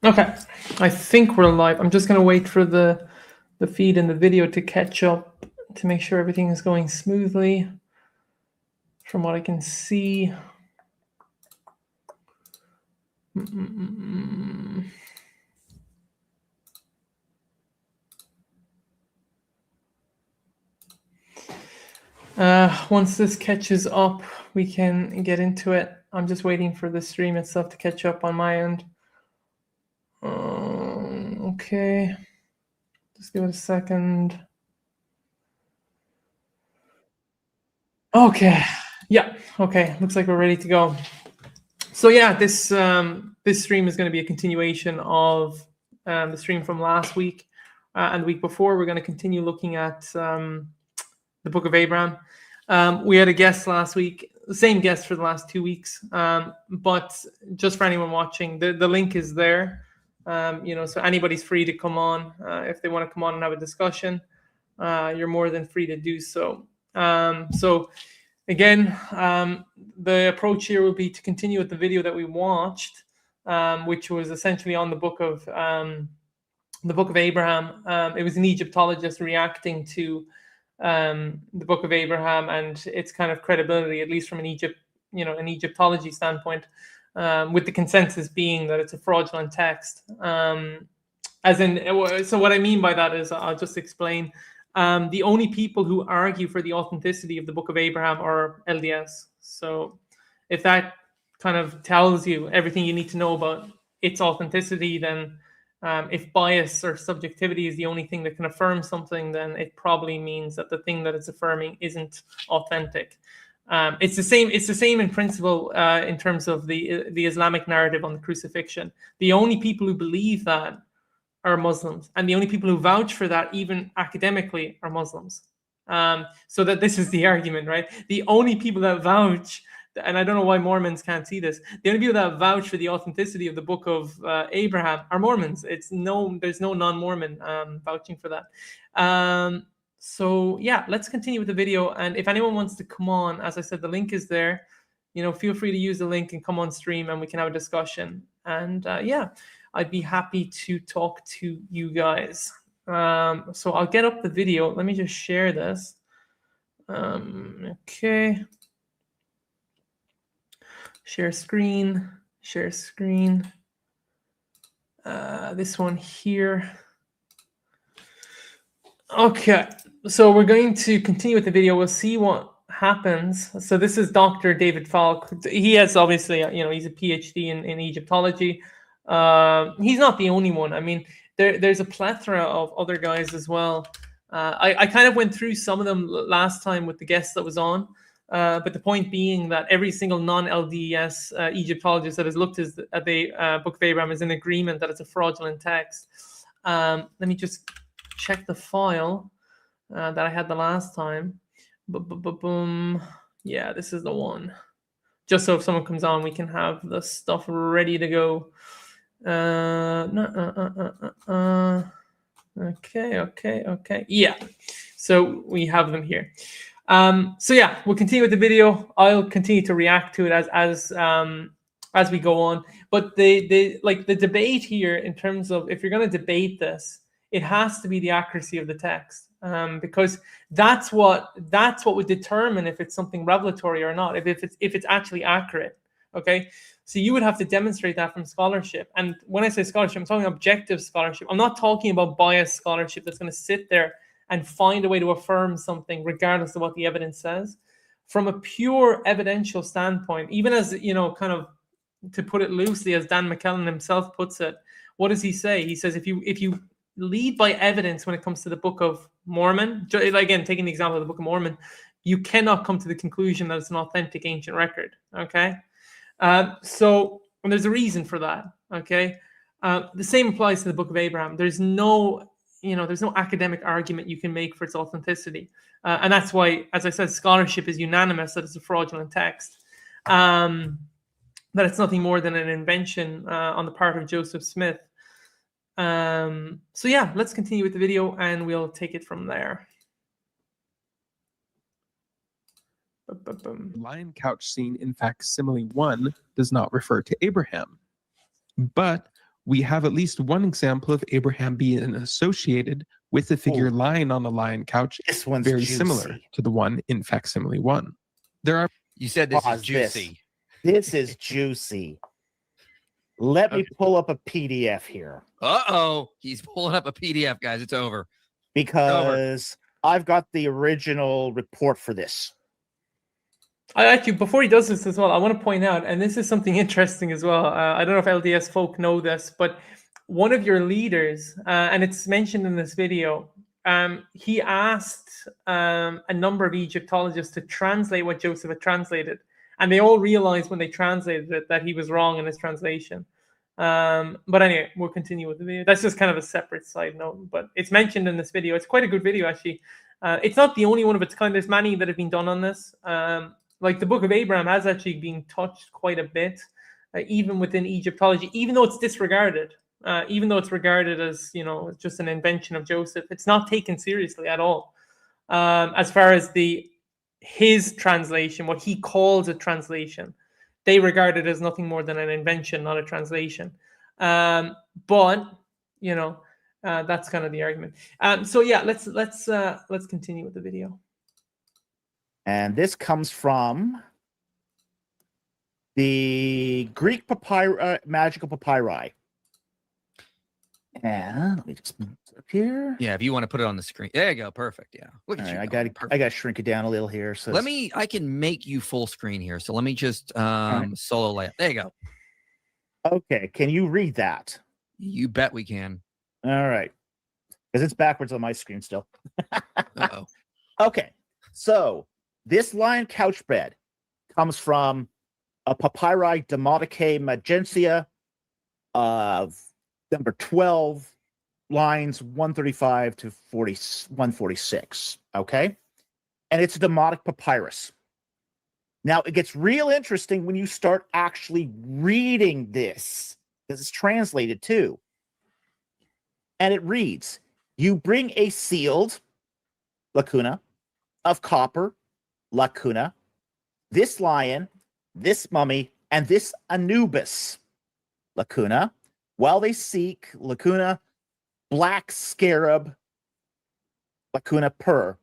Okay, I think we're live. I'm just going to wait for the feed and the video to catch up to make sure everything is going smoothly from what I can see. Once this catches up, we can get into it. I'm just waiting for the stream itself to catch up on my end. Okay, just give it a second. Okay, yeah, okay, looks like we're ready to go. So yeah, this stream is going to be a continuation of the stream from last week and the week before. We're going to continue looking at the Book of Abraham. We had a guest last week, the same guest for the last 2 weeks, but just for anyone watching, the link is there. So anybody's free to come on if they want to come on and have a discussion. You're more than free to do so. Again, the approach here will be to continue with the video that we watched, which was essentially on the book of Abraham. It was an Egyptologist reacting to the book of Abraham and its kind of credibility, at least from an Egyptology standpoint, with the consensus being that it's a fraudulent text. So what I mean by that is, I'll just explain. The only people who argue for the authenticity of the Book of Abraham are LDS. So if that kind of tells you everything you need to know about its authenticity, then if bias or subjectivity is the only thing that can affirm something, then it probably means that the thing that it's affirming isn't authentic. It's the same in principle in terms of the Islamic narrative on the crucifixion. The only people who believe that are Muslims, and the only people who vouch for that, even academically, are Muslims. So that this is the argument, right? The only people that vouch, and I don't know why Mormons can't see this, the only people that vouch for the authenticity of the Book of Abraham are Mormons. There's no non-Mormon vouching for that. So yeah, let's continue with the video. And if anyone wants to come on, as I said, the link is there. Feel free to use the link and come on stream, and we can have a discussion. And yeah, I'd be happy to talk to you guys. So I'll get up the video. Let me just share this. Okay. Share screen. This one here. Okay. So we're going to continue with the video. We'll see what happens. So this is Dr. David Falk. He has obviously, he's a PhD in Egyptology. He's not the only one. I mean, there's a plethora of other guys as well. I kind of went through some of them last time with the guest that was on. But the point being that every single non-LDS Egyptologist that has looked at the Book of Abraham is in agreement that it's a fraudulent text. Let me just check the file that I had the last time. Boom. Yeah, this is the one. Just so if someone comes on, we can have the stuff ready to go. Okay. Yeah. So we have them here. So yeah, we'll continue with the video. I'll continue to react to it as we go on. But the debate here, in terms of if you're going to debate this, it has to be the accuracy of the text, because that's what would determine if it's something revelatory or not. If it's actually accurate. Okay, so you would have to demonstrate that from scholarship. And when I say scholarship, I'm talking objective scholarship. I'm not talking about biased scholarship that's going to sit there and find a way to affirm something regardless of what the evidence says. From a pure evidential standpoint, even as, kind of, to put it loosely, as Dan McKellen himself puts it, what does he say? He says, if you lead by evidence when it comes to the Book of Mormon, again, taking the example of the Book of Mormon, you cannot come to the conclusion that it's an authentic ancient record, okay? So there's a reason for that, okay? The same applies to the Book of Abraham. There's no academic argument you can make for its authenticity. And that's why, as I said, scholarship is unanimous that it's a fraudulent text, that it's nothing more than an invention on the part of Joseph Smith. So yeah, let's continue with the video and we'll take it from there. Lion couch scene in facsimile 1 does not refer to Abraham, but we have at least one example of Abraham being associated with the figure lying on a lion couch, This one's very juicy. similar to the one in facsimile 1. There are... You said this Pause is juicy. This is juicy. Let me pull up a PDF here. Uh-oh. He's pulling up a PDF, guys. It's over. Because I've got the original report for this. I actually, before he does this as well, I want to point out, and this is something interesting as well. I don't know if LDS folk know this, but one of your leaders, and it's mentioned in this video, he asked a number of Egyptologists to translate what Joseph had translated. And they all realized when they translated it that he was wrong in his translation. But anyway, we'll continue with the video. That's just kind of a separate side note, but it's mentioned in this video. It's quite a good video, actually. It's not the only one of its kind. There's many that have been done on this. Like the Book of Abraham has actually been touched quite a bit, even within Egyptology, even though it's disregarded, even though it's regarded as, just an invention of Joseph. It's not taken seriously at all. As far as his translation, what he calls a translation, they regard it as nothing more than an invention, not a translation. But that's kind of the argument. So yeah, let's continue with the video. And this comes from the Greek magical papyri. And let me just move it up here. Yeah, if you want to put it on the screen. There you go. Perfect. Yeah. Look at you. I got to shrink it down a little here. So I can make you full screen here. So let me just solo layout. There you go. Okay. Can you read that? You bet we can. All right. Because it's backwards on my screen still. Uh-oh. Okay. So this lion couch bed comes from a papyri Demotica Magentia of number 12, lines 135 to 146. Okay. And it's a Demotic papyrus. Now it gets real interesting when you start actually reading this, because it's translated too. And it reads, you bring a sealed lacuna of copper lacuna, this lion, this mummy, and this Anubis lacuna, while they seek lacuna, black scarab, lacuna pur.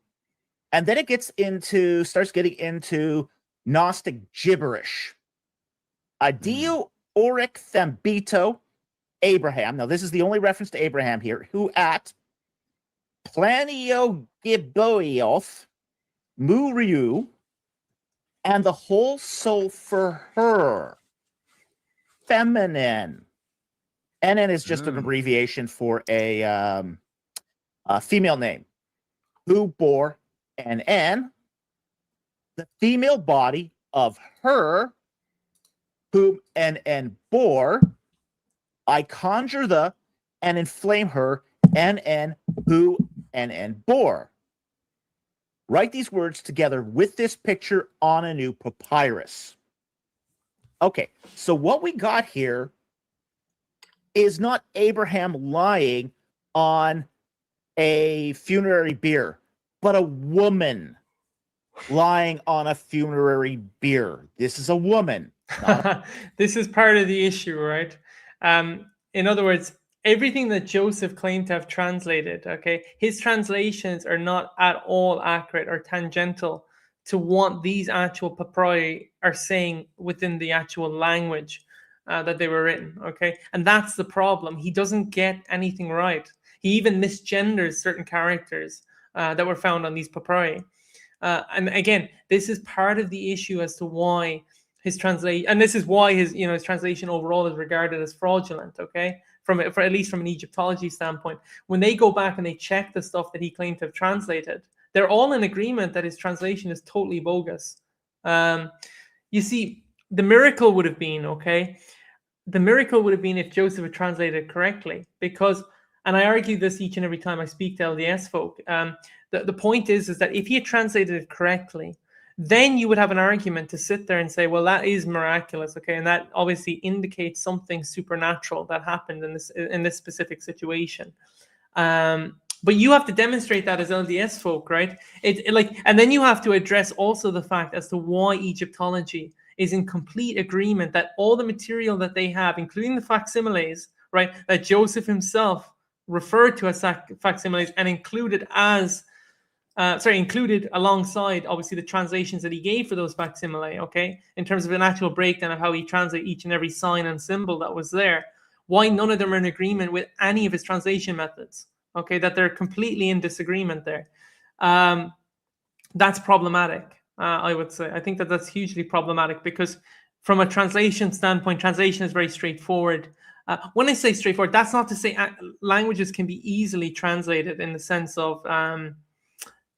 And then it starts getting into Gnostic gibberish. Adio Oric Thambito Abraham. Now, this is the only reference to Abraham here, who at Planio Giboioth Muriu, and the whole soul for her. Feminine. NN is just an abbreviation for a female name. Who bore NN, the female body of her, whom NN bore, I conjure the and inflame her, NN, who NN bore. Write these words together with this picture on a new papyrus. Okay, so what we got here is not Abraham lying on a funerary bier, but a woman lying on a funerary bier. This is a woman. This is part of the issue, right? In other words, everything that Joseph claimed to have translated, okay, his translations are not at all accurate or tangential to what these actual papyri are saying within the actual language that they were written, okay? And that's the problem. He doesn't get anything right. He even misgenders certain characters that were found on these papyri. And again, this is part of the issue as to why his translation, and this is why his translation overall is regarded as fraudulent, okay? For at least from an Egyptology standpoint, when they go back and they check the stuff that he claimed to have translated, they're all in agreement that his translation is totally bogus. You see, the miracle would have been, okay, the miracle would have been if Joseph had translated it correctly, because, and I argue this each and every time I speak to LDS folk, the point is that if he had translated it correctly, then you would have an argument to sit there and say, well, that is miraculous, okay, and that obviously indicates something supernatural that happened in this specific situation. But you have to demonstrate that as LDS folk, right? And then you have to address also the fact as to why Egyptology is in complete agreement that all the material that they have, including the facsimiles, right? That Joseph himself referred to as facsimiles and included included alongside, obviously, the translations that he gave for those facsimile, okay, in terms of an actual breakdown of how he translated each and every sign and symbol that was there. Why none of them are in agreement with any of his translation methods, okay, that they're completely in disagreement there. That's problematic, I would say. I think that that's hugely problematic because from a translation standpoint, translation is very straightforward. When I say straightforward, that's not to say languages can be easily translated in the sense of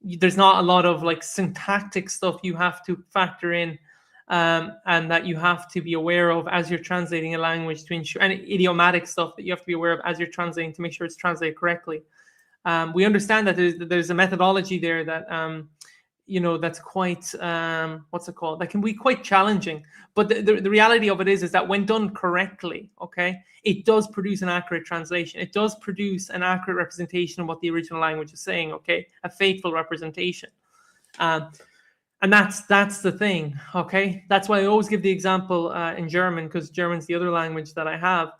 there's not a lot of like syntactic stuff you have to factor in and that you have to be aware of as you're translating a language to ensure, and idiomatic stuff that you have to be aware of as you're translating to make sure it's translated correctly. We understand that there's a methodology there that that's quite what's it called? That can be quite challenging. But the reality of it is that when done correctly, okay, it does produce an accurate translation. It does produce an accurate representation of what the original language is saying, okay, a faithful representation. And that's the thing, okay? That's why I always give the example in German, because German's the other language that I have.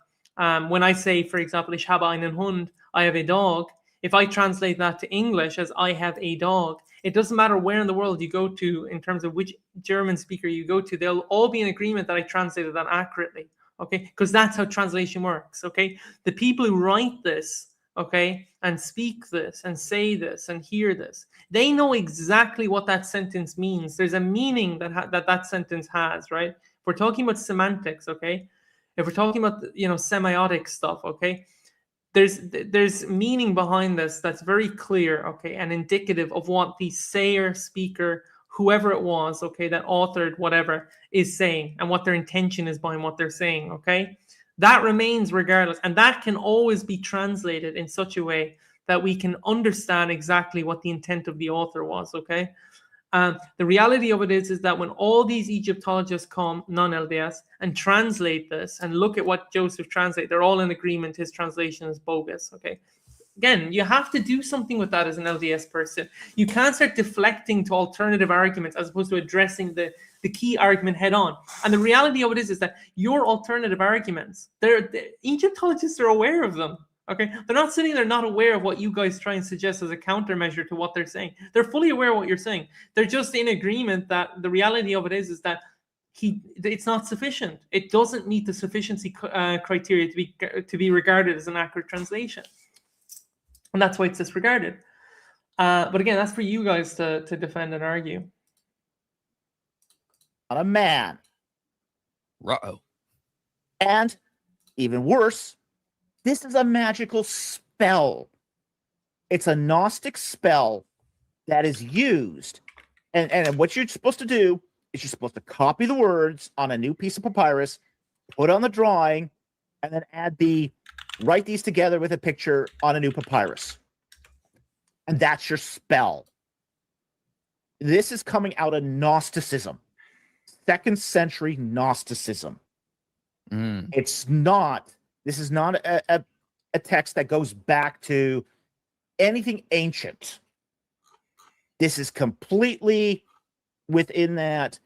When I say, for example, ich habe einen Hund, I have a dog, if I translate that to English as I have a dog, it doesn't matter where in the world you go to in terms of which German speaker you go to, they'll all be in agreement that I translated that accurately, okay? Because that's how translation works, okay? The people who write this, okay, and speak this and say this and hear this, they know exactly what that sentence means. There's a meaning that sentence has, right? If we're talking about semantics, okay? If we're talking about, semiotic stuff, okay? There's meaning behind this that's very clear, okay, and indicative of what the sayer, speaker, whoever it was, okay, that authored whatever is saying and what their intention is behind what they're saying, okay? That remains regardless, and that can always be translated in such a way that we can understand exactly what the intent of the author was, okay? The reality of it is that when all these Egyptologists come, non-LDS, and translate this and look at what Joseph translated, they're all in agreement his translation is bogus, okay? Again, you have to do something with that as an LDS person. You can't start deflecting to alternative arguments as opposed to addressing the key argument head on. And the reality of it is that your alternative arguments, the Egyptologists are aware of them. Okay, they're not sitting there not aware of what you guys try and suggest as a countermeasure to what they're saying. They're fully aware of what you're saying. They're just in agreement that the reality of it is that it's not sufficient. It doesn't meet the sufficiency criteria to be regarded as an accurate translation, and that's why it's disregarded. But again, that's for you guys to defend and argue. Not a man. Uh-oh. And even worse, this is a magical spell. It's a Gnostic spell that is used. And what you're supposed to do is you're supposed to copy the words on a new piece of papyrus, put on the drawing, and then write these together with a picture on a new papyrus. And that's your spell. This is coming out of Gnosticism, 2nd century Gnosticism. This is not a text that goes back to anything ancient. This is completely within that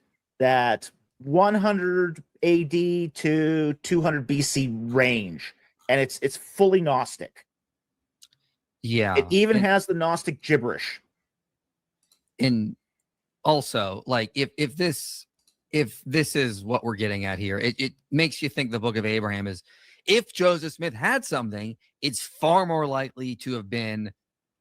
100 AD to 200 BC range, and it's fully Gnostic. Yeah. It even has the Gnostic gibberish. And also, like, if this is what we're getting at here, it makes you think the Book of Abraham is, if Joseph Smith had something, it's far more likely to have been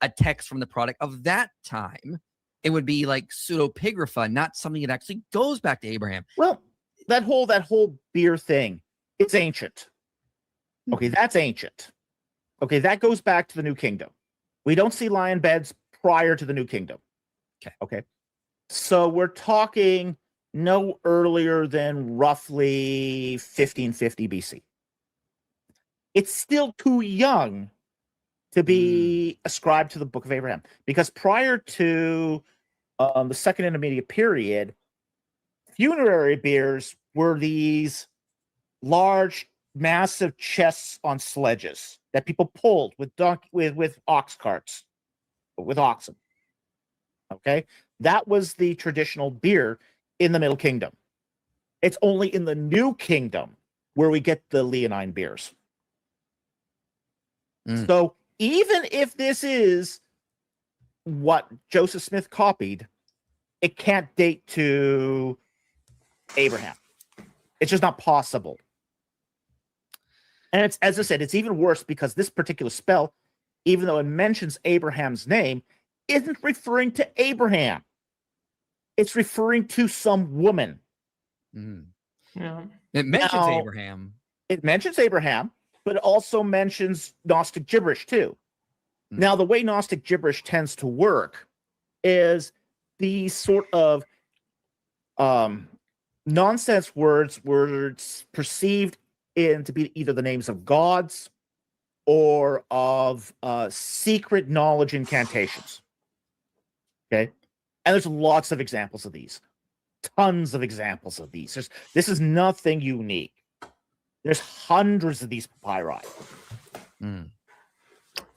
a text from the product of that time. It would be like pseudepigrapha, not something that actually goes back to Abraham. Well, that whole beer thing, it's ancient. Okay, that's ancient. Okay, that goes back to the New Kingdom. We don't see lion beds prior to the New Kingdom. Okay. So we're talking no earlier than roughly 1550 BC. It's still too young to be ascribed to the Book of Abraham, because prior to the Second Intermediate Period, funerary biers were these large, massive chests on sledges that people pulled with ox carts, with oxen. Okay, that was the traditional bier in the Middle Kingdom. It's only in the New Kingdom where we get the Leonine biers. So even if this is what Joseph Smith copied, it can't date to Abraham. It's just not possible. And it's, as I said, it's even worse because this particular spell, even though it mentions Abraham's name, isn't referring to Abraham. It's referring to some woman. Yeah. It mentions Now, Abraham. It mentions Abraham, but it also mentions Gnostic gibberish too. Now, the way Gnostic gibberish tends to work is these sort of nonsense words perceived to be either the names of gods or of secret knowledge incantations. Okay, and there's lots of examples of these, tons of examples of these. This is nothing unique. There's hundreds of these papyri.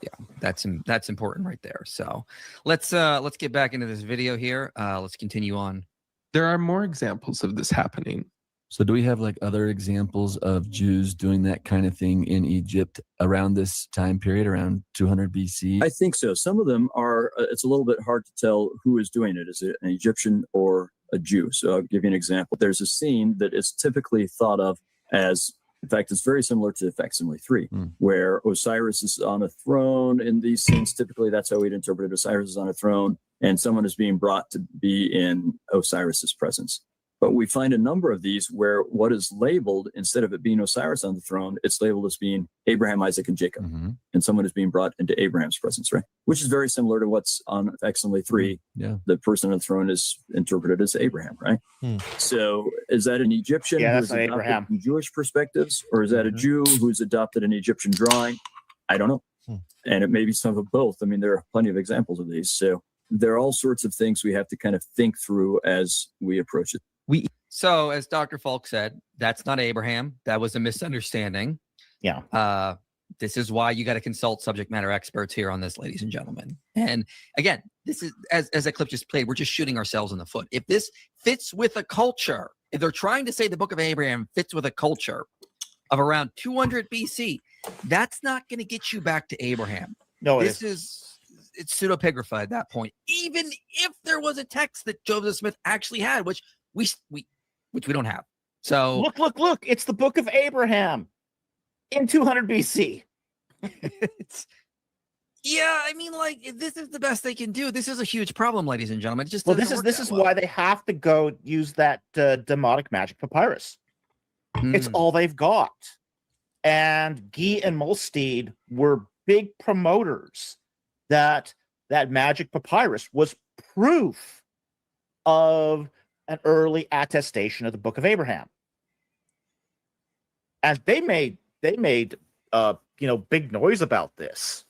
Yeah, that's important right there. So let's get back into this video here. Let's continue on. There are more examples of this happening. So do we have like other examples of Jews doing that kind of thing in Egypt around this time period, around 200 BC? I think so. Some of them are, it's a little bit hard to tell who is doing it. Is it an Egyptian or a Jew? So I'll give you an example. There's a scene that is typically thought of as, in fact, it's very similar to Facsimile 3, where Osiris is on a throne. In these scenes, typically that's how we'd interpret it. Osiris is on a throne and someone is being brought to be in Osiris's presence. But we find a number of these where what is labeled, instead of it being Osiris on the throne, it's labeled as being Abraham, Isaac, and Jacob. And someone is being brought into Abraham's presence, right? Which is very similar to what's on Facsimile 3. Yeah. The person on the throne is interpreted as Abraham, right? So is that an Egyptian that's who's not adopted Abraham. from Jewish perspectives? Or is that a Jew who's adopted an Egyptian drawing? I don't know. And it may be some of both. I mean, there are plenty of examples of these. So there are all sorts of things we have to kind of think through as we approach it. So as Dr. Falk said, that's not Abraham. That was a misunderstanding. Yeah. This is why you got to consult subject matter experts here on this, ladies and gentlemen. And again, this is, as that clip just played, we're just shooting ourselves in the foot. If this fits with a culture, if they're trying to say the book of Abraham fits with a culture of around 200 BC, that's not going to get you back to Abraham. No, It's pseudepigrapha at that point. Even if there was a text that Joseph Smith actually had, which we don't have. So look! It's the Book of Abraham in 200 BC. Yeah, I mean, like, this is the best they can do. This is a huge problem, ladies and gentlemen. It just Well, this is why they have to go use that Demotic Magic Papyrus. It's all they've got. And Guy and Mulsteed were big promoters that magic papyrus was proof of an early attestation of the Book of Abraham. And they made big noise about this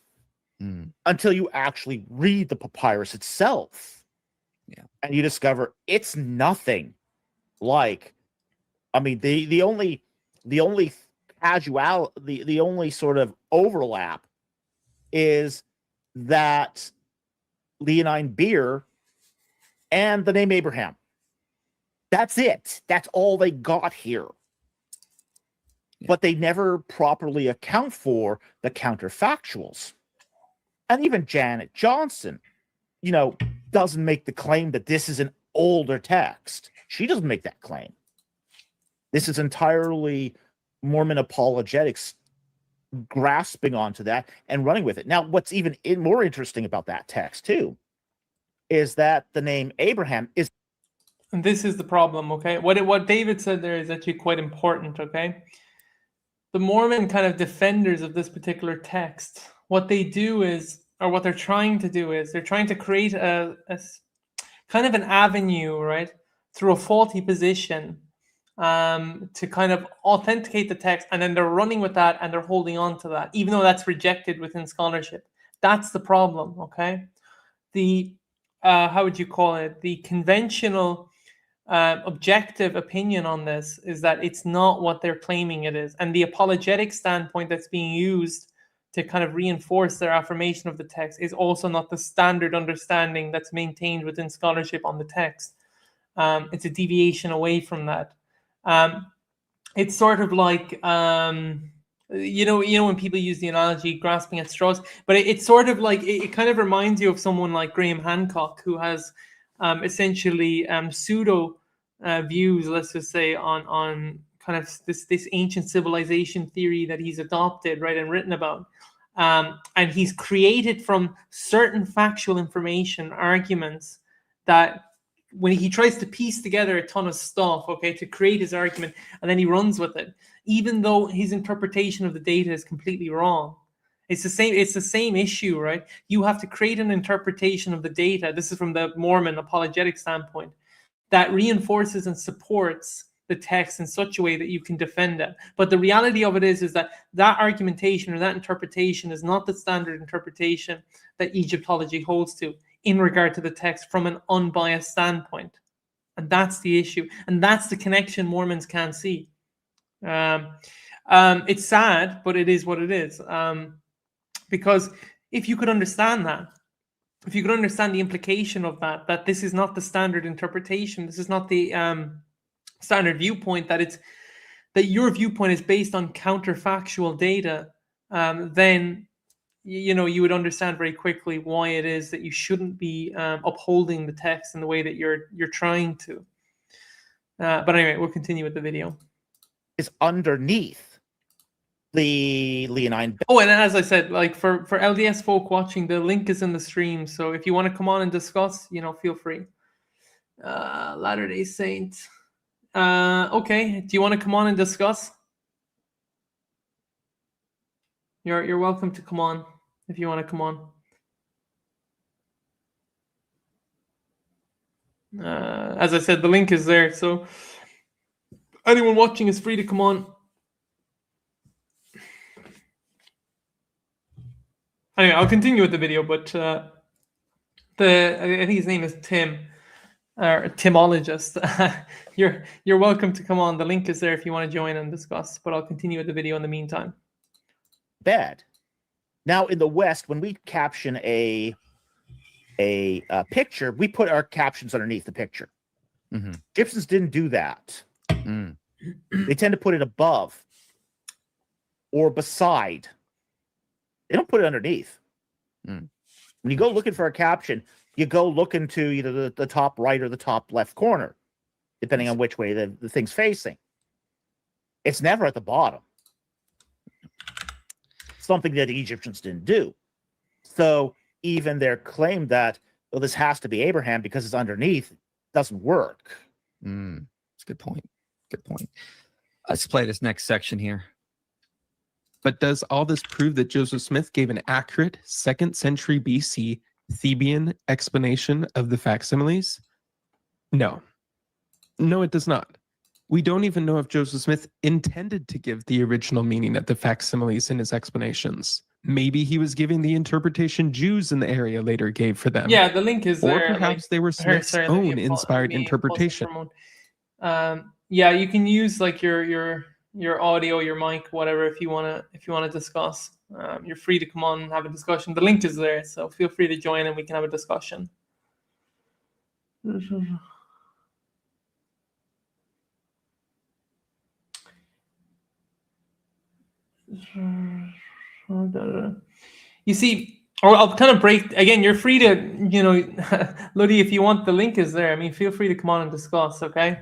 until you actually read the papyrus itself. Yeah. And you discover it's nothing like, I mean, the only sort of overlap is that Leonine beer and the name Abraham. That's it. That's all they got here. Yeah. But they never properly account for the counterfactuals. And even Janet Johnson, doesn't make the claim that this is an older text. She doesn't make that claim. This is entirely Mormon apologetics grasping onto that and running with it. Now, what's even more interesting about that text, too, is that the name Abraham is... And this is the problem, okay? What David said there is actually quite important, okay? The Mormon kind of defenders of this particular text, what they do is, or what they're trying to do is, they're trying to create a kind of an avenue, right, through a faulty position to kind of authenticate the text, and then they're running with that and they're holding on to that, even though that's rejected within scholarship. That's the problem, okay? The, how would you call it? The conventional objective opinion on this is that it's not what they're claiming it is. And the apologetic standpoint that's being used to kind of reinforce their affirmation of the text is also not the standard understanding that's maintained within scholarship on the text. It's a deviation away from that. It's sort of like you know when people use the analogy grasping at straws, but it's sort of like it kind of reminds you of someone like Graham Hancock, who has essentially pseudo views, let's just say, on kind of this ancient civilization theory that he's adopted, right, and written about. And he's created from certain factual information arguments that when he tries to piece together a ton of stuff, okay, to create his argument, and then he runs with it, even though his interpretation of the data is completely wrong. It's the same issue, right? You have to create an interpretation of the data. This is from the Mormon apologetic standpoint, that reinforces and supports the text in such a way that you can defend it. But the reality of it is that argumentation or that interpretation is not the standard interpretation that Egyptology holds to in regard to the text from an unbiased standpoint. And that's the issue. And that's the connection Mormons can't see. It's sad, but it is what it is. Because if you could understand that, if you could understand the implication of that this is not the standard interpretation, this is not the standard viewpoint, that your viewpoint is based on counterfactual data, then you would understand very quickly why it is that you shouldn't be upholding the text in the way that you're trying to. But anyway, we'll continue with the video. Is underneath the Leonine. Oh, and as I said, like for LDS folk watching, the link is in the stream. So if you want to come on and discuss, feel free. Latter-day Saint. Okay, do you want to come on and discuss? You're welcome to come on if you want to come on. As I said, the link is there, so anyone watching is free to come on. Anyway, I'll continue with the video, but I think his name is Tim, or Timologist. You're welcome to come on. The link is there if you want to join and discuss, but I'll continue with the video in the meantime. Bad. Now in the West, when we caption a picture, we put our captions underneath the picture. Mm-hmm. Egyptians didn't do that. Mm. They tend to put it above or beside. They don't put it underneath. Mm. When you go looking for a caption, you go look into either the top right or the top left corner, depending on which way the thing's facing. It's never at the bottom. Something that the Egyptians didn't do. So even their claim that, well, this has to be Abraham because it's underneath doesn't work. That's a good point. Good point. Let's play this next section here. But does all this prove that Joseph Smith gave an accurate 2nd century BC Theban explanation of the facsimiles? No. No, it does not. We don't even know if Joseph Smith intended to give the original meaning of the facsimiles in his explanations. Maybe he was giving the interpretation Jews in the area later gave for them. Yeah, the link is there. Or perhaps they were Smith's own inspired interpretation. Yeah, you can use like your audio, your mic, whatever, if you wanna discuss. You're free to come on and have a discussion. The link is there, so feel free to join and we can have a discussion. You see, or I'll kind of break again. You're free to, Ludi, if you want, the link is there. I mean, feel free to come on and discuss. Okay.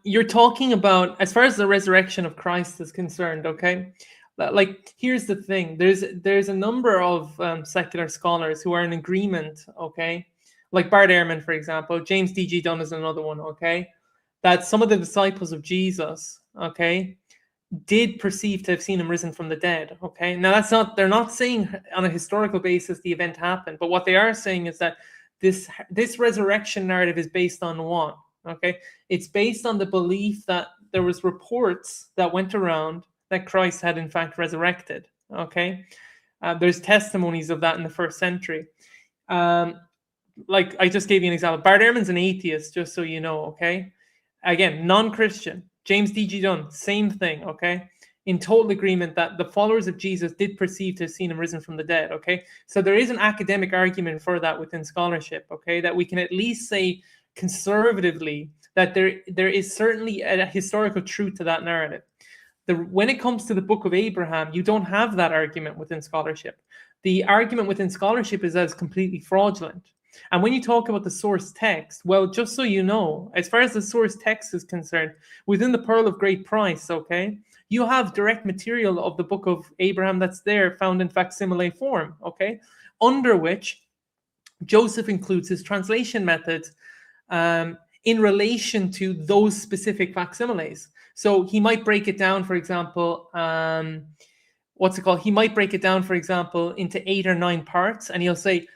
You're talking about, as far as the resurrection of Christ is concerned. Okay. Like, here's the thing. There's a number of secular scholars who are in agreement. Okay. Like Bart Ehrman, for example. James D.G. Dunn is another one. Okay. That some of the disciples of Jesus, okay, did perceive to have seen him risen from the dead. Okay. Now they're not saying on a historical basis the event happened, but what they are saying is that this resurrection narrative is based on what? Okay. It's based on the belief that there was reports that went around that Christ had in fact resurrected. Okay. There's testimonies of that in the 1st century. Like I just gave you an example. Bart Ehrman's an atheist, just so you know. Okay. Again, non-Christian. James D.G. Dunn, same thing, okay? In total agreement that the followers of Jesus did perceive to have seen him risen from the dead, okay? So there is an academic argument for that within scholarship, okay? That we can at least say conservatively that there is certainly a historical truth to that narrative. When it comes to the Book of Abraham, you don't have that argument within scholarship. The argument within scholarship is that it's completely fraudulent. And when you talk about the source text, well, just so you know, as far as the source text is concerned, within the Pearl of Great Price, okay, you have direct material of the Book of Abraham that's there, found in facsimile form, okay, under which Joseph includes his translation methods in relation to those specific facsimiles. So he might break it down, for example, He might break it down, for example, into 8 or 9 parts, and he'll say,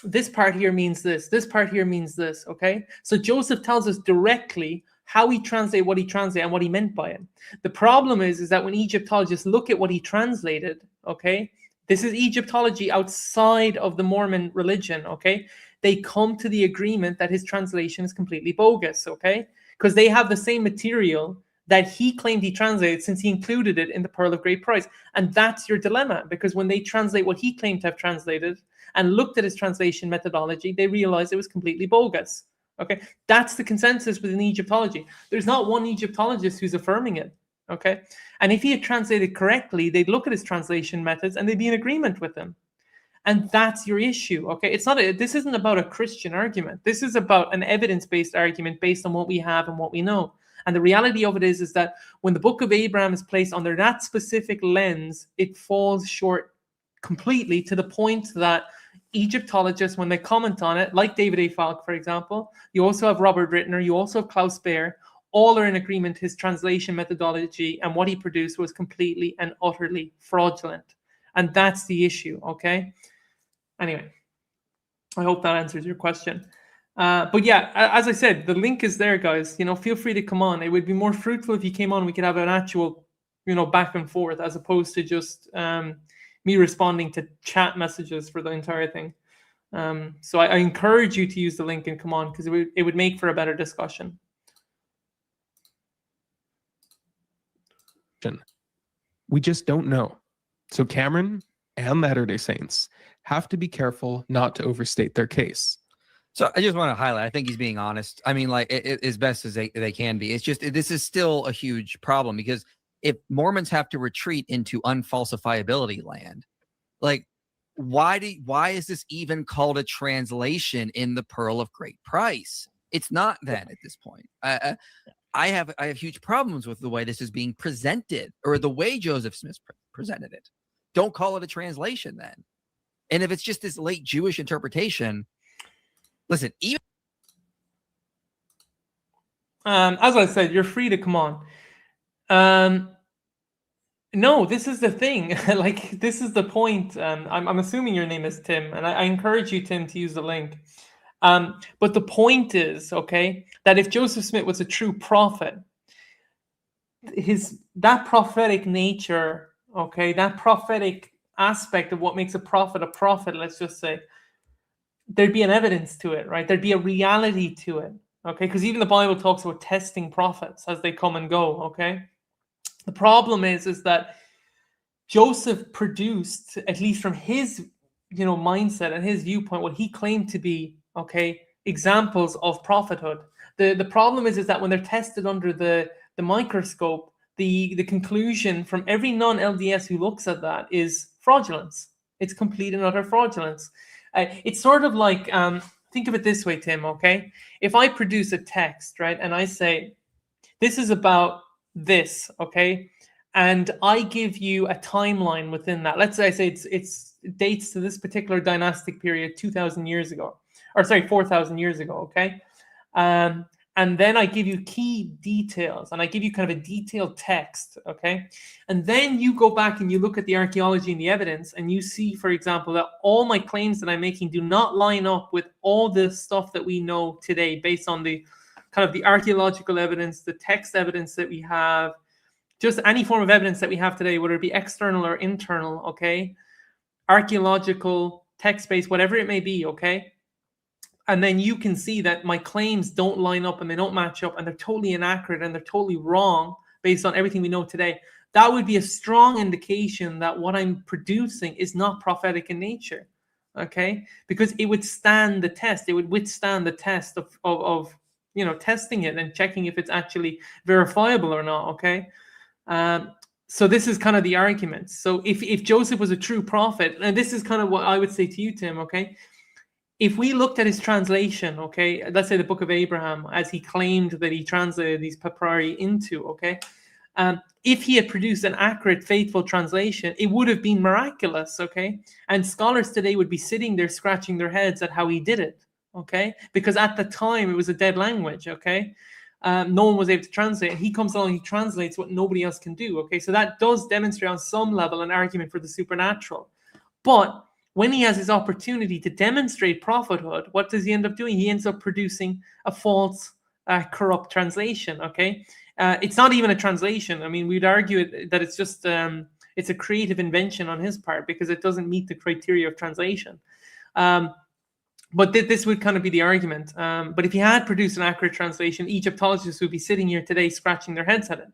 this part here means this part here means this, okay? So Joseph tells us directly how he translated what he translated and what he meant by it. The problem is that when Egyptologists look at what he translated, okay, this is Egyptology outside of the Mormon religion, okay? They come to the agreement that his translation is completely bogus, okay? Because they have the same material that he claimed he translated, since he included it in the Pearl of Great Price. And that's your dilemma, because when they translate what he claimed to have translated and looked at his translation methodology, they realized it was completely bogus. Okay, that's the consensus within Egyptology. There's not one Egyptologist who's affirming it. Okay, and if he had translated correctly, they'd look at his translation methods and they'd be in agreement with him. And that's your issue. Okay, this isn't about a Christian argument. This is about an evidence-based argument based on what we have and what we know. And the reality of it is that when the Book of Abraham is placed under that specific lens, it falls short completely, to the point that Egyptologists, when they comment on it, like David A. Falk, for example, you also have Robert Rittner, you also have Klaus Baer, all are in agreement his translation methodology and what he produced was completely and utterly fraudulent. And that's the issue, okay? Anyway, I hope that answers your question. But yeah, as I said, the link is there, guys. Feel free to come on. It would be more fruitful if you came on. We could have an actual, back and forth, as opposed to just me responding to chat messages for the entire thing. So I encourage you to use the link and come on, because it would make for a better discussion. We just don't know. So Cameron and Latter-day Saints have to be careful not to overstate their case. So I just want to highlight, I think he's being honest. I mean, like, as best as they can be. It's just, this is still a huge problem, because if Mormons have to retreat into unfalsifiability land, like, why is this even called a translation in the Pearl of Great Price? It's not that at this point. I have huge problems with the way this is being presented, or the way Joseph Smith presented it. Don't call it a translation then. And if it's just this late Jewish interpretation, listen, even as I said, you're free to come on. No, this is the thing. Like, this is the point. I'm assuming your name is Tim, and I encourage you, Tim, to use the link. But the point is, okay, that if Joseph Smith was a true prophet, that prophetic nature, okay, that prophetic aspect of what makes a prophet, let's just say, there'd be an evidence to it, right? There'd be a reality to it, okay? Because even the Bible talks about testing prophets as they come and go, okay? The problem is that Joseph produced, at least from his, mindset and his viewpoint, what he claimed to be, okay, examples of prophethood. The problem is that when they're tested under the microscope, the conclusion from every non-LDS who looks at that is fraudulence. It's complete and utter fraudulence. It's sort of like, think of it this way, Tim, okay? If I produce a text, right, and I say, this is about this, okay? And I give you a timeline within that. Let's say I say it's dates to this particular dynastic period 2,000 years ago. Or sorry, 4,000 years ago, okay? And then I give you key details, and I give you kind of a detailed text, okay? And then you go back and you look at the archaeology and the evidence, and you see, for example, that all my claims that I'm making do not line up with all the stuff that we know today based on the kind of the archaeological evidence, the text evidence that we have, just any form of evidence that we have today, whether it be external or internal, okay? Archaeological, text-based, whatever it may be, okay? And then you can see that my claims don't line up and they don't match up and they're totally inaccurate and they're totally wrong based on everything we know today. That would be a strong indication that what I'm producing is not prophetic in nature, okay? Because it would stand the test. It would withstand the test of testing it and checking if it's actually verifiable or not, okay? So this is kind of the argument. So if Joseph was a true prophet, and this is kind of what I would say to you, Tim, okay? If we looked at his translation, okay, let's say the Book of Abraham, as he claimed that he translated these papyri into, okay, if he had produced an accurate, faithful translation, it would have been miraculous, okay? And scholars today would be sitting there scratching their heads at how he did it, okay? Because at the time, it was a dead language, okay? No one was able to translate. And he comes along, he translates what nobody else can do, okay? So that does demonstrate on some level an argument for the supernatural. But when he has his opportunity to demonstrate prophethood, what does he end up doing? He ends up producing a false, corrupt translation, okay? It's not even a translation. I mean, we'd argue that it's just it's a creative invention on his part because it doesn't meet the criteria of translation. But this would kind of be the argument. But if he had produced an accurate translation, Egyptologists would be sitting here today scratching their heads at it.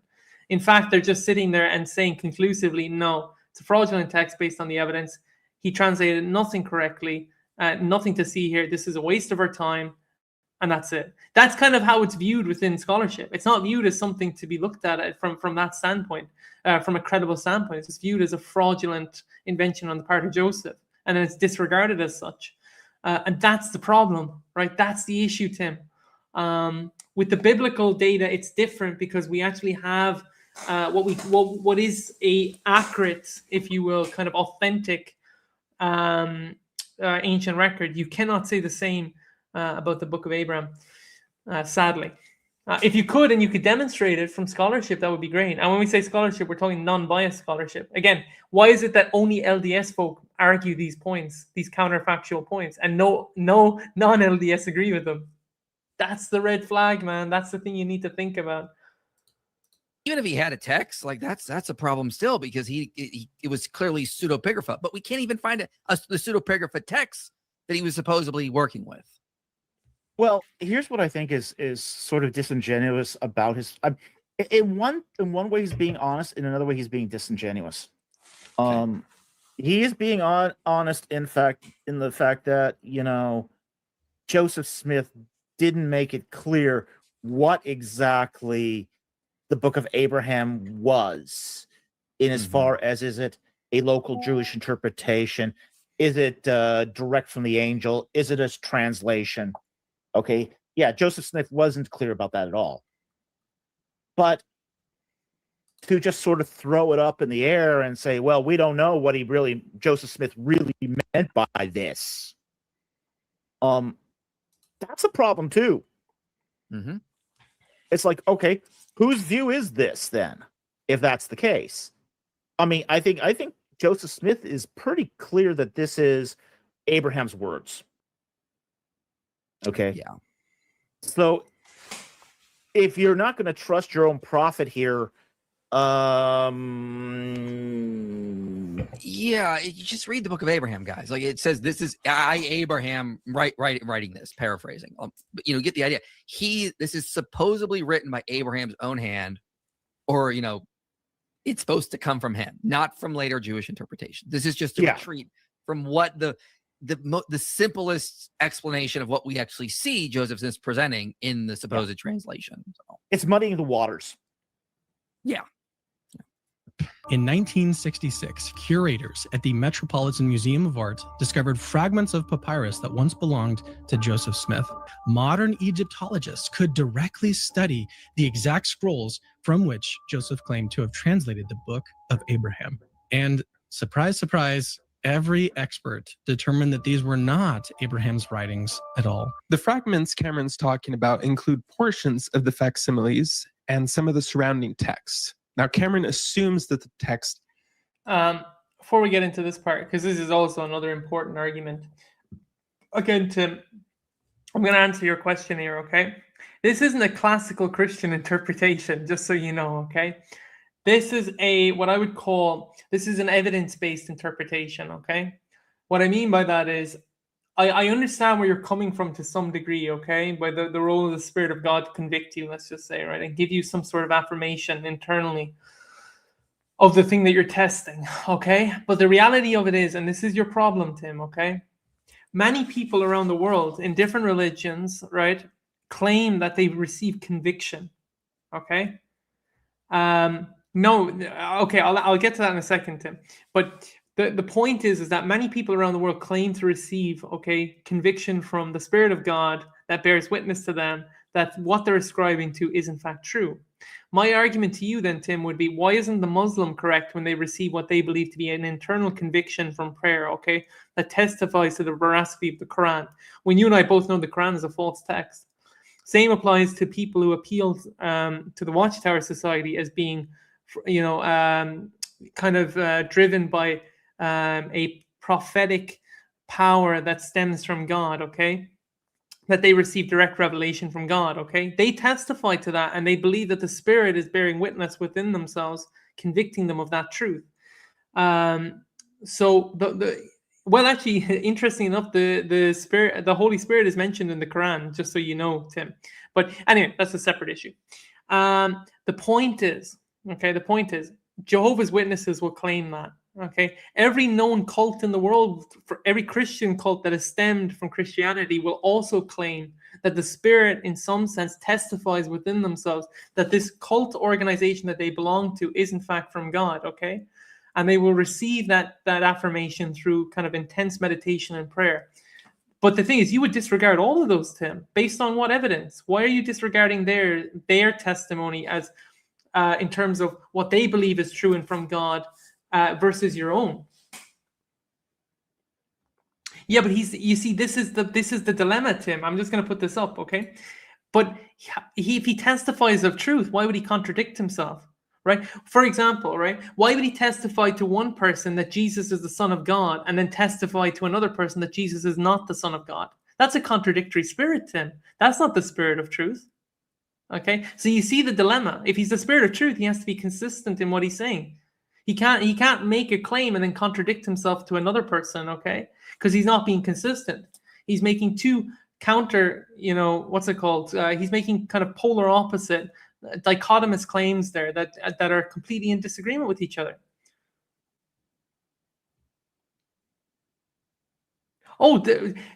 In fact, they're just sitting there and saying conclusively, no, it's a fraudulent text based on the evidence. He translated nothing correctly, nothing to see here. This is a waste of our time. And that's it. That's kind of how it's viewed within scholarship. It's not viewed as something to be looked at from that standpoint, from a credible standpoint. It's just viewed as a fraudulent invention on the part of Joseph, and then it's disregarded as such. And that's the problem, right? That's the issue, Tim. With the biblical data, it's different because we actually have what is a accurate, if you will, kind of authentic ancient record. You cannot say the same about the Book of Abraham, sadly. If you could and you could demonstrate it from scholarship, that would be great. And when we say scholarship, we're talking non-biased scholarship. Again, why is it that only LDS folk argue these points, these counterfactual points, and no non-LDS agree with them? That's the red flag, man. That's the thing you need to think about. Even if he had a text, like that's a problem still, because it was clearly pseudepigrapha, but we can't even find the pseudepigrapha text that he was supposedly working with. Well, here's what I think is sort of disingenuous about his. In one way, he's being honest. In another way, he's being disingenuous. Okay. He is being honest. In the fact that Joseph Smith didn't make it clear what exactly the Book of Abraham was, in as far as, is it a local Jewish interpretation? Is it direct from the angel? Is it a translation? Okay, yeah, Joseph Smith wasn't clear about that at all. But to just sort of throw it up in the air and say, well, we don't know what Joseph Smith really meant by this. That's a problem too. Mm-hmm. It's like, okay, whose view is this then, if that's the case? I mean, I think Joseph Smith is pretty clear that this is Abraham's words. Okay. Yeah. So if you're not going to trust your own prophet here, yeah, you just read the Book of Abraham, guys. Like it says, this is Abraham writing this, paraphrasing. Get the idea. This is supposedly written by Abraham's own hand, or it's supposed to come from him, not from later Jewish interpretation. This is just a retreat from what the simplest explanation of what we actually see Joseph Smith presenting in the supposed translation. So. It's muddying the waters. Yeah. In 1966, curators at the Metropolitan Museum of Art discovered fragments of papyrus that once belonged to Joseph Smith. Modern Egyptologists could directly study the exact scrolls from which Joseph claimed to have translated the Book of Abraham. And surprise, surprise, every expert determined that these were not Abraham's writings at all. The fragments Cameron's talking about include portions of the facsimiles and some of the surrounding texts. Now, Cameron assumes that the text... Before we get into this part, because this is also another important argument. Again, Tim, I'm going to answer your question here, okay? This isn't a classical Christian interpretation, just so you know, okay? This is what I would call, this is an evidence-based interpretation, okay? What I mean by that is, I understand where you're coming from to some degree, okay? By the role of the Spirit of God to convict you, let's just say, right? And give you some sort of affirmation internally of the thing that you're testing, okay? But the reality of it is, and this is your problem, Tim, okay? Many people around the world in different religions, right, claim that they've received conviction, okay? No, okay, I'll get to that in a second, Tim. But the point is that many people around the world claim to receive, okay, conviction from the Spirit of God that bears witness to them that what they're ascribing to is in fact true. My argument to you then, Tim, would be, why isn't the Muslim correct when they receive what they believe to be an internal conviction from prayer, okay, that testifies to the veracity of the Quran, when you and I both know the Quran is a false text? Same applies to people who appeal to the Watchtower Society as being, kind of driven by a prophetic power that stems from God, okay? That they receive direct revelation from God, okay? They testify to that, and they believe that the Spirit is bearing witness within themselves, convicting them of that truth. So well, actually, interesting enough, the Spirit, the Holy Spirit, is mentioned in the Quran, just so you know, Tim. But anyway, that's a separate issue. The point is, Jehovah's Witnesses will claim that. Okay, every known cult in the world, for every Christian cult that has stemmed from Christianity, will also claim that the Spirit, in some sense, testifies within themselves that this cult organization that they belong to is in fact from God. Okay, and they will receive that affirmation through kind of intense meditation and prayer. But the thing is, you would disregard all of those, Tim, based on what evidence? Why are you disregarding their testimony as in terms of what they believe is true and from God? Versus your own. Yeah, but you see, this is the dilemma, Tim. I'm just going to put this up, okay? But if he testifies of truth, why would he contradict himself, right? For example, right? Why would he testify to one person that Jesus is the Son of God and then testify to another person that Jesus is not the Son of God? That's a contradictory spirit, Tim. That's not the spirit of truth. Okay, so you see the dilemma. If he's the spirit of truth, he has to be consistent in what he's saying. He can't make a claim and then contradict himself to another person, okay? Because he's not being consistent. He's making two counter, he's making kind of polar opposite, dichotomous claims there that are completely in disagreement with each other. Oh,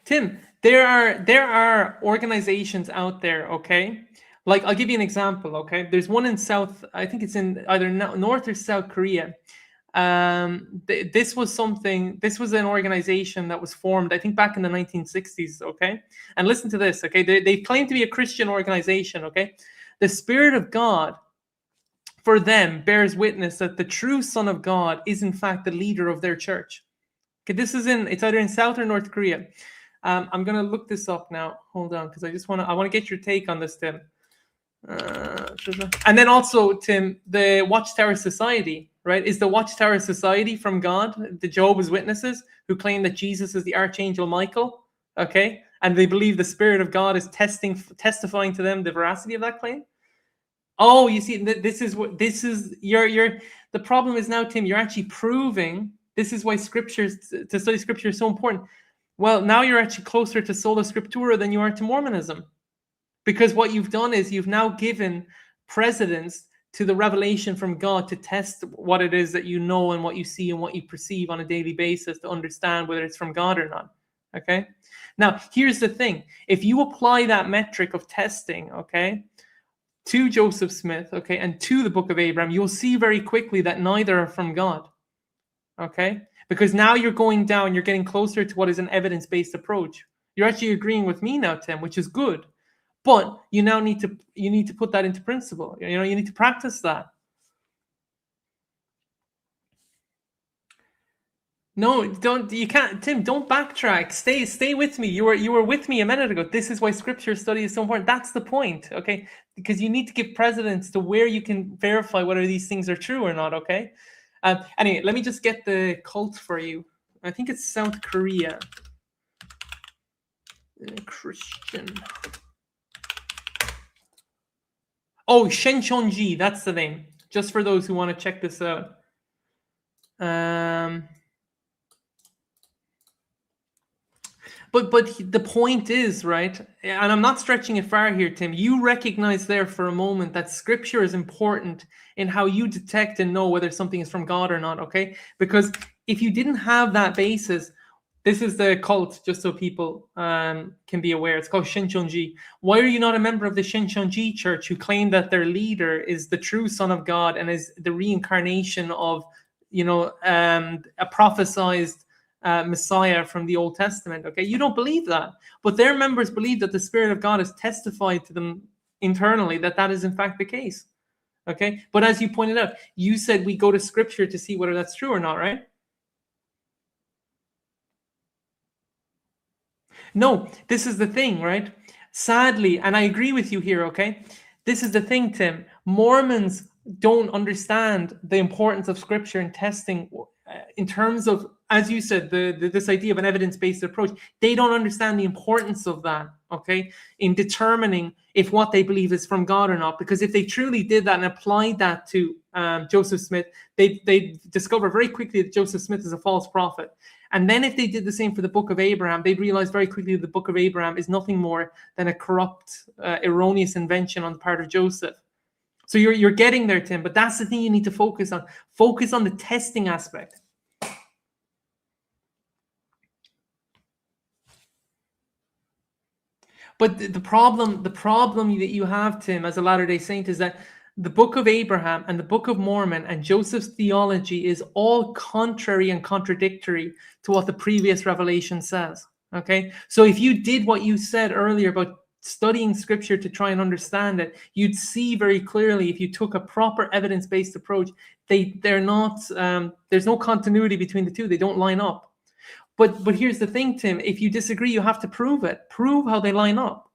Tim, there are organizations out there, okay? Like, I'll give you an example, okay? There's one in I think it's in either North or South Korea. This was an organization that was formed, I think, back in the 1960s, okay? And listen to this, okay? They claim to be a Christian organization, okay? The Spirit of God, for them, bears witness that the true Son of God is, in fact, the leader of their church. Okay, it's either in South or North Korea. I'm going to look this up now. Hold on, because I want to get your take on this, Tim. And then also, Tim, the Watchtower Society, right? Is the Watchtower Society from God? The Jehovah's Witnesses, who claim that Jesus is the Archangel Michael, okay? And they believe the Spirit of God is testifying to them the veracity of that claim? Oh, you see, the problem is now, Tim, you're actually proving, this is why to study Scripture is so important. Well, now you're actually closer to Sola Scriptura than you are to Mormonism. Because what you've done is you've now given precedence to the revelation from God to test what it is that you know and what you see and what you perceive on a daily basis to understand whether it's from God or not. Okay? Now, here's the thing. If you apply that metric of testing, okay, to Joseph Smith, okay, and to the Book of Abraham, you'll see very quickly that neither are from God. Okay? Because now you're going down, you're getting closer to what is an evidence-based approach. You're actually agreeing with me now, Tim, which is good. But you now need to put that into principle. You need to practice that. No, you can't, Tim, don't backtrack. Stay with me. You were with me a minute ago. This is why Scripture study is so important. That's the point, okay? Because you need to give precedence to where you can verify whether these things are true or not, okay? Anyway, let me just get the cult for you. I think it's South Korea. Christian. Oh, Shenchonji, that's the name. Just for those who want to check this out. But the point is, right, and I'm not stretching it far here, Tim, you recognize there for a moment that Scripture is important in how you detect and know whether something is from God or not, okay? Because if you didn't have that basis, This is the cult, just so people can be aware. It's called Shincheonji. Why are you not a member of the Shincheonji church, who claim that their leader is the true Son of God and is the reincarnation of, a prophesized Messiah from the Old Testament? Okay, you don't believe that, but their members believe that the Spirit of God has testified to them internally that is in fact the case. Okay, but as you pointed out, you said we go to Scripture to see whether that's true or not, right? No, this is the thing, right? Sadly, and I agree with you here, okay? This is the thing, Tim. Mormons don't understand the importance of Scripture and testing in terms of, as you said, this idea of an evidence-based approach. They don't understand the importance of that, okay, in determining if what they believe is from God or not. Because if they truly did that and applied that to Joseph Smith, they discover very quickly that Joseph Smith is a false prophet. And then if they did the same for the Book of Abraham, they'd realize very quickly that the Book of Abraham is nothing more than a corrupt, erroneous invention on the part of Joseph. So you're getting there, Tim, but that's the thing you need to focus on. Focus on the testing aspect. But the problem that you have, Tim, as a Latter-day Saint, is that the Book of Abraham and the Book of Mormon and Joseph's theology is all contrary and contradictory to what the previous revelation says. Okay, so if you did what you said earlier about studying Scripture to try and understand it, you'd see very clearly, if you took a proper evidence-based approach, they're not. There's no continuity between the two. They don't line up. But here's the thing, Tim. If you disagree, you have to prove it. Prove how they line up.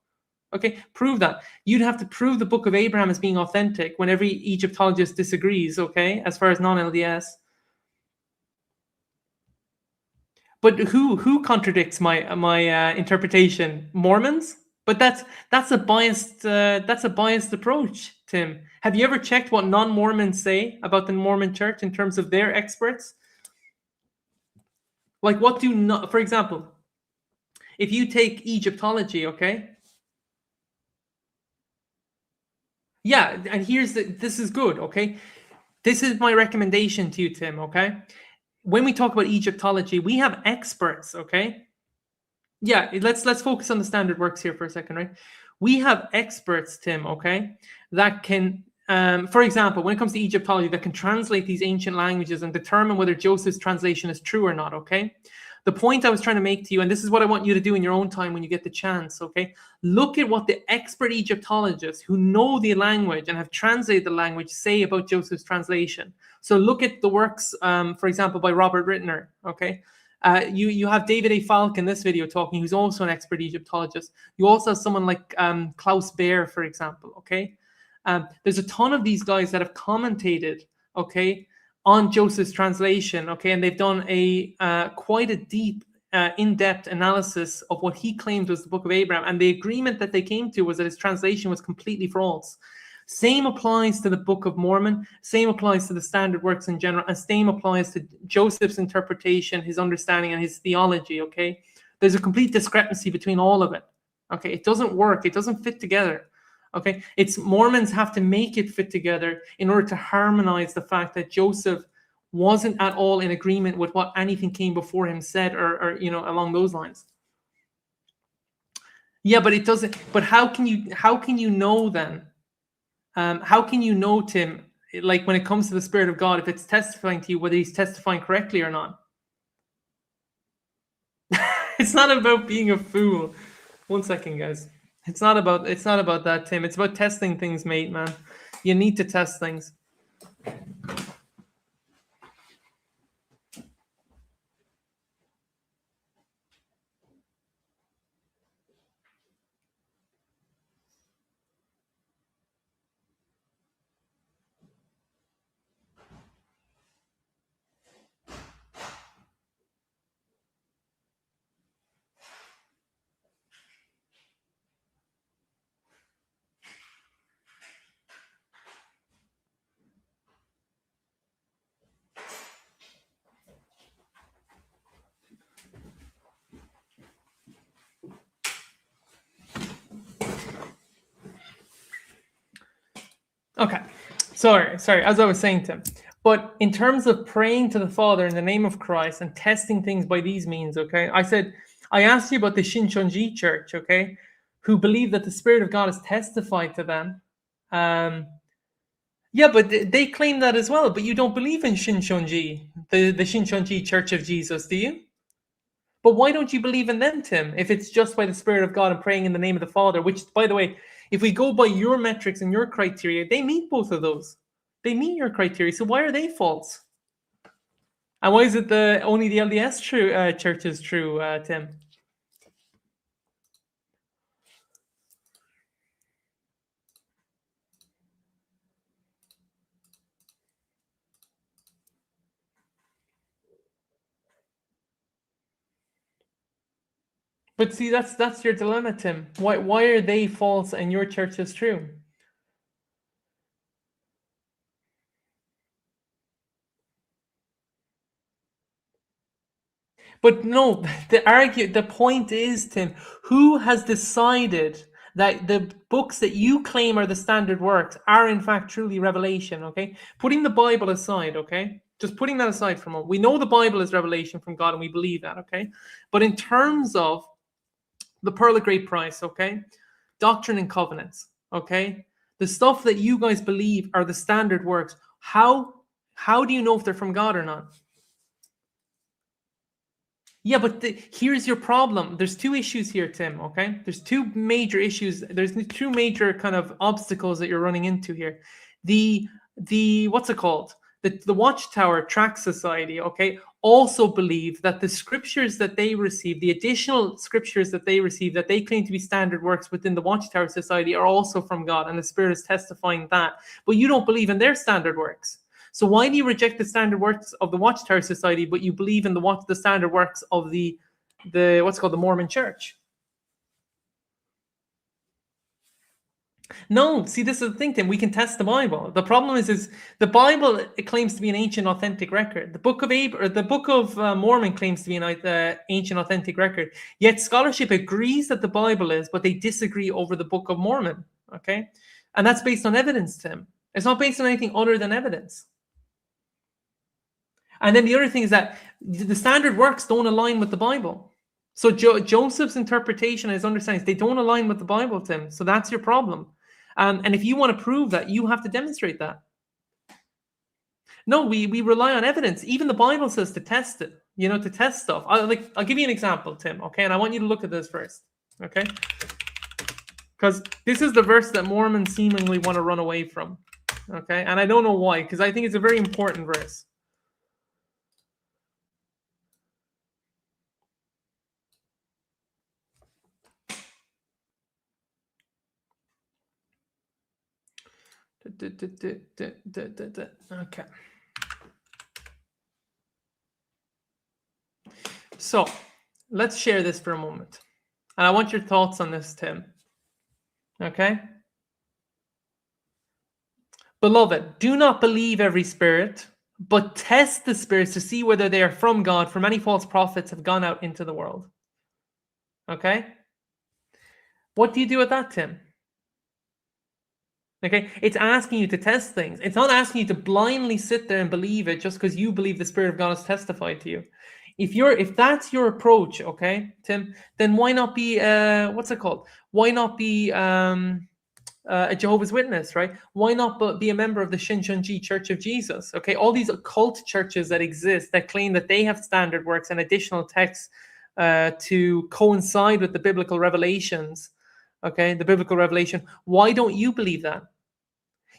Okay, prove that. You'd have to prove the Book of Abraham as being authentic when every Egyptologist disagrees, okay, as far as non-LDS. But who contradicts my interpretation? Mormons? But that's a biased approach, Tim. Have you ever checked what non-Mormons say about the Mormon Church in terms of their experts? Like, what do not? For example, if you take Egyptology, okay. Yeah, and this is good, okay? This is my recommendation to you, Tim, okay? When we talk about Egyptology, we have experts, okay? Yeah, let's focus on the standard works here for a second, right? We have experts, Tim, okay, that can, for example, when it comes to Egyptology, that can translate these ancient languages and determine whether Joseph's translation is true or not, okay? The point I was trying to make to you, and this is what I want you to do in your own time when you get the chance, okay? Look at what the expert Egyptologists who know the language and have translated the language say about Joseph's translation. So look at the works, for example, by Robert Rittner, okay? You have David A. Falk in this video talking, who's also an expert Egyptologist. You also have someone like Klaus Baer, for example, okay? There's a ton of these guys that have commentated, okay, on Joseph's translation, okay, and they've done a quite a deep, in-depth analysis of what he claimed was the Book of Abraham, and the agreement that they came to was that his translation was completely false. Same applies to the Book of Mormon, same applies to the standard works in general, and same applies to Joseph's interpretation, his understanding, and his theology, okay? There's a complete discrepancy between all of it, okay? It doesn't work, it doesn't fit together. Okay, it's Mormons have to make it fit together in order to harmonize the fact that Joseph wasn't at all in agreement with what anything came before him said, or along those lines. Yeah, but it doesn't. But how can you know then? How can you know, Tim? Like when it comes to the Spirit of God, if it's testifying to you, whether he's testifying correctly or not? It's not about being a fool. One second, guys. It's not about that, Tim. It's about testing things, mate, man. You need to test things. Okay, sorry. As I was saying, Tim, But in terms of praying to the Father in the name of Christ and testing things by these means, okay, I asked you about the Shincheonji Church, okay, who believe that the Spirit of God has testified to them. Yeah, but they claim that as well, but you don't believe in Shincheonji, the Shincheonji Church of Jesus, do you? But why don't you believe in them, Tim, if it's just by the Spirit of God and praying in the name of the Father, which, by the way, if we go by your metrics and your criteria, they meet both of those. They meet your criteria, so why are they false? And why is it only the LDS church is true, Tim? But see, that's your dilemma, Tim. Why are they false and your church is true? But no, the point is, Tim, who has decided that the books that you claim are the standard works are in fact truly revelation, okay? Putting the Bible aside, okay? Just putting that aside for a moment. We know the Bible is revelation from God and we believe that, okay? But in terms of the Pearl of Great Price, okay? Doctrine and Covenants, okay? The stuff that you guys believe are the standard works, how do you know if they're from God or not? Yeah, but here's your problem. There's two issues here, Tim, okay? There's two major issues. There's two major kind of obstacles that you're running into here. The what's it called? The Watchtower Tract Society, okay, also believe that the scriptures that they receive, the additional scriptures that they receive, that they claim to be standard works within the Watchtower Society are also from God, and the Spirit is testifying that. But you don't believe in their standard works. So why do you reject the standard works of the Watchtower Society, but you believe in the standard works of the what's called the Mormon Church? No, see, this is the thing, Tim. We can test the Bible. The problem is the Bible, it claims to be an ancient, authentic record. The Book of Mormon claims to be an ancient, authentic record. Yet scholarship agrees that the Bible is, but they disagree over the Book of Mormon. Okay, and that's based on evidence, Tim. It's not based on anything other than evidence. And then the other thing is that the standard works don't align with the Bible. So Joseph's interpretation and his understandings, they don't align with the Bible, Tim. So that's your problem. And if you want to prove that, you have to demonstrate that. No, we rely on evidence. Even the Bible says to test it, to test stuff. I'll give you an example, Tim, okay? And I want you to look at this first, okay? Because this is the verse that Mormons seemingly want to run away from, okay? And I don't know why, because I think it's a very important verse. Okay. So let's share this for a moment. And I want your thoughts on this, Tim. Okay? Beloved, do not believe every spirit, but test the spirits to see whether they are from God, for many false prophets have gone out into the world. Okay? What do you do with that, Tim? Okay, it's asking you to test things. It's not asking you to blindly sit there and believe it just because you believe the Spirit of God has testified to you. If that's your approach, okay, Tim, then why not be what's it called? Why not be a Jehovah's Witness, right? Why not be a member of the Shincheonji Church of Jesus? Okay, all these occult churches that exist that claim that they have standard works and additional texts to coincide with the biblical revelations. Okay, the biblical revelation. Why don't you believe that?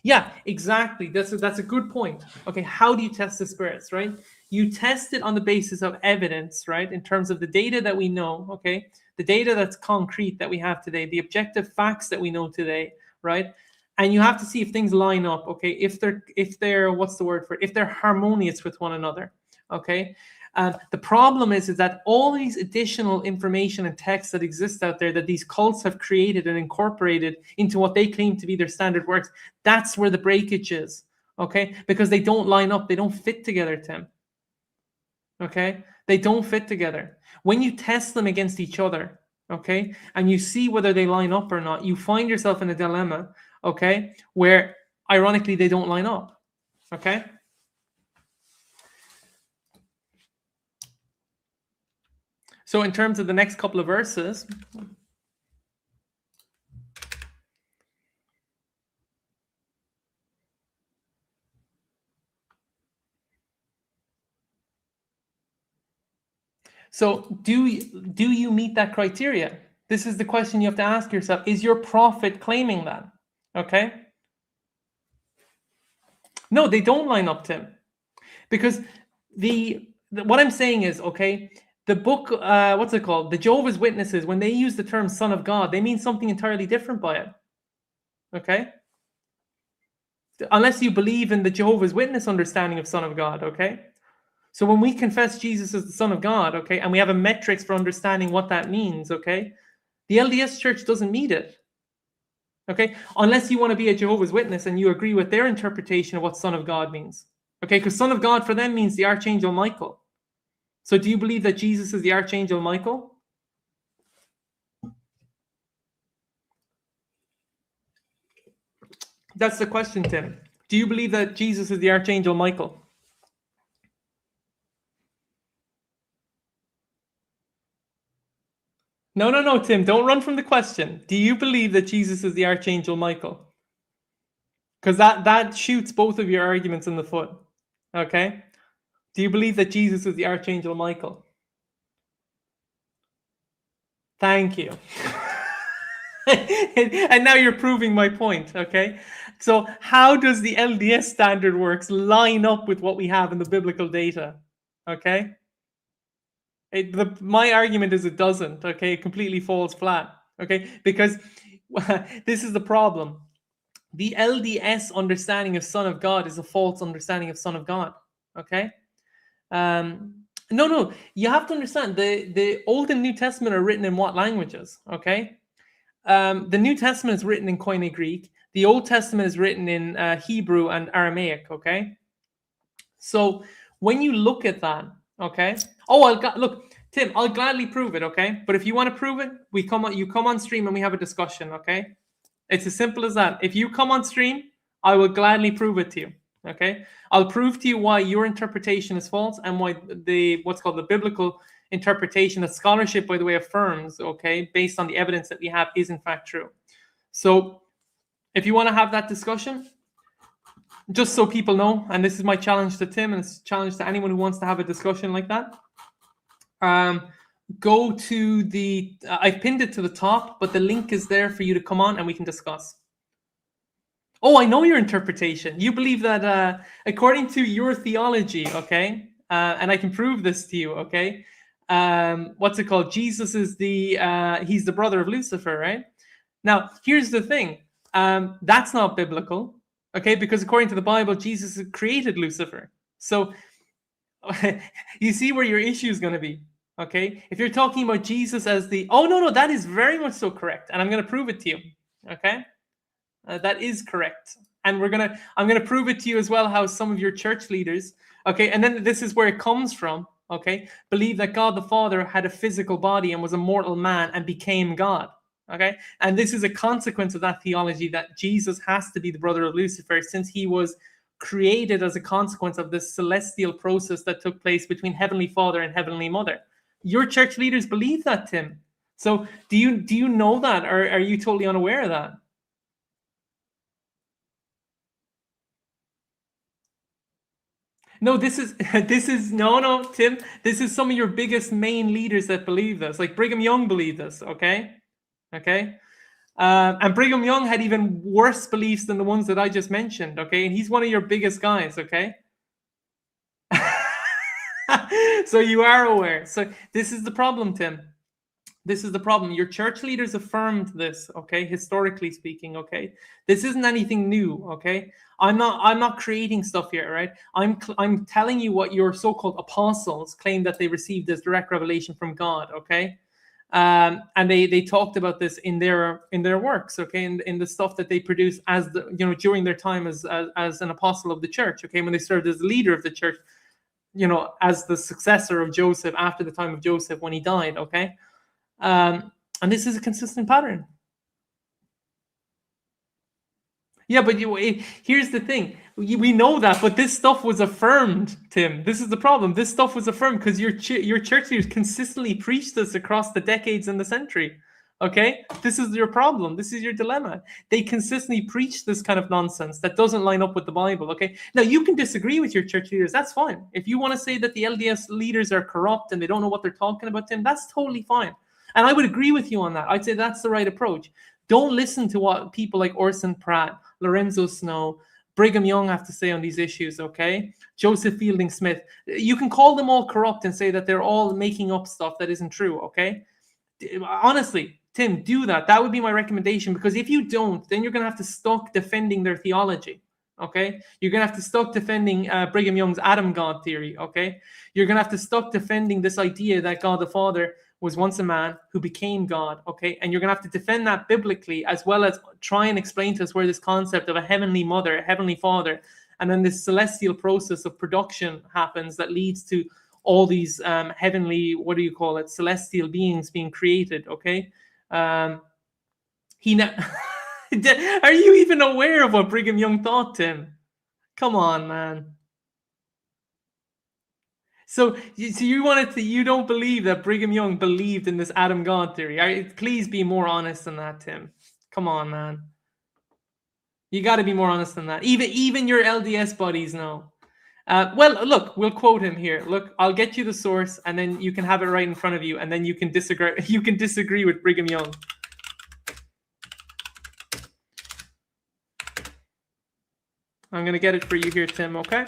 Yeah, exactly. That's a good point. Okay, how do you test the spirits, right? You test it on the basis of evidence, right? In terms of the data that we know, okay? The data that's concrete that we have today, the objective facts that we know today, right? And you have to see if things line up, okay? If they're what's the word for it? If they're harmonious with one another, okay? The problem is that all these additional information and text that exists out there that these cults have created and incorporated into what they claim to be their standard works, that's where the breakage is, okay? Because they don't line up. They don't fit together, Tim, okay? They don't fit together. When you test them against each other, okay, and you see whether they line up or not, you find yourself in a dilemma, okay, where ironically they don't line up, okay? So in terms of the next couple of verses, so do you meet that criteria? This is the question you have to ask yourself. Is your prophet claiming that? Okay. No, they don't line up, Tim. Because what I'm saying is, okay, the book, what's it called? The Jehovah's Witnesses, when they use the term Son of God, they mean something entirely different by it. Okay? Unless you believe in the Jehovah's Witness understanding of Son of God, okay? So when we confess Jesus as the Son of God, okay, and we have a metrics for understanding what that means, okay, the LDS Church doesn't meet it. Okay? Unless you want to be a Jehovah's Witness and you agree with their interpretation of what Son of God means. Okay, because Son of God for them means the Archangel Michael. So do you believe that Jesus is the Archangel Michael? That's the question, Tim. Do you believe that Jesus is the Archangel Michael? No, Tim. Don't run from the question. Do you believe that Jesus is the Archangel Michael? Because that shoots both of your arguments in the foot. Okay? Do you believe that Jesus is the Archangel Michael? Thank you. And now you're proving my point, okay? So how does the LDS standard works line up with what we have in the biblical data, okay? My argument is it doesn't, okay? It completely falls flat, okay? Because this is the problem. The LDS understanding of Son of God is a false understanding of Son of God, okay? No, you have to understand the Old and New Testament are written in what languages, okay? The New Testament is written in Koine Greek. The Old Testament is written in Hebrew and Aramaic, okay? So when you look at that, okay? Oh, look, Tim, I'll gladly prove it, okay? But if you want to prove it, you come on stream and we have a discussion, okay? It's as simple as that. If you come on stream, I will gladly prove it to you, okay? I'll prove to you why your interpretation is false and why what's called the biblical interpretation that scholarship, by the way, affirms, okay, based on the evidence that we have, is in fact true. So if you want to have that discussion, just so people know, and this is my challenge to Tim, and it's a challenge to anyone who wants to have a discussion like that, go to I've pinned it to the top, but the link is there for you to come on and we can discuss. Oh, I know your interpretation. You believe that according to your theology, okay, and I can prove this to you, okay, what's it called? Jesus is he's the brother of Lucifer, right? Now, here's the thing. That's not biblical, okay, because according to the Bible, Jesus created Lucifer. So you see where your issue is going to be, okay? If you're talking about Jesus as no, that is very much so correct, and I'm going to prove it to you, okay? That is correct, and I'm gonna prove it to you as well how some of your church leaders, okay, and then this is where it comes from, okay, believe that God the Father had a physical body and was a mortal man and became God, okay, and this is a consequence of that theology that Jesus has to be the brother of Lucifer since he was created as a consequence of this celestial process that took place between Heavenly Father and Heavenly Mother. Your church leaders believe that, Tim. So do you know that, or are you totally unaware of that? No, this is no, Tim. This is some of your biggest main leaders that believe this. Like Brigham Young believed this, okay? And Brigham Young had even worse beliefs than the ones that I just mentioned, okay? And he's one of your biggest guys, okay? So you are aware. So this is the problem, Tim. This is the problem. Your church leaders affirmed this, okay? Historically speaking, okay? This isn't anything new, okay? I'm not creating stuff here, right? I'm telling you what your so-called apostles claim that they received as direct revelation from God, okay? And they talked about this in their works, okay? In the stuff that they produced as during their time as an apostle of the church, okay? When they served as the leader of the church, as the successor of Joseph after the time of Joseph when he died, okay? And this is a consistent pattern. Yeah, but here's the thing. We know that, but this stuff was affirmed, Tim. This is the problem. This stuff was affirmed because your church leaders consistently preached this across the decades and the century. Okay, this is your problem. This is your dilemma. They consistently preach this kind of nonsense that doesn't line up with the Bible. Okay, now you can disagree with your church leaders. That's fine. If you want to say that the LDS leaders are corrupt and they don't know what they're talking about, Tim, that's totally fine. And I would agree with you on that. I'd say that's the right approach. Don't listen to what people like Orson Pratt, Lorenzo Snow, Brigham Young have to say on these issues, okay? Joseph Fielding Smith. You can call them all corrupt and say that they're all making up stuff that isn't true, okay? Honestly, Tim, do that. That would be my recommendation, because if you don't, then you're going to have to stuck defending their theology, okay? You're going to have to stuck defending Brigham Young's Adam God theory, okay? You're going to have to stuck defending this idea that God the Father was once a man who became God, okay? And you're going to have to defend that biblically, as well as try and explain to us where this concept of a heavenly mother, a heavenly father, and then this celestial process of production happens that leads to all these heavenly, what do you call it, celestial beings being created, okay? Are you even aware of what Brigham Young thought, Tim? Come on, man. So you don't believe that Brigham Young believed in this Adam God theory? Please be more honest than that, Tim. Come on, man. You got to be more honest than that. Even your LDS buddies know. Well, look, we'll quote him here. Look, I'll get you the source, and then you can have it right in front of you, and then you can disagree. You can disagree with Brigham Young. I'm gonna get it for you here, Tim. Okay.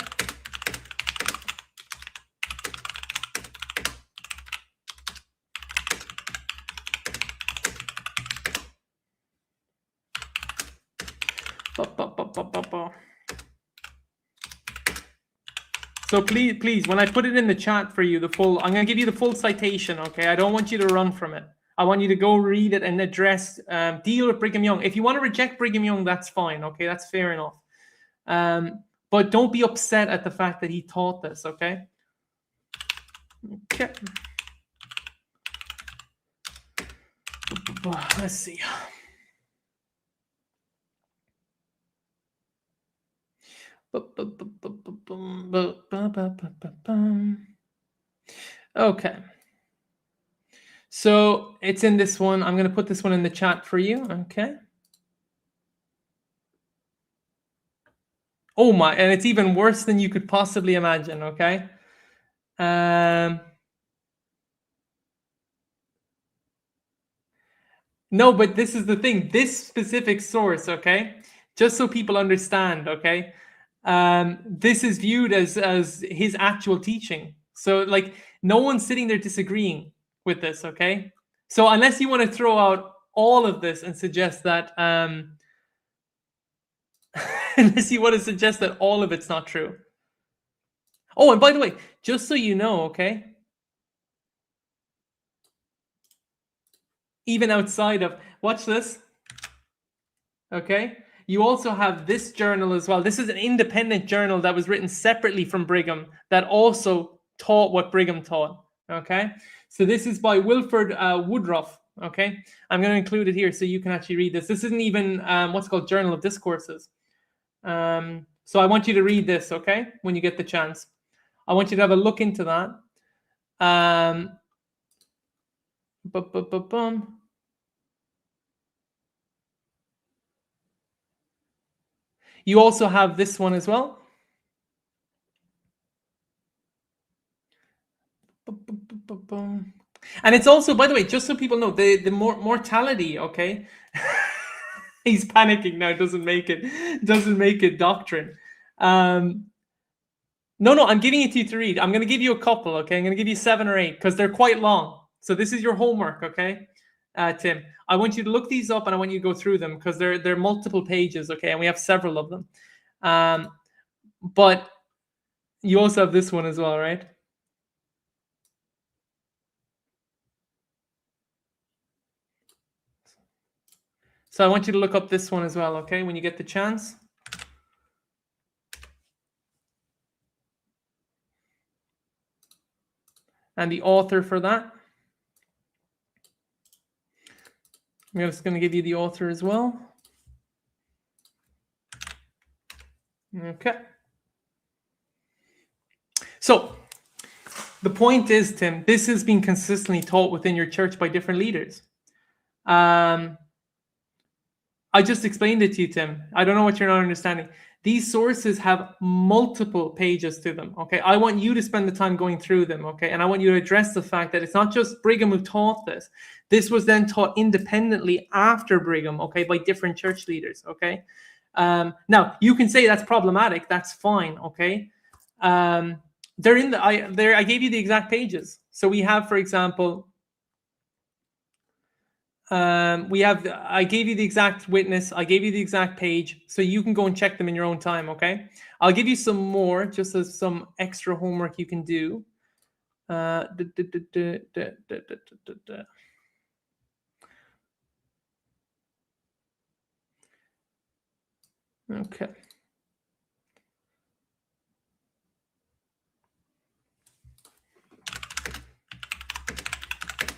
So please, when I put it in the chat for you, I'm going to give you the full citation, okay? I don't want you to run from it. I want you to go read it and address, deal with Brigham Young. If you want to reject Brigham Young, that's fine, okay? That's fair enough. But don't be upset at the fact that he taught this, okay? Okay. Let's see. Okay. So it's in this one. I'm going to put this one in the chat for you. Okay. Oh my, and it's even worse than you could possibly imagine. Okay. No, but this is the thing. This specific source, okay, just so people understand, okay, this is viewed as his actual teaching. So, like, no one's sitting there disagreeing with this, okay? So, unless you want to throw out all of this and suggest that, unless you want to suggest that all of it's not true. Oh, and by the way, just so you know, okay, even outside of, watch this, okay? You also have this journal as well. This is an independent journal that was written separately from Brigham that also taught what Brigham taught, okay? So this is by Wilford Woodruff, okay? I'm going to include it here so you can actually read this. This isn't even what's called Journal of Discourses. So I want you to read this, okay, when you get the chance. I want you to have a look into that. You also have this one as well. And it's also, by the way, just so people know, the mortality, okay? He's panicking now, doesn't make it doctrine. No, I'm giving it to you to read. I'm going to give you a couple, okay? I'm going to give you 7 or 8 because they're quite long. So this is your homework, okay, Tim? I want you to look these up and I want you to go through them because they're multiple pages, okay? And we have several of them. But you also have this one as well, right? So I want you to look up this one as well, okay, when you get the chance. And the author for that. I'm just going to give you the author as well. Okay. So the point is, Tim, this has been consistently taught within your church by different leaders. I just explained it to you, Tim. I don't know what you're not understanding. These sources have multiple pages to them, okay? I want you to spend the time going through them, okay? And I want you to address the fact that it's not just Brigham who taught this. This was then taught independently after Brigham, okay, by different church leaders, okay? Now, you can say that's problematic. That's fine, okay? They're in the, I gave you the exact pages. So we have, for example, I gave you the exact witness. I gave you the exact page, so you can go and check them in your own time, okay? I'll give you some more, just as some extra homework you can do. Okay.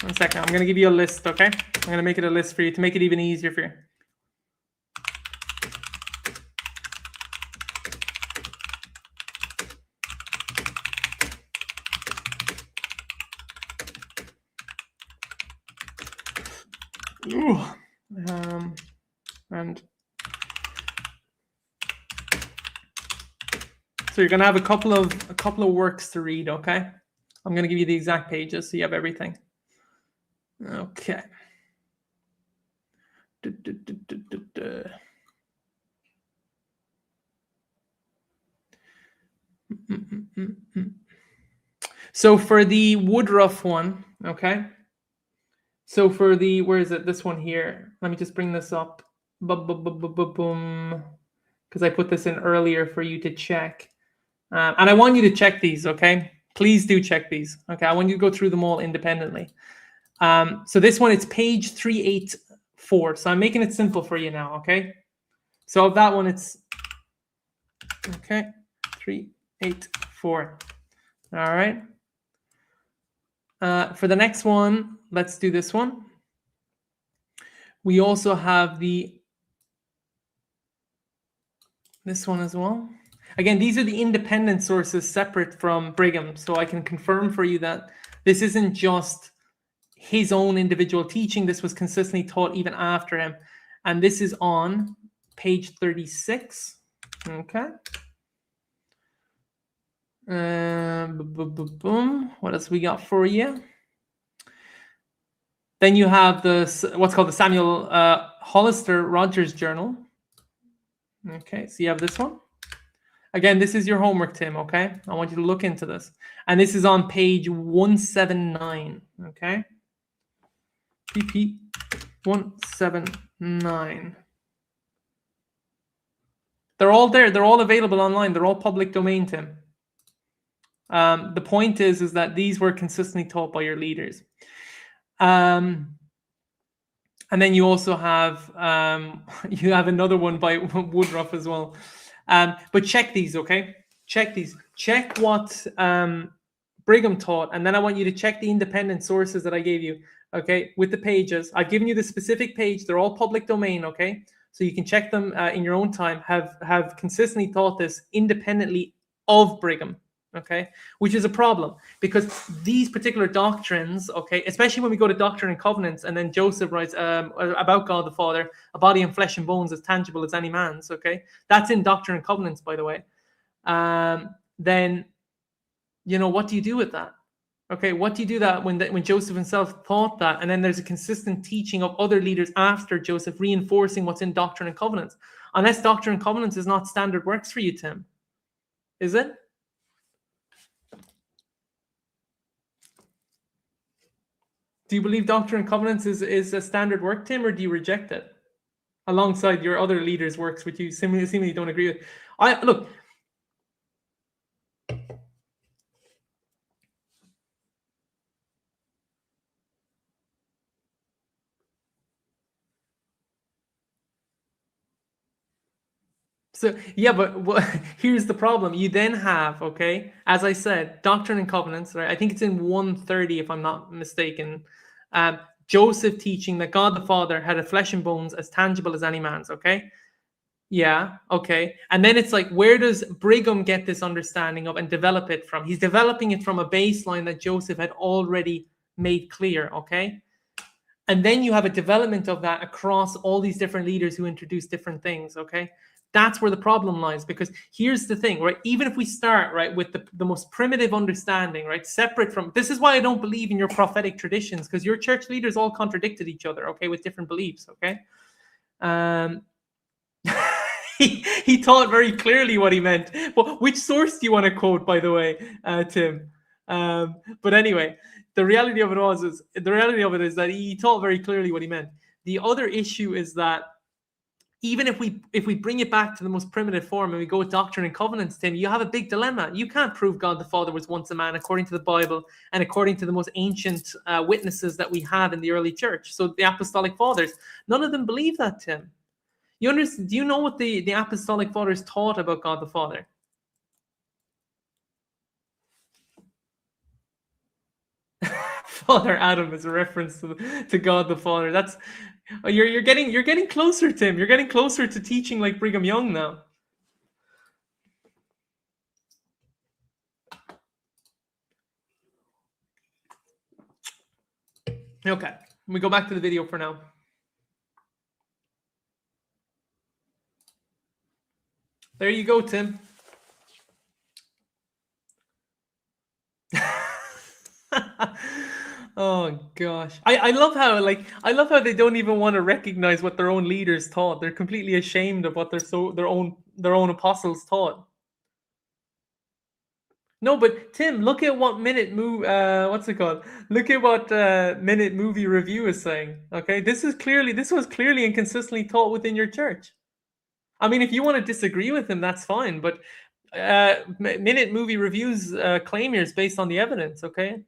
One second. I'm going to give you a list, okay? I'm going to make it a list for you to make it even easier for you. Ooh. And so you're going to have a couple of works to read, okay? I'm going to give you the exact pages so you have everything. Okay. So for the Woodruff one, okay? So for the, where is it? This one here. Let me just bring this up. Boom. Because I put this in earlier for you to check. And I want you to check these, okay? Please do check these. Okay, I want you to go through them all independently. So this one, it's page 384. So I'm making it simple for you now, okay? So of that one, it's, okay, 384. All right. For the next one, let's do this one. We also have this one as well. Again, these are the independent sources separate from Brigham. So I can confirm for you that this isn't just his own individual teaching. This was consistently taught even after him. And this is on page 36. Okay. Boom. What else we got for you? Then you have what's called the Samuel Hollister Rogers Journal. Okay, so you have this one. Again, this is your homework, Tim, okay? I want you to look into this. And this is on page 179, okay? PP 179. They're all there. They're all available online. They're all public domain, Tim. The point is that these were consistently taught by your leaders. And then you also have you have another one by Woodruff as well. But check these, okay? Check these. Check what Brigham taught, and then I want you to check the independent sources that I gave you, okay? With the pages, I've given you the specific page. They're all public domain, okay? So you can check them in your own time. Have consistently taught this independently of Brigham. Okay, which is a problem because these particular doctrines, okay, especially when we go to Doctrine and Covenants, and then Joseph writes about God the Father, a body and flesh and bones as tangible as any man's, okay, that's in Doctrine and Covenants, by the way. Then, you know, what do you do with that? Okay, what do you do that when Joseph himself thought that, and then there's a consistent teaching of other leaders after Joseph reinforcing what's in Doctrine and Covenants? Unless Doctrine and Covenants is not standard works for you, Tim, is it? Do you believe Doctrine and Covenants is a standard work, Tim, or do you reject it alongside your other leaders' works, which you seemingly don't agree with? Look. So yeah, but here's the problem. You then have, okay, as I said, Doctrine and Covenants, right? I think it's in 130, if I'm not mistaken. Joseph teaching that God the Father had a flesh and bones as tangible as any man's, okay? Yeah, okay. And then it's like, where does Brigham get this understanding of and develop it from? He's developing it from a baseline that Joseph had already made clear, okay? And then you have a development of that across all these different leaders who introduce different things, okay? That's where the problem lies, because here's the thing, right? Even if we start, right, with the most primitive understanding, right, separate from, this is why I don't believe in your prophetic traditions, because your church leaders all contradicted each other, okay, with different beliefs, okay? He taught very clearly what he meant. Well, which source do you want to quote, by the way, Tim? But anyway, the reality of it is that he taught very clearly what he meant. The other issue is that even if we bring it back to the most primitive form and we go with Doctrine and Covenants, Tim, you have a big dilemma. You can't prove God the Father was once a man according to the Bible and according to the most ancient witnesses that we had in the early church. So the Apostolic Fathers, none of them believe that, Tim. You understand? Do you know what the Apostolic Fathers taught about God the Father? Father Adam is a reference to God the Father. That's you're getting closer, Tim. You're getting closer to teaching like Brigham Young now. Okay, we go back to the video for now. There you go, Tim. Oh gosh, I love how they don't even want to recognize what their own leaders taught. They're completely ashamed of what their own apostles taught. No, but Tim, look at what what's it called? Look at what Minute Movie Review is saying. Okay, this was clearly and consistently taught within your church. I mean, if you want to disagree with him, that's fine. But Minute Movie Review's claim here is based on the evidence. Okay,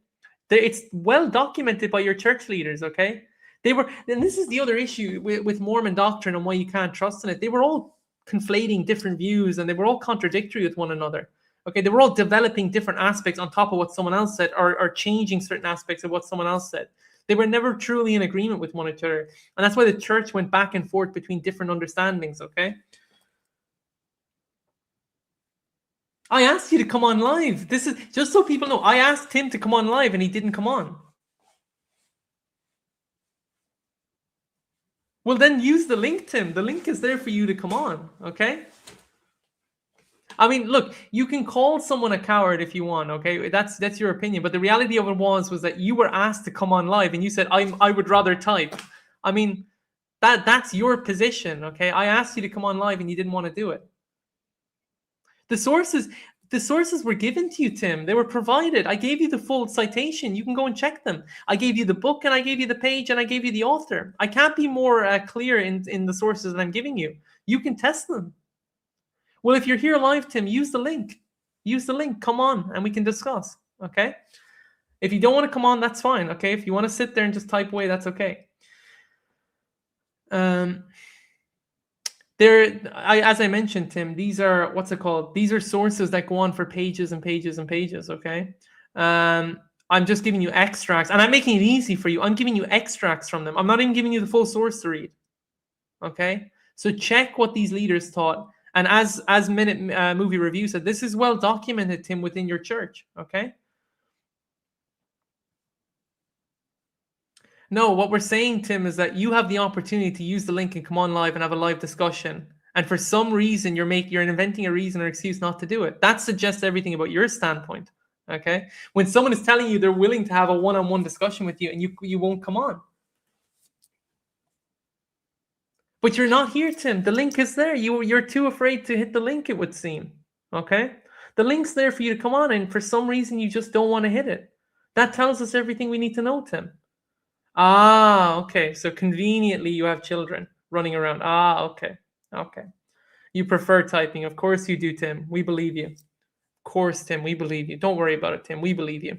it's well documented by your church leaders. Okay, and this is the other issue with Mormon doctrine and why you can't trust in it. They were all conflating different views and they were all contradictory with one another. Okay, they were all developing different aspects on top of what someone else said, or changing certain aspects of what someone else said. They were never truly in agreement with one another, and that's why the church went back and forth between different understandings. Okay. I asked you to come on live. This is just so people know. I asked him to come on live and he didn't come on. Well, then use the link, Tim. The link is there for you to come on, okay? I mean, look, you can call someone a coward if you want, okay? That's your opinion. But the reality of it was that you were asked to come on live and you said, I would rather type. I mean, that's your position, okay? I asked you to come on live and you didn't want to do it. The sources were given to you, Tim. They were provided. I gave you the full citation. You can go and check them. I gave you the book and I gave you the page and I gave you the author. I can't be more clear in the sources that I'm giving you. You can test them. Well, if you're here live, Tim, use the link. Use the link. Come on and we can discuss, okay? If you don't want to come on, that's fine, okay? If you want to sit there and just type away, that's okay. As I mentioned, Tim, these are, these are sources that go on for pages and pages and pages, okay? I'm just giving you extracts, and I'm making it easy for you. I'm giving you extracts from them. I'm not even giving you the full source to read, okay? So check what these leaders taught. And as Minute Movie Review said, this is well documented, Tim, within your church, okay? No, what we're saying, Tim, is that you have the opportunity to use the link and come on live and have a live discussion. And for some reason, you're inventing a reason or excuse not to do it. That suggests everything about your standpoint, okay? When someone is telling you they're willing to have a one-on-one discussion with you and you won't come on. But you're not here, Tim. The link is there. You're too afraid to hit the link, it would seem, okay? The link's there for you to come on, and for some reason, you just don't want to hit it. That tells us everything we need to know, Tim. Ah, okay. So conveniently, you have children running around. Ah, okay. Okay. You prefer typing. Of course you do, Tim. We believe you. Of course, Tim, we believe you. Don't worry about it, Tim. We believe you.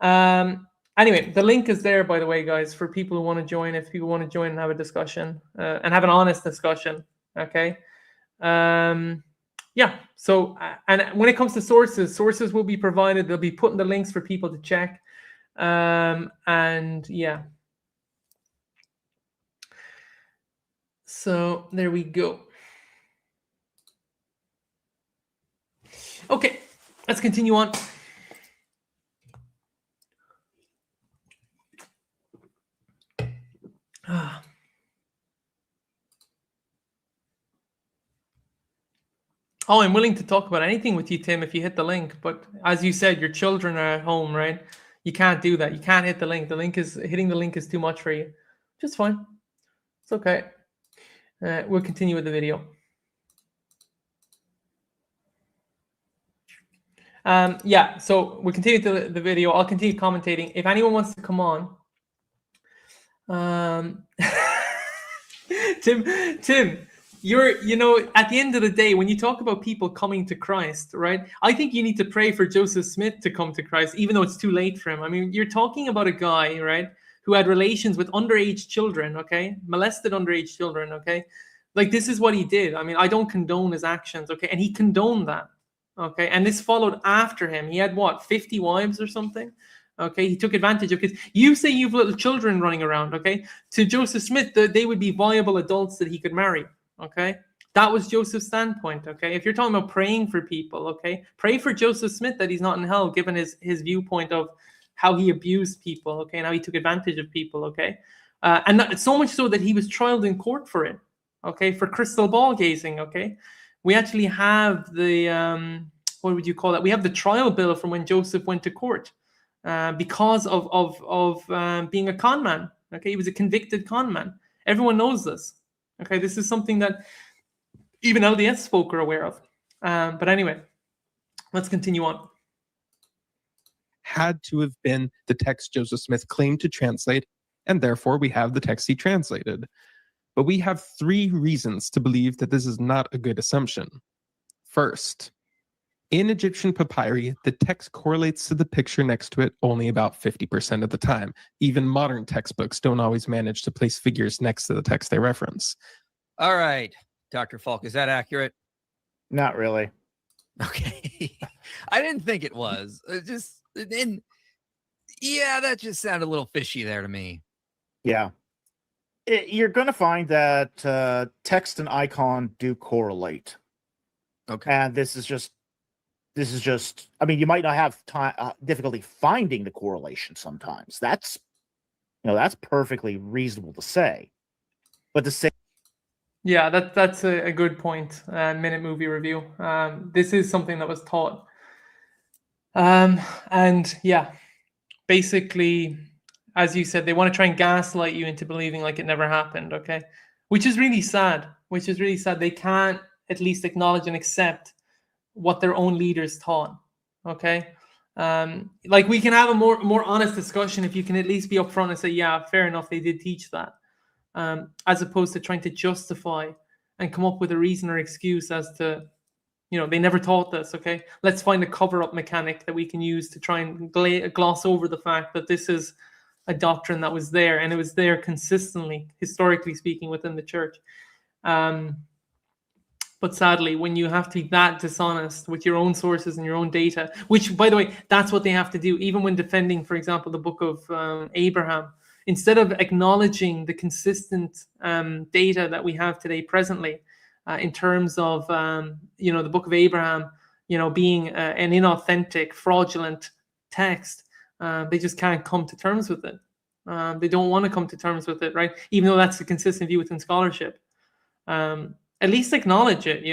Anyway, the link is there, by the way, guys, for people who want to join. If people want to join and have a discussion and have an honest discussion, okay? Yeah. So, and when it comes to sources will be provided. They'll be putting the links for people to check. And yeah. So there we go. Okay, let's continue on. Oh, I'm willing to talk about anything with you, Tim, if you hit the link. But as you said, your children are at home, right? You can't do that. You can't hit the link. Hitting the link is too much for you. Just fine. It's okay. We'll continue with the video. Yeah, so we'll continue to the video. I'll continue commentating. If anyone wants to come on, Tim, at the end of the day, when you talk about people coming to Christ, right? I think you need to pray for Joseph Smith to come to Christ, even though it's too late for him. I mean, you're talking about a guy, right, who had relations with underage children, okay? Molested underage children, okay? Like, this is what he did. I mean, I don't condone his actions, okay? And he condoned that, okay? And this followed after him. He had, 50 wives or something? Okay, he took advantage of kids. You say you've little children running around, okay? To Joseph Smith, they would be viable adults that he could marry, okay? That was Joseph's standpoint, okay? If you're talking about praying for people, okay? Pray for Joseph Smith that he's not in hell, given his viewpoint of how he abused people, okay? And how he took advantage of people, okay? And so much so that he was trialed in court for it, okay? For crystal ball gazing, okay? We actually have the, what would you call that? We have the trial bill from when Joseph went to court. Because of being a con man. Okay, he was a convicted con man. Everyone knows this. Okay, this is something that even LDS folk are aware of. But anyway, let's continue on. Had to have been the text Joseph Smith claimed to translate, and therefore we have the text he translated. But we have 3 reasons to believe that this is not a good assumption. First, in Egyptian papyri, the text correlates to the picture next to it only about 50% of the time. Even modern textbooks don't always manage to place figures next to the text they reference. All right, Dr. Falk, is that accurate? Not really. Okay. I didn't think it was. That just sounded a little fishy there to me. Yeah. You're going to find that text and icon do correlate. Okay. And this is just, I mean, you might not have difficulty finding the correlation sometimes. That's perfectly reasonable to say. But to say, yeah, that's a good point. Minute Movie Review. This is something that was taught. And yeah, basically, as you said, they want to try and gaslight you into believing like it never happened, okay? Which is really sad. They can't at least acknowledge and accept what their own leaders taught, okay? Like, we can have a more honest discussion if you can at least be upfront and say, yeah, fair enough, they did teach that, as opposed to trying to justify and come up with a reason or excuse as to, they never taught this, okay? Let's find a cover-up mechanic that we can use to try and gloss over the fact that this is a doctrine that was there, and it was there consistently, historically speaking, within the church. But sadly, when you have to be that dishonest with your own sources and your own data, which, by the way, that's what they have to do, even when defending, for example, the book of Abraham, instead of acknowledging the consistent data that we have today presently, in terms of, the book of Abraham, being an inauthentic, fraudulent text, they just can't come to terms with it. They don't want to come to terms with it, right? Even though that's the consistent view within scholarship. At least acknowledge it,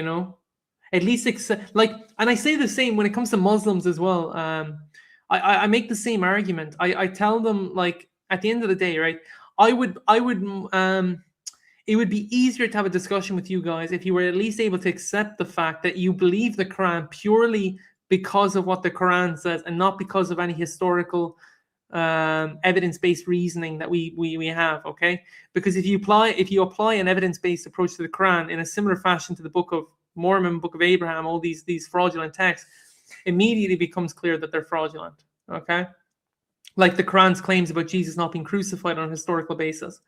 at least accept, and I say the same when it comes to Muslims as well. I make the same argument. I tell them, like, at the end of the day, right, it would be easier to have a discussion with you guys if you were at least able to accept the fact that you believe the Quran purely because of what the Quran says and not because of any historical evidence-based reasoning that we have, okay? Because if you apply an evidence-based approach to the Quran in a similar fashion to the Book of Mormon, Book of Abraham, all these fraudulent texts, immediately becomes clear that they're fraudulent, okay? Like the Quran's claims about Jesus not being crucified on a historical basis.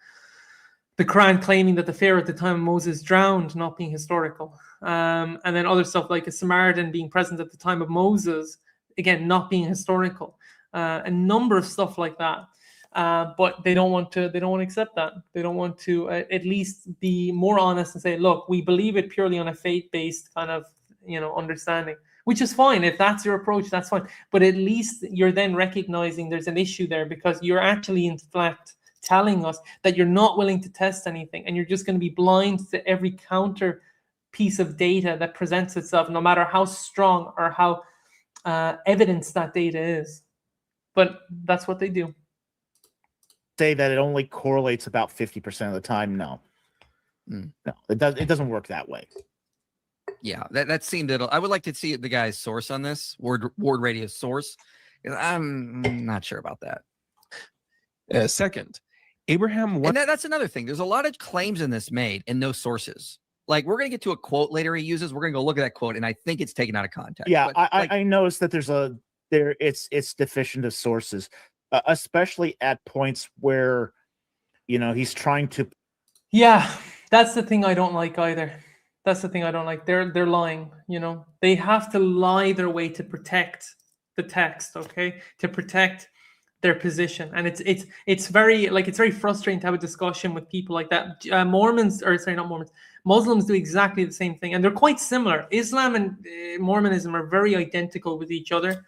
The Quran claiming that the Pharaoh at the time of Moses drowned, not being historical. And then other stuff like a Samaritan being present at the time of Moses, again, not being historical. A number of stuff like that, but they don't want to accept that. They don't want to at least be more honest and say, look, we believe it purely on a faith-based kind of understanding, which is fine. If that's your approach, that's fine. But at least you're then recognizing there's an issue there, because you're actually, in fact, telling us that you're not willing to test anything, and you're just going to be blind to every counter piece of data that presents itself, no matter how strong or how evidence that data is. But that's what they do. Say that it only correlates about 50% of the time. No, no, it doesn't work that way. Yeah, that seemed it. I would like to see the guy's source on this, Ward Radio's source. I'm not sure about that. Second, Abraham. And that's another thing. There's a lot of claims in this made and no sources. Like, we're going to get to a quote later he uses. We're going to go look at that quote, and I think it's taken out of context. Yeah, but, I noticed that it's deficient of sources, especially at points where, he's trying to. Yeah, that's the thing I don't like either. That's the thing I don't like. They're lying. They have to lie their way to protect the text, okay, to protect their position, and it's very frustrating to have a discussion with people like that. Muslims do exactly the same thing, and they're quite similar. Islam and Mormonism are very identical with each other,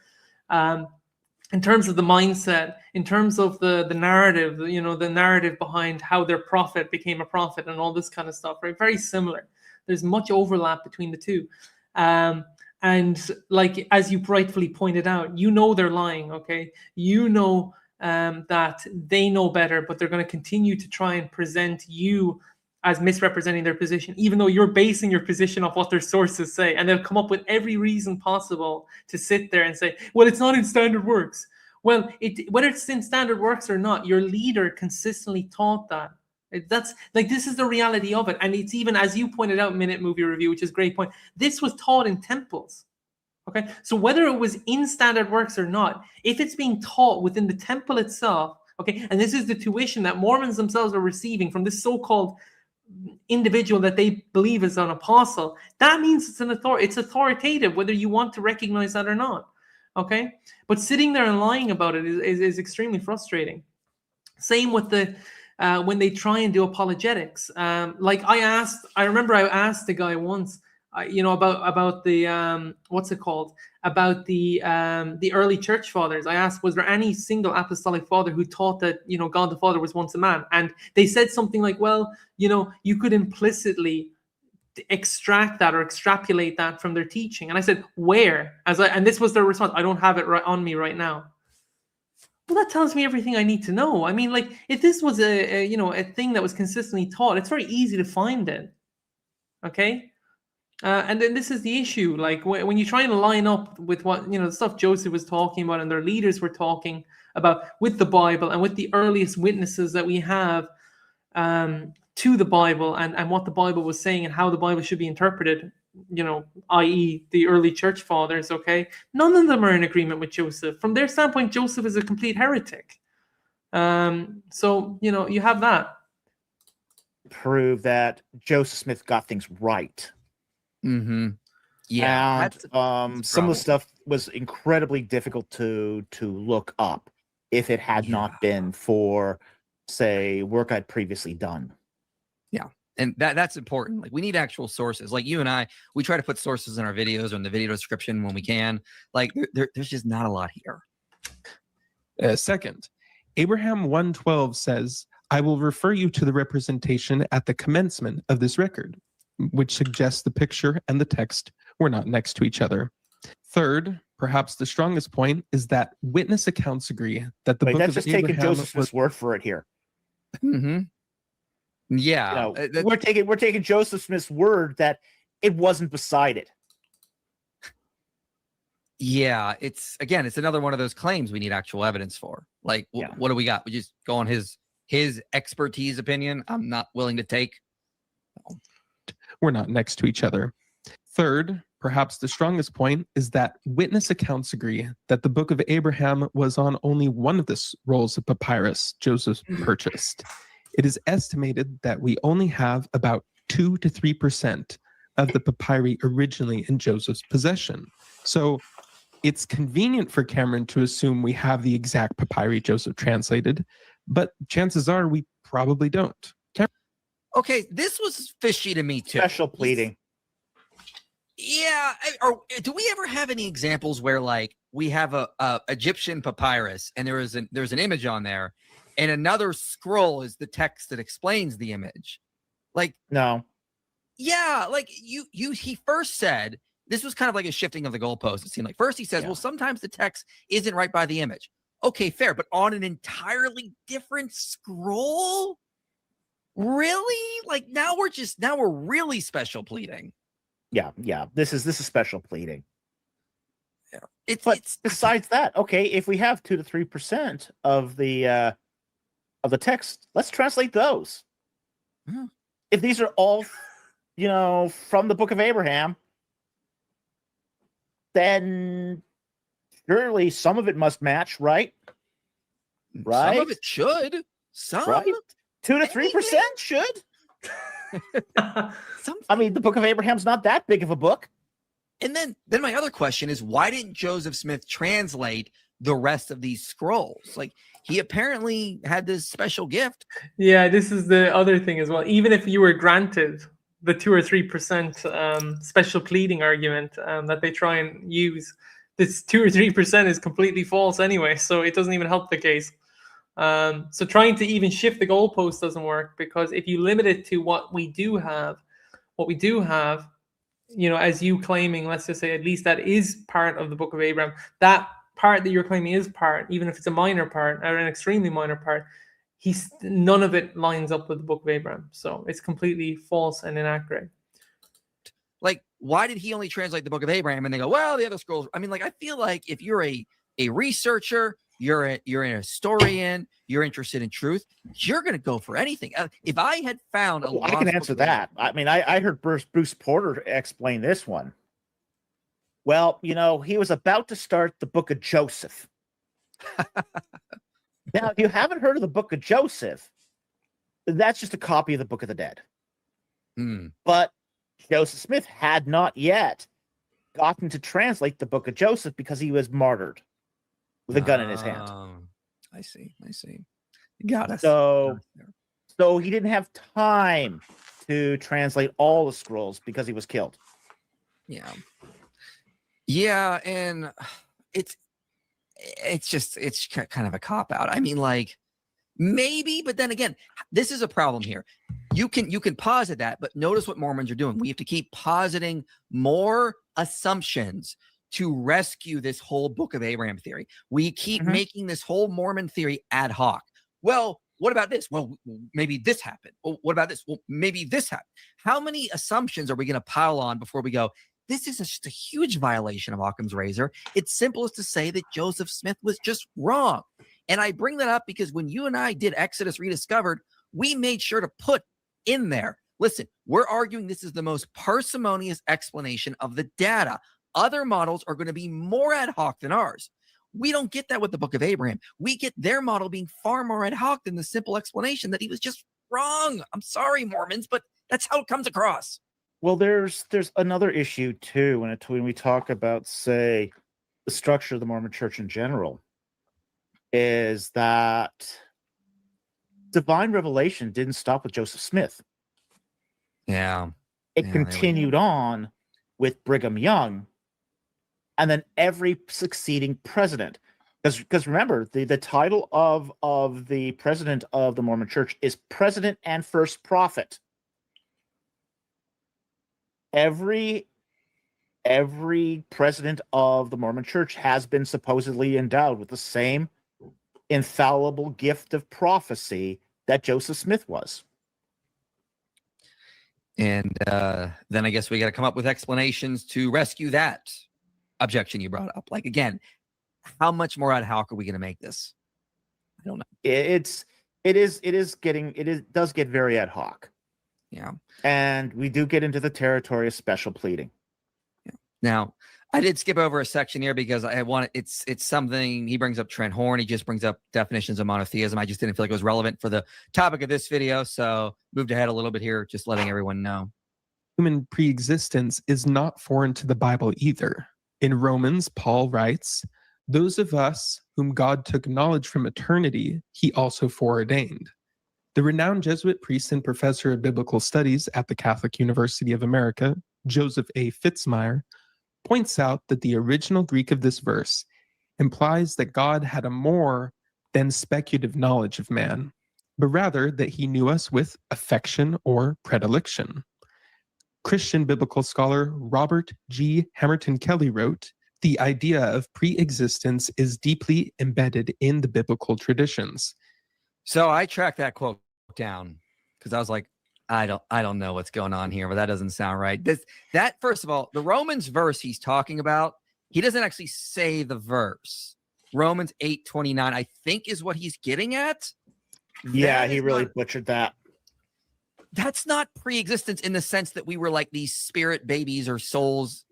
in terms of the mindset, in terms of the narrative, the narrative behind how their prophet became a prophet and all this kind of stuff. Right, very similar. There's much overlap between the two. And like, as you rightfully pointed out, they're lying, okay? That they know better, but they're going to continue to try and present you as misrepresenting their position, even though you're basing your position off what their sources say. And they'll come up with every reason possible to sit there and say, well, it's not in standard works. Well, whether it's in standard works or not, your leader consistently taught that. That's like, this is the reality of it. And it's even, as you pointed out, Minute Movie Review, which is a great point, this was taught in temples. Okay, so whether it was in standard works or not, if it's being taught within the temple itself, okay, and this is the tuition that Mormons themselves are receiving from this so-called individual that they believe is an apostle, that means it's authoritative, whether you want to recognize that or not. Okay, but sitting there and lying about it is extremely frustrating. Same with the when they try and do apologetics. Like I remember I asked the guy once, about the what's it called? About the early church fathers. I asked, was there any single apostolic father who taught that, God the Father was once a man? And they said something like, well, you could implicitly extract that or extrapolate that from their teaching. And I said, where? And this was their response. I don't have it right on me right now. Well, that tells me everything I need to know. I mean, like, if this was a thing that was consistently taught, it's very easy to find it. Okay. And then this is the issue. Like, when you try and line up with what, the stuff Joseph was talking about and their leaders were talking about with the Bible and with the earliest witnesses that we have to the Bible and what the Bible was saying and how the Bible should be interpreted, i.e. the early church fathers, okay? None of them are in agreement with Joseph. From their standpoint, Joseph is a complete heretic. So, you have that. Prove that Joseph Smith got things right. Mm-hmm. Yeah. And some of the stuff was incredibly difficult to look up if it had not been for, say, work I'd previously done. Yeah. And that's important. Like, we need actual sources. Like, you and I, we try to put sources in our videos or in the video description when we can. Like, there's just not a lot here. Second, Abraham 1:12 says, I will refer you to the representation at the commencement of this record, which suggests the picture and the text were not next to each other. Third, perhaps the strongest point, is that witness accounts agree that the book that's of just Abraham taking Joseph's word for it here. Mm-hmm. Yeah. We're taking Joseph Smith's word that it wasn't beside it. Yeah, it's another one of those claims we need actual evidence for. Like, what do we got? We just go on his expertise opinion. I'm not willing to take. We're not next to each other. Third, perhaps the strongest point, is that witness accounts agree that the book of Abraham was on only one of the rolls of papyrus Joseph purchased. It is estimated that we only have about 2 to 3% of the papyri originally in Joseph's possession. So it's convenient for Cameron to assume we have the exact papyri Joseph translated, but chances are we probably don't. Okay, this was fishy to me too. Special pleading. Yeah, or do we ever have any examples where like we have a Egyptian papyrus and there's an image on there, and another scroll is the text that explains the image? Like, No. yeah, like he first said this was kind of like a shifting of the goalpost. It seemed like first he says, Yeah. well, sometimes the text isn't right by the image. Okay, fair, but on an entirely different scroll? Really? Like now we're really special pleading. Yeah. This is special pleading. Yeah. But besides that, okay, if we have 2 to 3% of the text, let's translate those. Yeah. If these are all, from the Book of Abraham, then surely some of it must match, right? Right. Some of it should. Some. Right. 2 to 3% should. Some. I mean, the Book of Abraham's not that big of a book. And then my other question is, why didn't Joseph Smith translate the rest of these scrolls? Like, he apparently had this special gift. Yeah, this is the other thing as well. Even if you were granted the 2 or 3% special pleading argument that they try and use, this 2 or 3% is completely false anyway, so it doesn't even help the case. So trying to even shift the goalpost doesn't work, because if you limit it to what we do have, as you claiming, let's just say at least that is part of the Book of Abraham, that part that you're claiming is part, even if it's a minor part or an extremely minor part, none of it lines up with the Book of Abraham. So it's completely false and inaccurate. Like, why did he only translate the Book of Abraham? And they go, well, the other scrolls. I mean, like, I feel like if you're a researcher, you're an historian, you're interested in truth, you're going to go for anything. If I had found I can answer that. I mean, I heard Bruce Porter explain this one. Well, he was about to start the Book of Joseph. Now, if you haven't heard of the Book of Joseph, that's just a copy of the Book of the Dead. But Joseph Smith had not yet gotten to translate the Book of Joseph because he was martyred with a gun in his hand. I see. Got us. So he didn't have time to translate all the scrolls because he was killed. Yeah, and it's kind of a cop out. I mean, like, maybe, but then again, this is a problem here. You can posit that, but notice what Mormons are doing. We have to keep positing more assumptions to rescue this whole Book of Abraham theory. We keep making this whole Mormon theory ad hoc. Well, what about this? Well, maybe this happened. Well, what about this? Well, maybe this happened. How many assumptions are we going to pile on before we go, this is just a huge violation of Occam's razor? It's simplest to say that Joseph Smith was just wrong. And I bring that up because when you and I did Exodus Rediscovered, we made sure to put in there, listen, we're arguing this is the most parsimonious explanation of the data. Other models are going to be more ad hoc than ours. We don't get that with the Book of Abraham. We get their model being far more ad hoc than the simple explanation that he was just wrong. I'm sorry, Mormons, but that's how it comes across. Well, there's another issue too when we talk about, say, the structure of the Mormon Church in general, is that divine revelation didn't stop with Joseph Smith. Yeah. It continued on with Brigham Young, and then every succeeding president. Because remember, the title of the president of the Mormon Church is president and first prophet. Every president of the Mormon Church has been supposedly endowed with the same infallible gift of prophecy that Joseph Smith was. And then I guess we got to come up with explanations to rescue that objection you brought up. Like, again, how much more ad hoc are we going to make this? I don't know. It does get very ad hoc. Yeah. And we do get into the territory of special pleading. Yeah. Now, I did skip over a section here because it's something he brings up. Trent Horn, he just brings up definitions of monotheism. I just didn't feel like it was relevant for the topic of this video, so moved ahead a little bit here, just letting everyone know. Human preexistence is not foreign to the Bible either. In Romans, Paul writes, "Those of us whom God took knowledge from eternity, he also foreordained." The renowned Jesuit priest and professor of biblical studies at the Catholic University of America, Joseph A. Fitzmyer, points out that the original Greek of this verse implies that God had a more than speculative knowledge of man, but rather that he knew us with affection or predilection. Christian biblical scholar Robert G. Hamerton Kelly wrote, "The idea of pre-existence is deeply embedded in the biblical traditions." So I tracked that quote down because I was like, I don't know what's going on here, but that doesn't sound right. That first of all, the Romans verse he's talking about, he doesn't actually say the verse. Romans 8:29, I think, is what he's getting at. Yeah, he really butchered that. That's not pre-existence in the sense that we were like these spirit babies or souls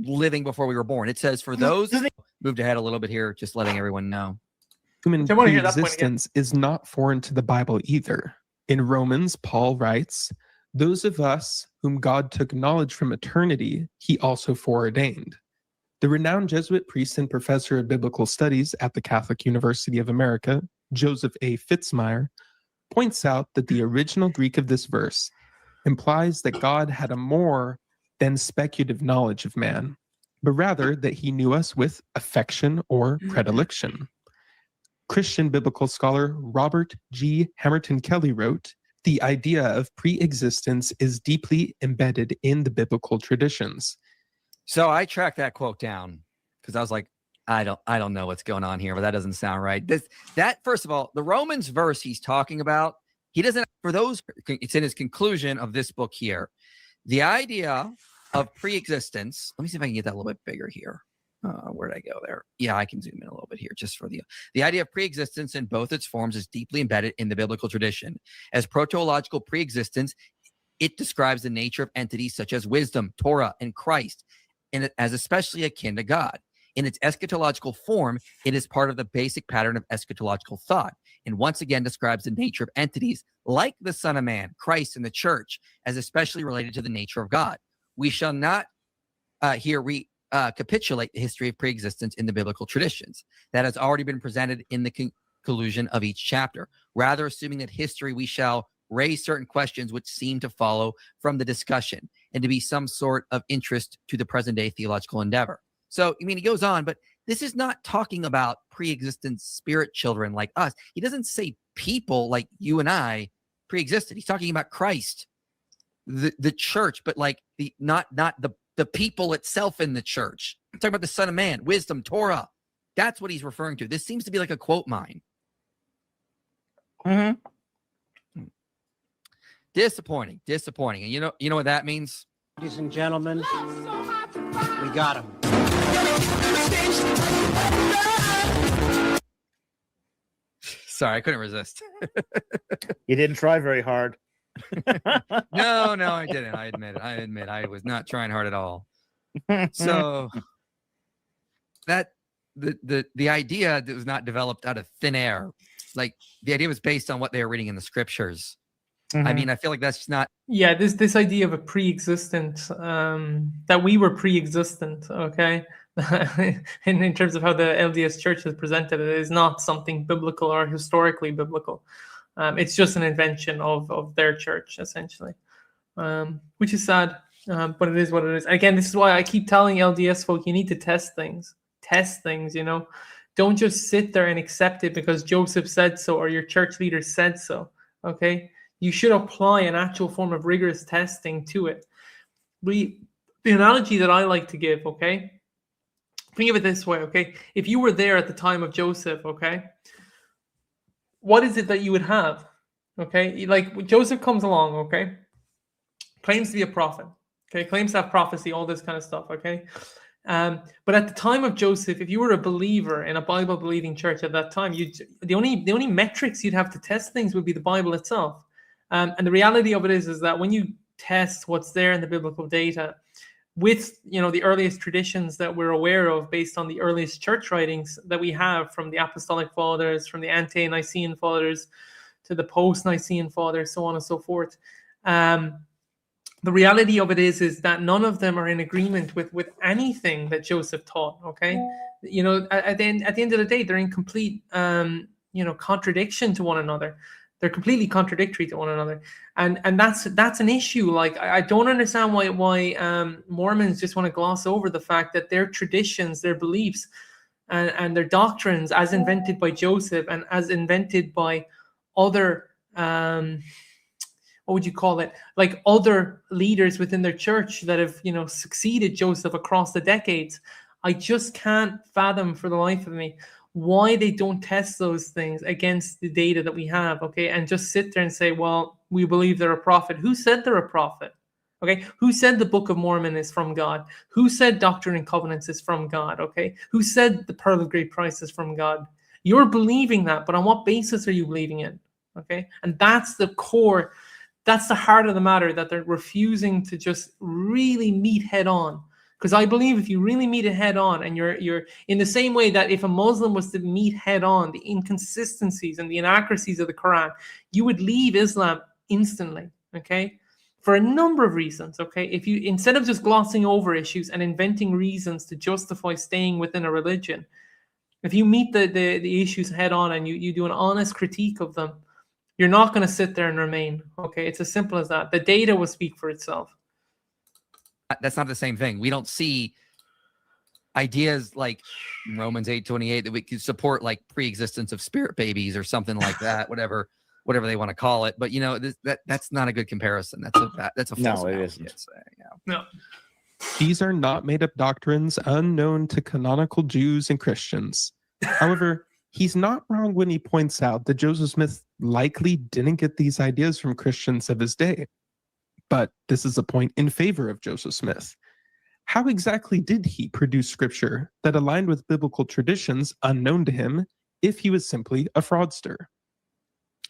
living before we were born. It says for those moved ahead a little bit here, just letting everyone know. Human I wanna hear that point pre-existence is not foreign to the Bible either. In Romans, Paul writes, "Those of us whom God took knowledge from eternity, he also foreordained." The renowned Jesuit priest and professor of biblical studies at the Catholic University of America, Joseph A. Fitzmyer, points out that the original Greek of this verse implies that God had a more than speculative knowledge of man, but rather that he knew us with affection or predilection. Christian biblical scholar Robert G. Hamerton Kelly wrote, "The idea of pre-existence is deeply embedded in the biblical traditions." So I tracked that quote down because I was like, I don't know what's going on here, but that doesn't sound right. That first of all, the Romans verse he's talking about, he doesn't, for those, it's in his conclusion of this book here. The idea of pre-existence, let me see if I can get that a little bit bigger here. Where did I go there? Yeah, I can zoom in a little bit here just for the idea of pre-existence in both its forms is deeply embedded in the biblical tradition. As proto-logical pre-existence, it describes the nature of entities such as wisdom, Torah, and Christ, and as especially akin to God. In its eschatological form, it is part of the basic pattern of eschatological thought, and once again describes the nature of entities like the Son of Man, Christ, and the Church as especially related to the nature of God. We shall not here recapitulate the history of preexistence in the biblical traditions. That has already been presented in the conclusion of each chapter. Rather, assuming that history, we shall raise certain questions which seem to follow from the discussion and to be some sort of interest to the present-day theological endeavor. So, I mean, he goes on, but this is not talking about pre-existent spirit children like us. He doesn't say people like you and I pre-existed. He's talking about Christ, the church, but like not the people itself in the church. I'm talking about the Son of Man, wisdom, Torah. That's what he's referring to. This seems to be like a quote mine. Mm-hmm. Disappointing. And you know what that means? Ladies and gentlemen, we got him. Sorry, I couldn't resist. You didn't try very hard. No, I didn't. I admit I was not trying hard at all. So that the idea that was not developed out of thin air. Like the idea was based on what they were reading in the scriptures. Mm-hmm. I mean, I feel like that's just not. Yeah, this idea of a pre-existent, that we were pre-existent, okay? in terms of how the LDS Church has presented it, is not something biblical or historically biblical. It's just an invention of their church, essentially, which is sad, but it is what it is. Again, this is why I keep telling LDS folk, you need to test things, you know? Don't just sit there and accept it because Joseph said so or your church leader said so, okay? You should apply an actual form of rigorous testing to it. The analogy that I like to give, okay? Think of it this way, okay? If you were there at the time of Joseph, okay? What is it that you would have? Okay? Like Joseph comes along, okay? Claims to be a prophet, okay? Claims to have prophecy, all this kind of stuff, okay? But at the time of Joseph, if you were a believer in a Bible-believing church at that time, the only metrics you'd have to test things would be the Bible itself. And the reality of it is that when you test what's there in the biblical data with, you know, the earliest traditions that we're aware of based on the earliest church writings that we have from the Apostolic Fathers, from the Ante-Nicene Fathers to the Post-Nicene Fathers, so on and so forth. The reality of it is that none of them are in agreement with anything that Joseph taught, okay? You know, at the end of the day, they're in complete, contradiction to one another. They're completely contradictory to one another, and that's an issue. Like I don't understand why Mormons just want to gloss over the fact that their traditions, their beliefs, and their doctrines, as invented by Joseph and as invented by other what would you call it? Like other leaders within their church that have, succeeded Joseph across the decades. I just can't fathom for the life of me why they don't test those things against the data that we have, okay? And just sit there and say, well, we believe they're a prophet. Who said they're a prophet? Okay, who said the Book of Mormon is from God? Who said Doctrine and Covenants is from God? Okay, who said the Pearl of Great Price is from God? You're believing that, but on what basis are you believing it? Okay, and that's the core, that's the heart of the matter that they're refusing to just really meet head on. Because I believe if you really meet it head on, and you're in the same way that if a Muslim was to meet head on the inconsistencies and the inaccuracies of the Quran, you would leave Islam instantly. Okay, for a number of reasons. Okay, if you, instead of just glossing over issues and inventing reasons to justify staying within a religion, if you meet the issues head on and you do an honest critique of them, you're not going to sit there and remain. Okay, it's as simple as that. The data will speak for itself. That's not the same thing. We don't see ideas like Romans 8:28 that we could support, like pre-existence of spirit babies or something like that, whatever they want to call it. But that's not a good comparison. That's a false No, it analogy, isn't. I'd say. No. These are not made up doctrines unknown to canonical Jews and Christians. However, he's not wrong when he points out that Joseph Smith likely didn't get these ideas from Christians of his day. But this is a point in favor of Joseph Smith. How exactly did he produce scripture that aligned with biblical traditions unknown to him if he was simply a fraudster?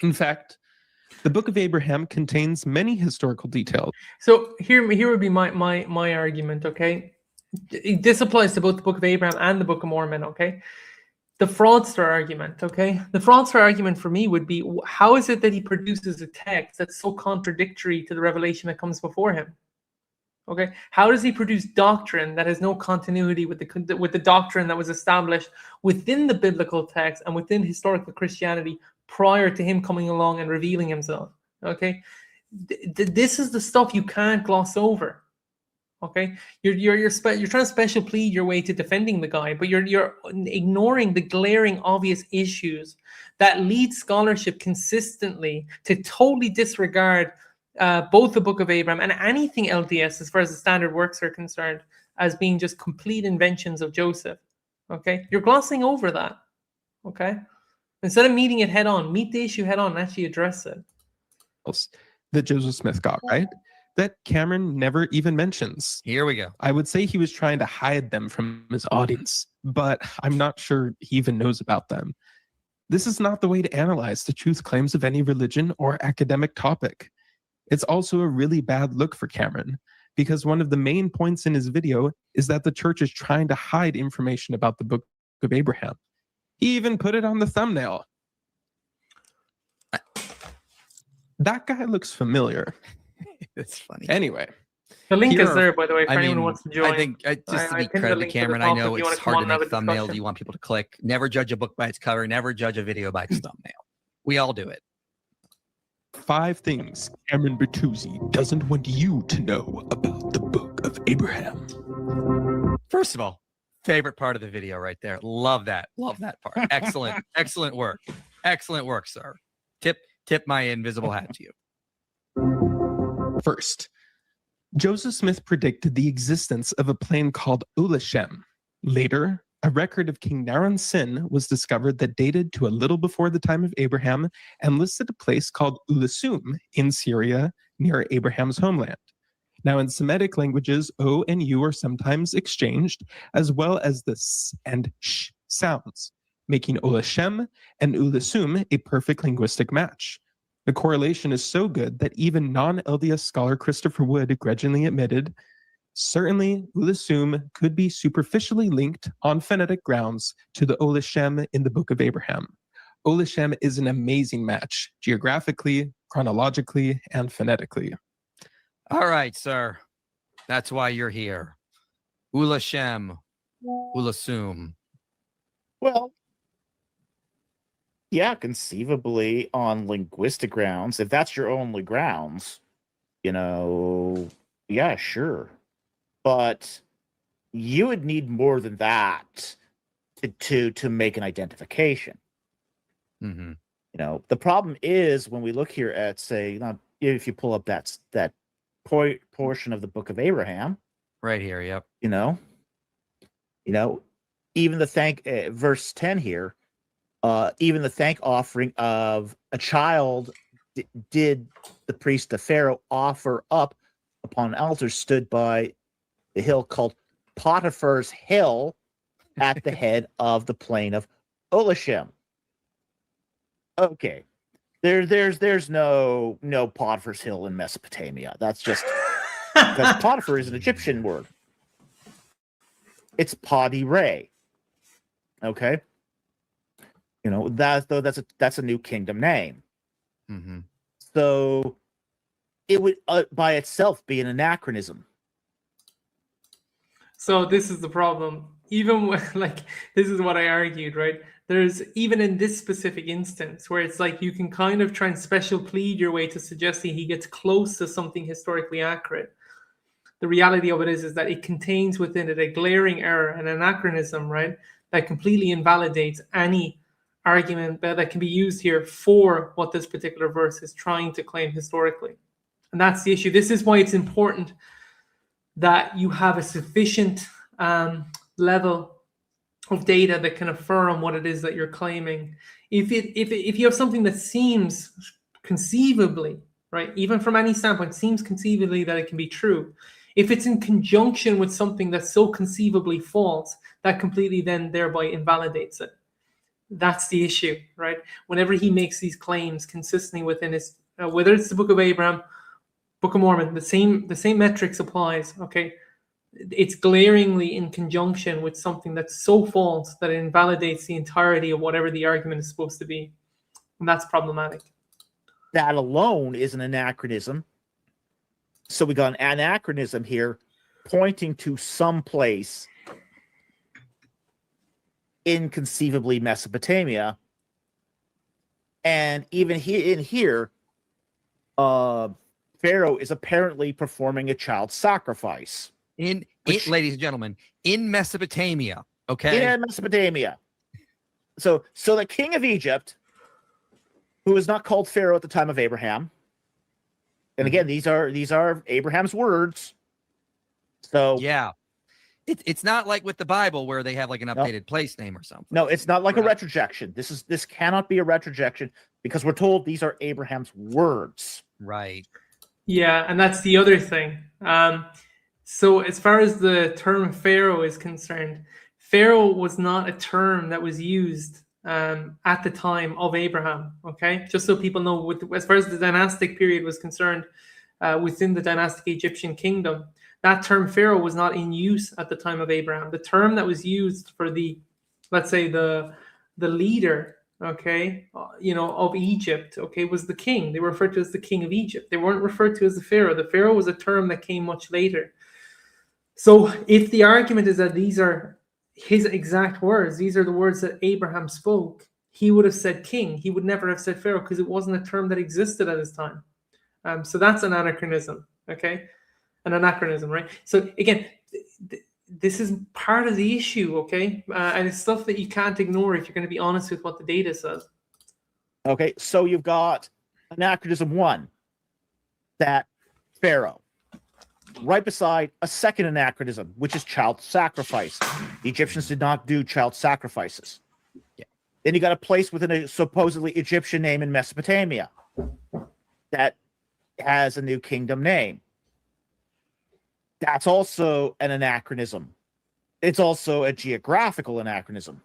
In fact, the Book of Abraham contains many historical details. So here would be my argument, okay? This applies to both the Book of Abraham and the Book of Mormon, okay? The fraudster argument, okay? The fraudster argument for me would be, how is it that he produces a text that's so contradictory to the revelation that comes before him? Okay, how does he produce doctrine that has no continuity with the doctrine that was established within the biblical text and within historical Christianity prior to him coming along and revealing himself? Okay, this is the stuff you can't gloss over. Okay, you're trying to special plead your way to defending the guy, but you're ignoring the glaring obvious issues that lead scholarship consistently to totally disregard both the Book of Abraham and anything LDS as far as the standard works are concerned as being just complete inventions of Joseph. Okay, you're glossing over that. Okay, instead of meeting it head on, meet the issue head on and actually address it. That Joseph Smith got right, that Cameron never even mentions. Here we go. I would say he was trying to hide them from his audience, but I'm not sure he even knows about them. This is not the way to analyze the truth claims of any religion or academic topic. It's also a really bad look for Cameron, because one of the main points in his video is that the church is trying to hide information about the Book of Abraham. He even put it on the thumbnail. That guy looks familiar. It's funny. Anyway. The link is there, by the way, for anyone who wants to join. I think just to be pinned the credit to link to the Cameron, I top know if you it's wanna come hard on to and make have a thumbnails discussion. you want people to click. Never judge a book by its cover. Never judge a video by its thumbnail. We all do it. 5 things Cameron Bertuzzi doesn't want you to know about the Book of Abraham. First of all, favorite part of the video right there. Love that. Love that part. Excellent. Excellent work. Excellent work, sir. Tip my invisible hat to you. First, Joseph Smith predicted the existence of a plane called Ulashem. Later, a record of King Naran's sin was discovered that dated to a little before the time of Abraham and listed a place called Ulasum in Syria near Abraham's homeland. Now, in Semitic languages, O and U are sometimes exchanged, as well as the S and Sh sounds, making Ulashem and Ulasum a perfect linguistic match. The correlation is so good that even non-LDS scholar Christopher Wood grudgingly admitted, certainly Ulasum could be superficially linked on phonetic grounds to the Olashem in the Book of Abraham. Olashem is an amazing match, geographically, chronologically, and phonetically. All right, sir. That's why you're here. Ulashem. Ulasum. Well, Yeah, conceivably on linguistic grounds, if that's your only grounds, yeah, sure. But you would need more than that to make an identification. Mm-hmm. The problem is when we look here at, say, if you pull up that portion of the Book of Abraham, Right here. Yep. Even the verse 10 here, even the thank offering of a child did the priest of Pharaoh offer up upon an altar stood by the hill called Potiphar's Hill at the head of the plain of Olishem. Okay. There's no Potiphar's Hill in Mesopotamia. That's just because Potiphar is an Egyptian word. It's Padi Ray. Okay. That's a new kingdom name. Mm-hmm. So it would by itself be an anachronism. So this is the problem. Even with, this is what I argued, right? There's even in this specific instance where it's like you can kind of try and special plead your way to suggesting he gets close to something historically accurate. The reality of it is that it contains within it a glaring error, an anachronism, right? That completely invalidates any argument that can be used here for what this particular verse is trying to claim historically. And that's the issue. This is why it's important that you have a sufficient level of data that can affirm what it is that you're claiming. If you have something that seems conceivably, right, even from any standpoint, seems conceivably that it can be true, if it's in conjunction with something that's so conceivably false, that completely then thereby invalidates it. That's the issue, right? Whenever he makes these claims consistently within his, whether it's the Book of Abraham, Book of Mormon, the same metrics applies. Okay, it's glaringly in conjunction with something that's so false that it invalidates the entirety of whatever the argument is supposed to be, and that's problematic. That alone is an anachronism. So we got an anachronism here, pointing to some place inconceivably Mesopotamia, and even here, Pharaoh is apparently performing a child sacrifice. Ladies and gentlemen, in Mesopotamia, okay? In Mesopotamia. So the king of Egypt, who is not called Pharaoh at the time of Abraham, and again, these are Abraham's words. So yeah, it's not like with the Bible where they have like an updated place name or something. No, it's not like a retrojection. This cannot be a retrojection because we're told these are Abraham's words. Right. Yeah, and that's the other thing. So as far as the term Pharaoh is concerned, Pharaoh was not a term that was used at the time of Abraham. Okay, just so people know, as far as the dynastic period was concerned, within the dynastic Egyptian kingdom, that term Pharaoh was not in use at the time of Abraham. The term that was used for let's say the leader, okay, of Egypt, okay, was the king. They were referred to as the king of Egypt. They weren't referred to as the Pharaoh. The Pharaoh was a term that came much later. So if the argument is that these are his exact words, these are the words that Abraham spoke, he would have said king. He would never have said Pharaoh because it wasn't a term that existed at his time. So that's an anachronism, okay? An anachronism, right? So again, this is part of the issue, okay? And it's stuff that you can't ignore if you're going to be honest with what the data says. Okay, so you've got anachronism 1, that Pharaoh. Right beside a second anachronism, which is child sacrifice. The Egyptians did not do child sacrifices. Yeah. Then you got a place within a supposedly Egyptian name in Mesopotamia that has a new kingdom name. That's also an anachronism. It's also a geographical anachronism.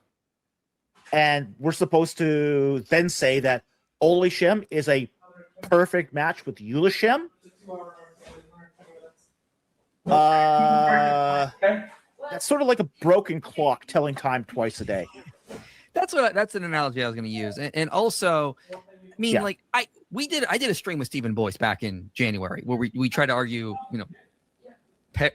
And we're supposed to then say that Olishem is a perfect match with Eulishem. That's sort of like a broken clock telling time twice a day. That's an analogy I was going to use, and also, I mean, like I did a stream with Stephen Boyce back in January where we tried to argue, we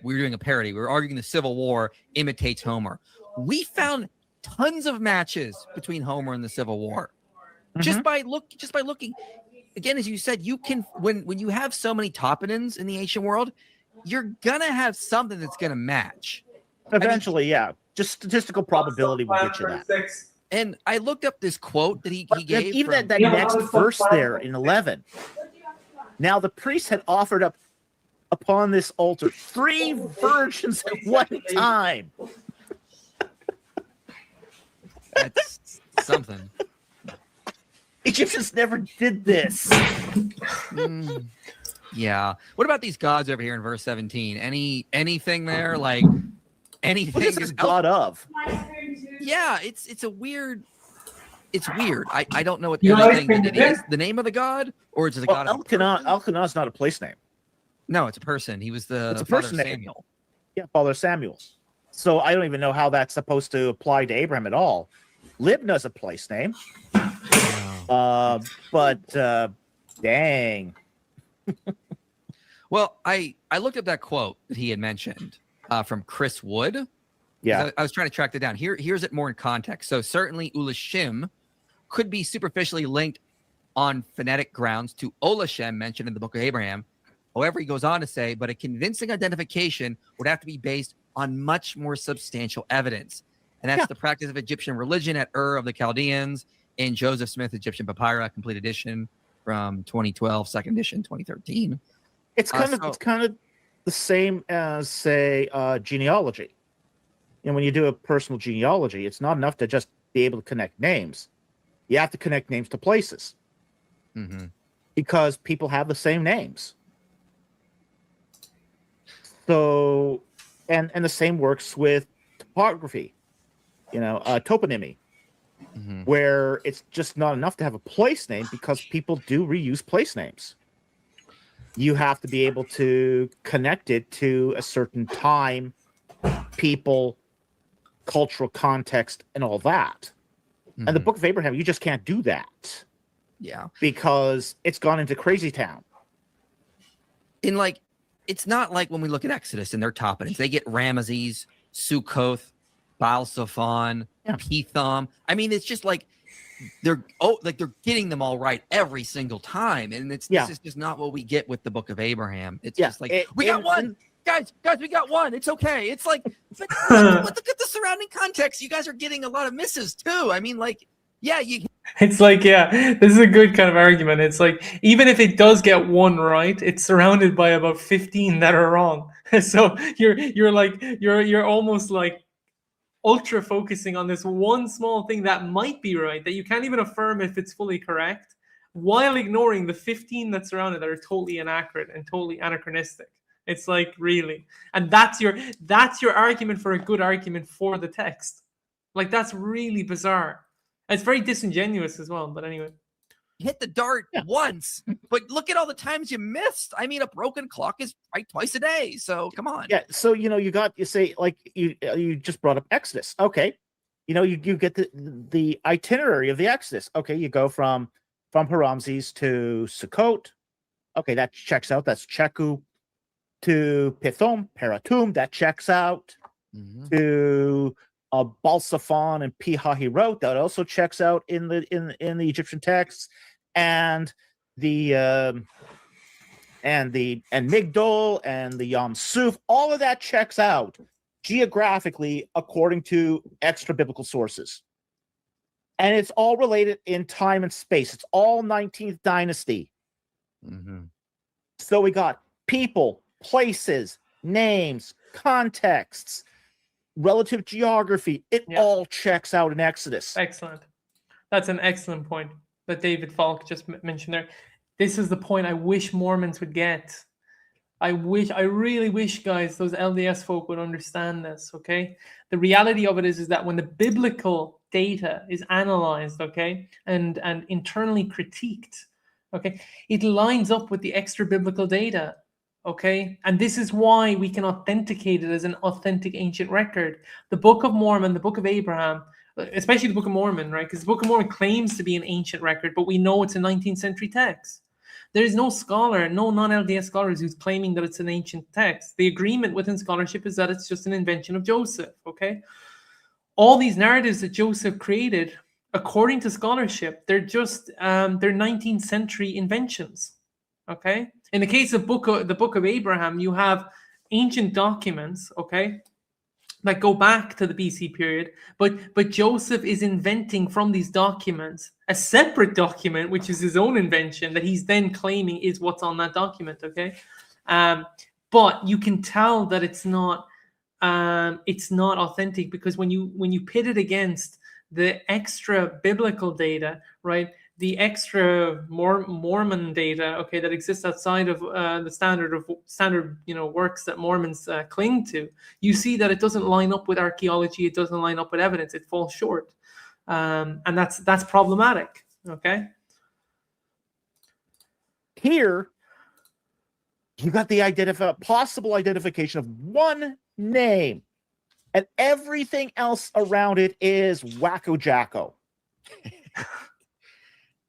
were doing a parody. We were arguing the Civil War imitates Homer. We found tons of matches between Homer and the Civil War. just by looking. Again, as you said, you can when you have so many toponyms in the ancient world, you're gonna have something that's gonna match. Eventually, yeah. Just statistical probability will get you that. And I looked up this quote that he gave. Even that next verse there in 11. Now the priest had offered up upon this altar 3 virgins at one time. That's something. Egyptians never did this. Yeah. What about these gods over here in verse 17? Anything there? Like anything? What is this god of? Yeah, it's a weird. It's weird. I don't know what anything that it is. The name of the god, or is it the god? Elkanah is not a place name. No, it's a person. He was the It's a father person of name. Samuel. Yeah, Father Samuel. So I don't even know how that's supposed to apply to Abraham at all. Libna's a place name. But dang. Well, I looked up that quote that he had mentioned from Chris Wood. Yeah. I was trying to track that down. Here's it more in context. So certainly Ulashim could be superficially linked on phonetic grounds to Olashem mentioned in the Book of Abraham. However, he goes on to say, but a convincing identification would have to be based on much more substantial evidence. And that's the practice of Egyptian religion at Ur of the Chaldeans in Joseph Smith Egyptian Papyri, complete edition from 2012, second edition, 2013. It's kind of the same as, say, genealogy. And when you do a personal genealogy, it's not enough to just be able to connect names. You have to connect names to places. Because people have the same names. So, and the same works with topography, toponymy, where it's just not enough to have a place name because people do reuse place names. You have to be able to connect it to a certain time, people, cultural context, and all that. And the Book of Abraham, you just can't do that. Yeah. Because it's gone into crazy town. It's not like when we look at Exodus and their toponyms. They get Ramesses, Sukkoth, Baal-Zephon, Pithom. I mean, it's just like they're getting them all right every single time. And this is just not what we get with the Book of Abraham. It's just like we got one. Guys, we got one. It's okay. It's like look at the surrounding context. You guys are getting a lot of misses too. I mean, it's like, this is a good kind of argument. It's like, even if it does get one right, it's surrounded by about 15 that are wrong. So you're almost like ultra focusing on this one small thing that might be right, that you can't even affirm if it's fully correct, while ignoring the 15 that surround it that are totally inaccurate and totally anachronistic. It's like, really. And that's your argument for a good argument for the text. Like, that's really bizarre. It's very disingenuous as well, but anyway. You hit the dart once, but look at all the times you missed. I mean, a broken clock is right twice a day, so come on. Yeah, so you just brought up Exodus. Okay, you get the itinerary of the Exodus. Okay, you go from Ramses to Sukkot. Okay, that checks out. That's Cheku. To Pithom, Paratum, that checks out. To Baal-Zephon and Pi-Hahirot, that also checks out in the Egyptian texts, and Migdol and the Yam Suf, all of that checks out geographically according to extra biblical sources, and it's all related in time and space. It's all 19th dynasty. So we got people, places, names, contexts, relative geography. It all checks out in Exodus. Excellent. That's an excellent point that David Falk just mentioned there. This is the point I wish Mormons would get. I really wish, guys, those LDS folk would understand this, okay? The reality of it is that when the biblical data is analyzed, okay, and internally critiqued, okay, it lines up with the extra biblical data. Okay, and this is why we can authenticate it as an authentic ancient record. The Book of Mormon, the Book of Abraham, especially the Book of Mormon, right? Because the Book of Mormon claims to be an ancient record, but we know it's a 19th century text. There is no scholar, no non-LDS scholars who's claiming that it's an ancient text. The agreement within scholarship is that it's just an invention of Joseph, okay? All these narratives that Joseph created according to scholarship, they're just they're 19th century inventions. Okay. In the case of the Book of Abraham, you have ancient documents, okay, that go back to the BC period, but Joseph is inventing from these documents a separate document, which is his own invention that he's then claiming is what's on that document. Okay. But you can tell that it's not authentic, because when you pit it against the extra biblical data, right, the extra Mormon data, okay, that exists outside of the standard works that Mormons cling to, you see that it doesn't line up with archaeology, it doesn't line up with evidence, it falls short, and that's problematic. Okay. Here, you got the possible identification of one name, and everything else around it is wacko jacko.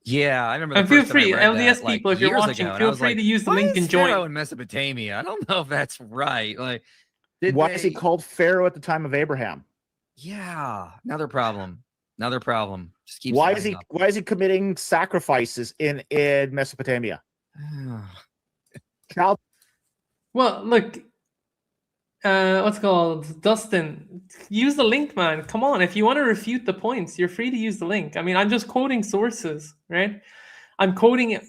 Yeah, I remember. And feel free, LDS people, if you're watching, feel free to use the link and join. Pharaoh in Mesopotamia. I don't know if that's right. Like, why is he called Pharaoh at the time of Abraham? Yeah, another problem. Just keep. Why is he committing sacrifices in Mesopotamia? Child. Well, look, what's it called, Dustin, use the link, man. Come on, if you want to refute the points, you're free to use the link. I mean, I'm just quoting sources, right? I'm quoting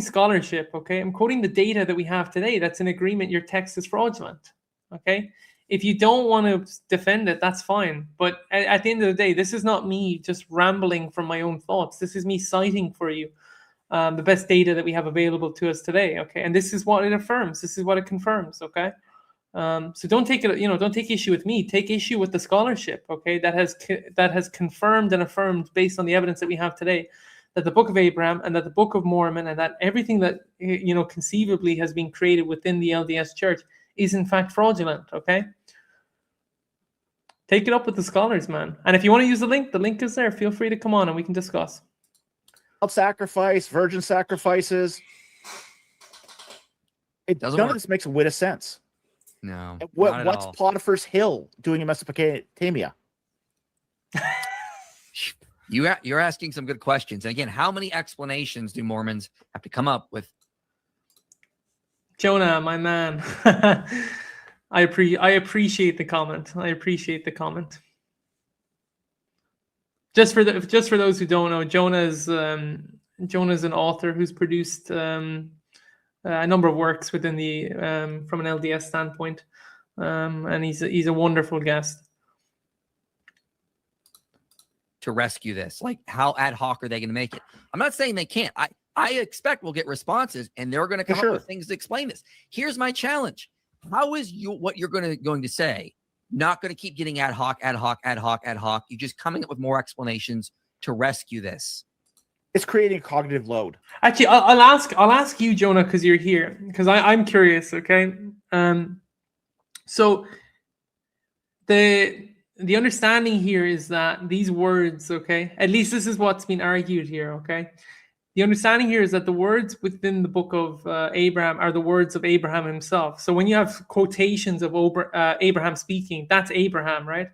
scholarship, okay? I'm quoting the data that we have today that's in agreement your text is fraudulent, okay? If you don't want to defend it, that's fine. But at the end of the day, this is not me just rambling from my own thoughts. This is me citing for you the best data that we have available to us today, okay? And this is what it affirms. This is what it confirms, okay? So don't take issue with me. Take issue with the scholarship, okay? That has confirmed and affirmed, based on the evidence that we have today, that the Book of Abraham and that the Book of Mormon and that everything that conceivably has been created within the LDS Church is in fact fraudulent, okay? Take it up with the scholars, man. And if you want to use the link is there. Feel free to come on and we can discuss. Sacrifice, virgin sacrifices. None of this makes a whit of sense. No. What's Potiphar's Hill doing in Mesopotamia? You're asking some good questions. And again, how many explanations do Mormons have to come up with? Jonah, my man. I appreciate the comment. Just for those who don't know, Jonah's an author who's produced a number of works within the from an LDS standpoint, and he's a wonderful guest. To rescue this, like, how ad hoc are they going to make it? I'm not saying they can't. I expect we'll get responses, and they're going to come up with things to explain this. Here's my challenge: how is what you're going to say not going to keep getting ad hoc? You're just coming up with more explanations to rescue this. It's creating a cognitive load. Actually, I'll ask you, Jonah, because you're here, because I'm curious. Okay, so the understanding here is that these words, okay, at least this is what's been argued here, okay. The understanding here is that the words within the Book of Abraham are the words of Abraham himself. So when you have quotations of Abraham speaking, that's Abraham, right?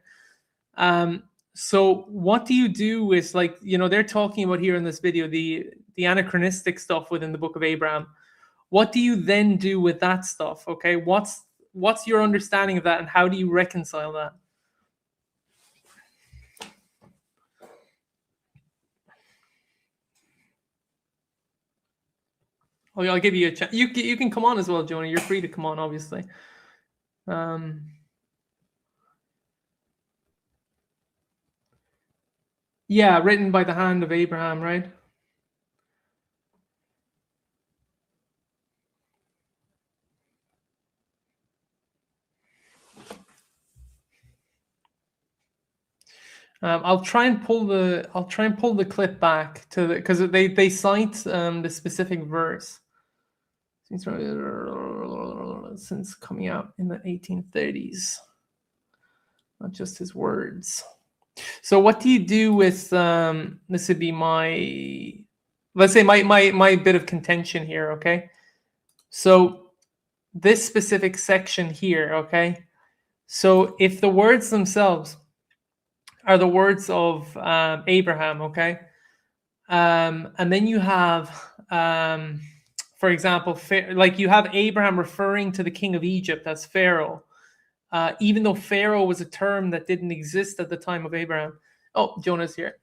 So what do you do with, like, they're talking about here in this video, the anachronistic stuff within the Book of Abraham. What do you then do with that stuff? Okay, what's your understanding of that, and how do you reconcile that? Oh, I'll give you a chance. You can come on as well, Jonah. You're free to come on, obviously. Yeah, written by the hand of Abraham, right? I'll try and pull the clip back to because they cite the specific verse. Since coming out in the 1830s, not just his words. So what do you do with this would be my bit of contention here, okay? So this specific section here, okay? So if the words themselves are the words of Abraham, okay? And then you have, for example, like you have Abraham referring to the king of Egypt as Pharaoh, even though Pharaoh was a term that didn't exist at the time of Abraham. Oh, Jonah's here.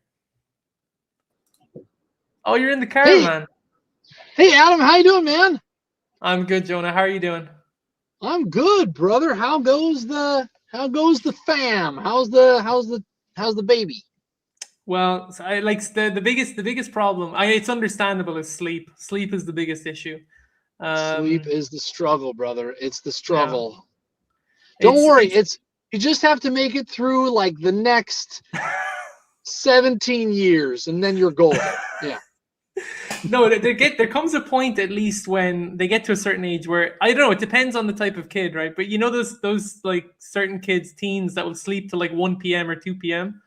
Oh, you're in the car, man. Hey, Adam, how you doing, man? I'm good, Jonah. How are you doing? I'm good, brother. How goes the fam? How's the baby? Well, so I like the biggest problem. It's understandable is sleep. Sleep is the biggest issue. Sleep is the struggle, brother. It's the Yeah. struggle. Don't worry. You just have to make it through like the next 17 years, and then you're golden. Yeah. No, there comes a point at least when they get to a certain age where I don't know. It depends on the type of kid, right? But you know those like certain kids, teens that will sleep till like 1 p.m. or 2 p.m.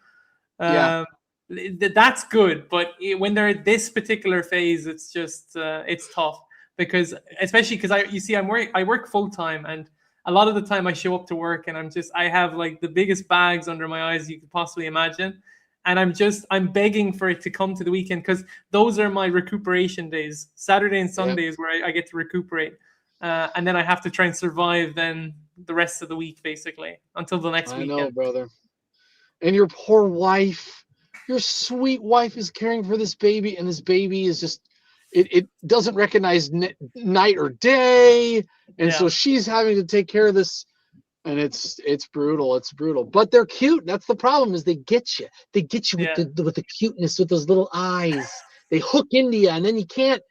Yeah. That's good, but when they're at this particular phase, it's just it's tough because especially because I work full time, and a lot of the time I show up to work and I have like the biggest bags under my eyes you could possibly imagine, and I'm begging for it to come to the weekend because those are my recuperation days. Saturday and Sunday is where I get to recuperate, and then I have to try and survive then the rest of the week basically until the next weekend. I know, brother. And your poor wife, your sweet wife is caring for this baby, and this baby is just, it doesn't recognize night or day. And so she's having to take care of this, and it's brutal. It's brutal, but they're cute. That's the problem, is they get you. They get you with the cuteness, with those little eyes. They hook into you, and then you can't,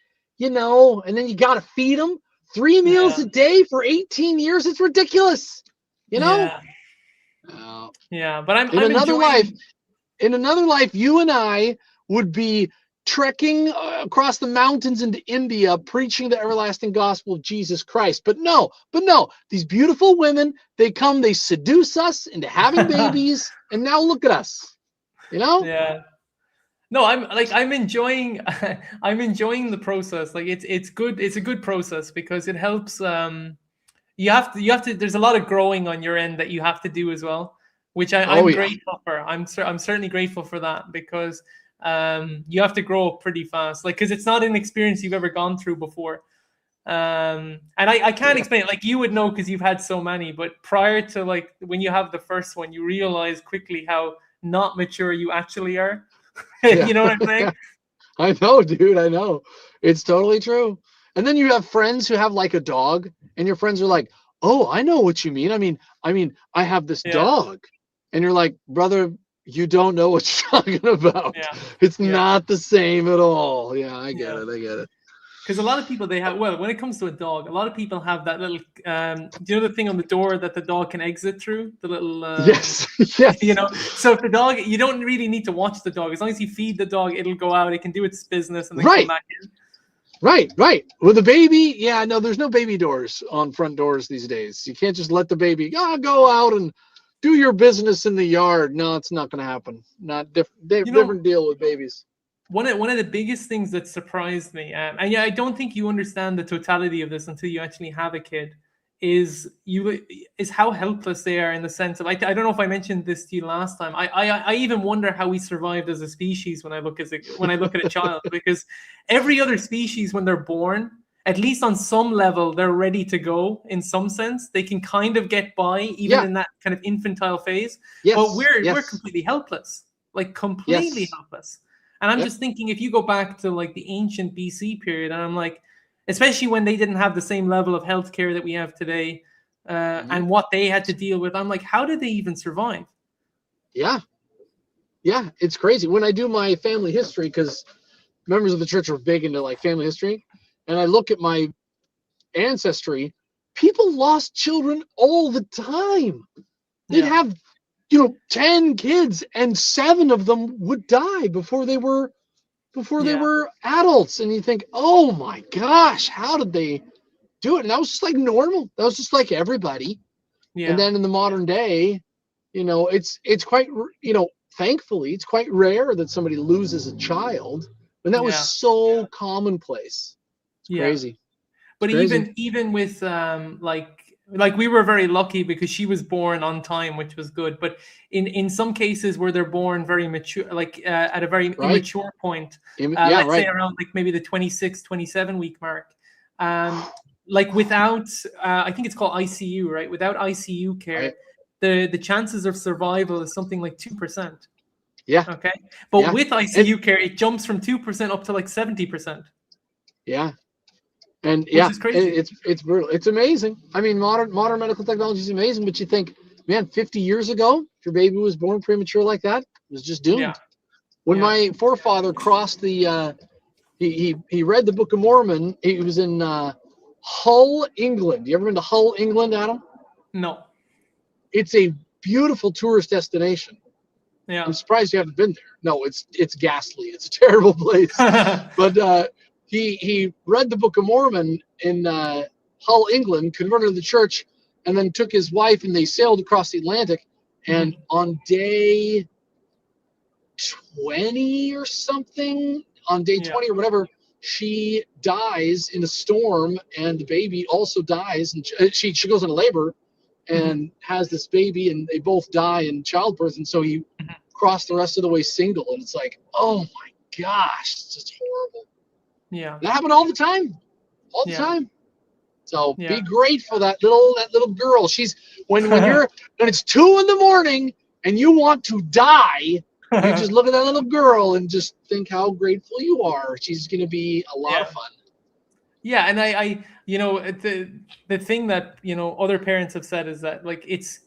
and then you got to feed them 3 meals a day for 18 years. It's ridiculous, Yeah. But I'm in another life, you and I would be trekking across the mountains into India, preaching the everlasting gospel of Jesus Christ. But no, these beautiful women, they seduce us into having babies, and now look at us, Yeah. No, I'm enjoying the process. Like it's good. It's a good process because it helps. You have to. There's a lot of growing on your end that you have to do as well, which I'm grateful for. I'm certainly grateful for that because you have to grow up pretty fast, like because it's not an experience you've ever gone through before. And I can't explain it. Like you would know because you've had so many. But prior to like when you have the first one, you realize quickly how not mature you actually are. You know what I'm saying? I know, dude. I know. It's totally true. And then you have friends who have like a dog, and your friends are like, "Oh, I know what you mean. I mean, I have this dog," and you're like, "Brother, you don't know what you're talking about. It's not the same at all." Yeah, I get it. Because a lot of people when it comes to a dog, a lot of people have that little, do you know the thing on the door that the dog can exit through? The little, yes. So if the dog, you don't really need to watch the dog. As long as you feed the dog, it'll go out. It can do its business and then come back in. Right. With a baby, no, there's no baby doors on front doors these days. You can't just let the baby go out and do your business in the yard. No, it's not going to happen. Not different deal with babies. One of the biggest things that surprised me, and I don't think you understand the totality of this until you actually have a kid, is how helpless they are in the sense of I don't know if I mentioned this to you last time. I even wonder how we survived as a species when I look at a child, because every other species when they're born, at least on some level, they're ready to go in some sense. They can kind of get by even in that kind of infantile phase. But we're completely helpless, like completely helpless. And I'm just thinking, if you go back to like the ancient BC period, and I'm like, especially when they didn't have the same level of healthcare that we have today, and what they had to deal with, I'm like, how did they even survive? Yeah, it's crazy. When I do my family history, because members of the church are big into like family history, and I look at my ancestry, people lost children all the time. They'd have 10 kids, and 7 of them would die before they were adults. And you think, oh my gosh, how did they do it? And that was just like normal. That was just like everybody. And then in the modern day, it's quite, thankfully it's quite rare that somebody loses a child, and that was commonplace. It's crazy. But even with like we were very lucky because she was born on time, which was good. But in some cases where they're born very mature, like at a very immature point, let's say around like maybe the 26, 27 week mark, like without, I think it's called ICU, right? Without ICU care, the chances of survival is something like 2%. Yeah. Okay. But with ICU care, it jumps from 2% up to like 70%. Yeah. And which is crazy. it's brutal. It's amazing. I mean, modern medical technology is amazing, but you think, man, 50 years ago, if your baby was born premature like that, it was just doomed. Yeah. When my forefather crossed the, he read the Book of Mormon. He was in Hull, England. You ever been to Hull, England, Adam? No. It's a beautiful tourist destination. Yeah. I'm surprised you haven't been there. No, it's ghastly. It's a terrible place. But he read the Book of Mormon in Hull, England, converted to the church, and then took his wife and they sailed across the Atlantic. And on day 20 or something, on day 20 or whatever, she dies in a storm, and the baby also dies. And she goes into labor and has this baby, and they both die in childbirth. And so he crossed the rest of the way single. And it's like, oh my gosh, it's just horrible. Yeah. That happened all the time. All the time. So be grateful that little girl. She's when it's 2 a.m. and you want to die, you just look at that little girl and just think how grateful you are. She's gonna be a lot of fun. Yeah, and I the thing that other parents have said is that like it's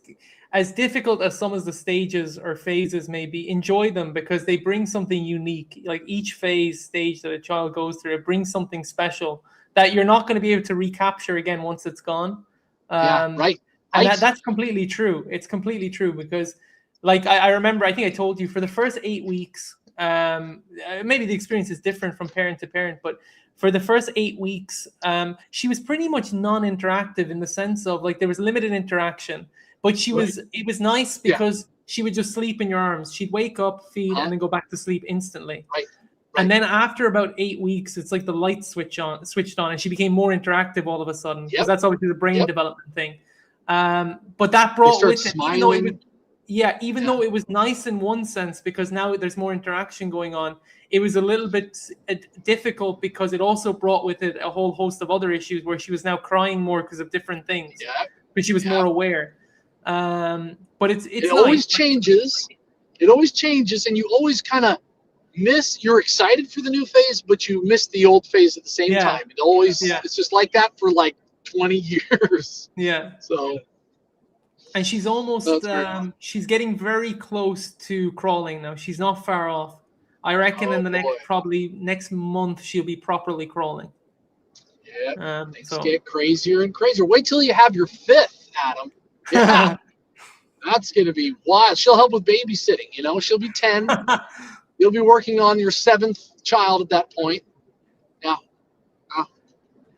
as difficult as some of the stages or phases may be, enjoy them because they bring something unique. Like each stage that a child goes through, it brings something special that you're not going to be able to recapture again once it's gone. And that's completely true. It's completely true because like I remember, I think I told you for the first 8 weeks, maybe the experience is different from parent to parent, but for the first 8 weeks, she was pretty much non-interactive in the sense of like there was limited interaction. But it was nice because she would just sleep in your arms. She'd wake up, feed, and then go back to sleep instantly. And then after about 8 weeks, it's like the light switched on, and she became more interactive all of a sudden because that's obviously the brain development thing. But that brought with it, even though it was nice in one sense because now there's more interaction going on, it was a little bit difficult because it also brought with it a whole host of other issues where she was now crying more because of different things. But she was more aware. But it always changes. It always changes, and you always kind of you're excited for the new phase, but you miss the old phase at the same time. It always it's just like that for like 20 years. Yeah. So and she's almost she's getting very close to crawling now. She's not far off. I reckon in the next month she'll be properly crawling. Yeah. Things get crazier and crazier. Wait till you have your 5th, Adam. Yeah. That's going to be wild. She'll help with babysitting, She'll be 10. You'll be working on your 7th child at that point. Yeah.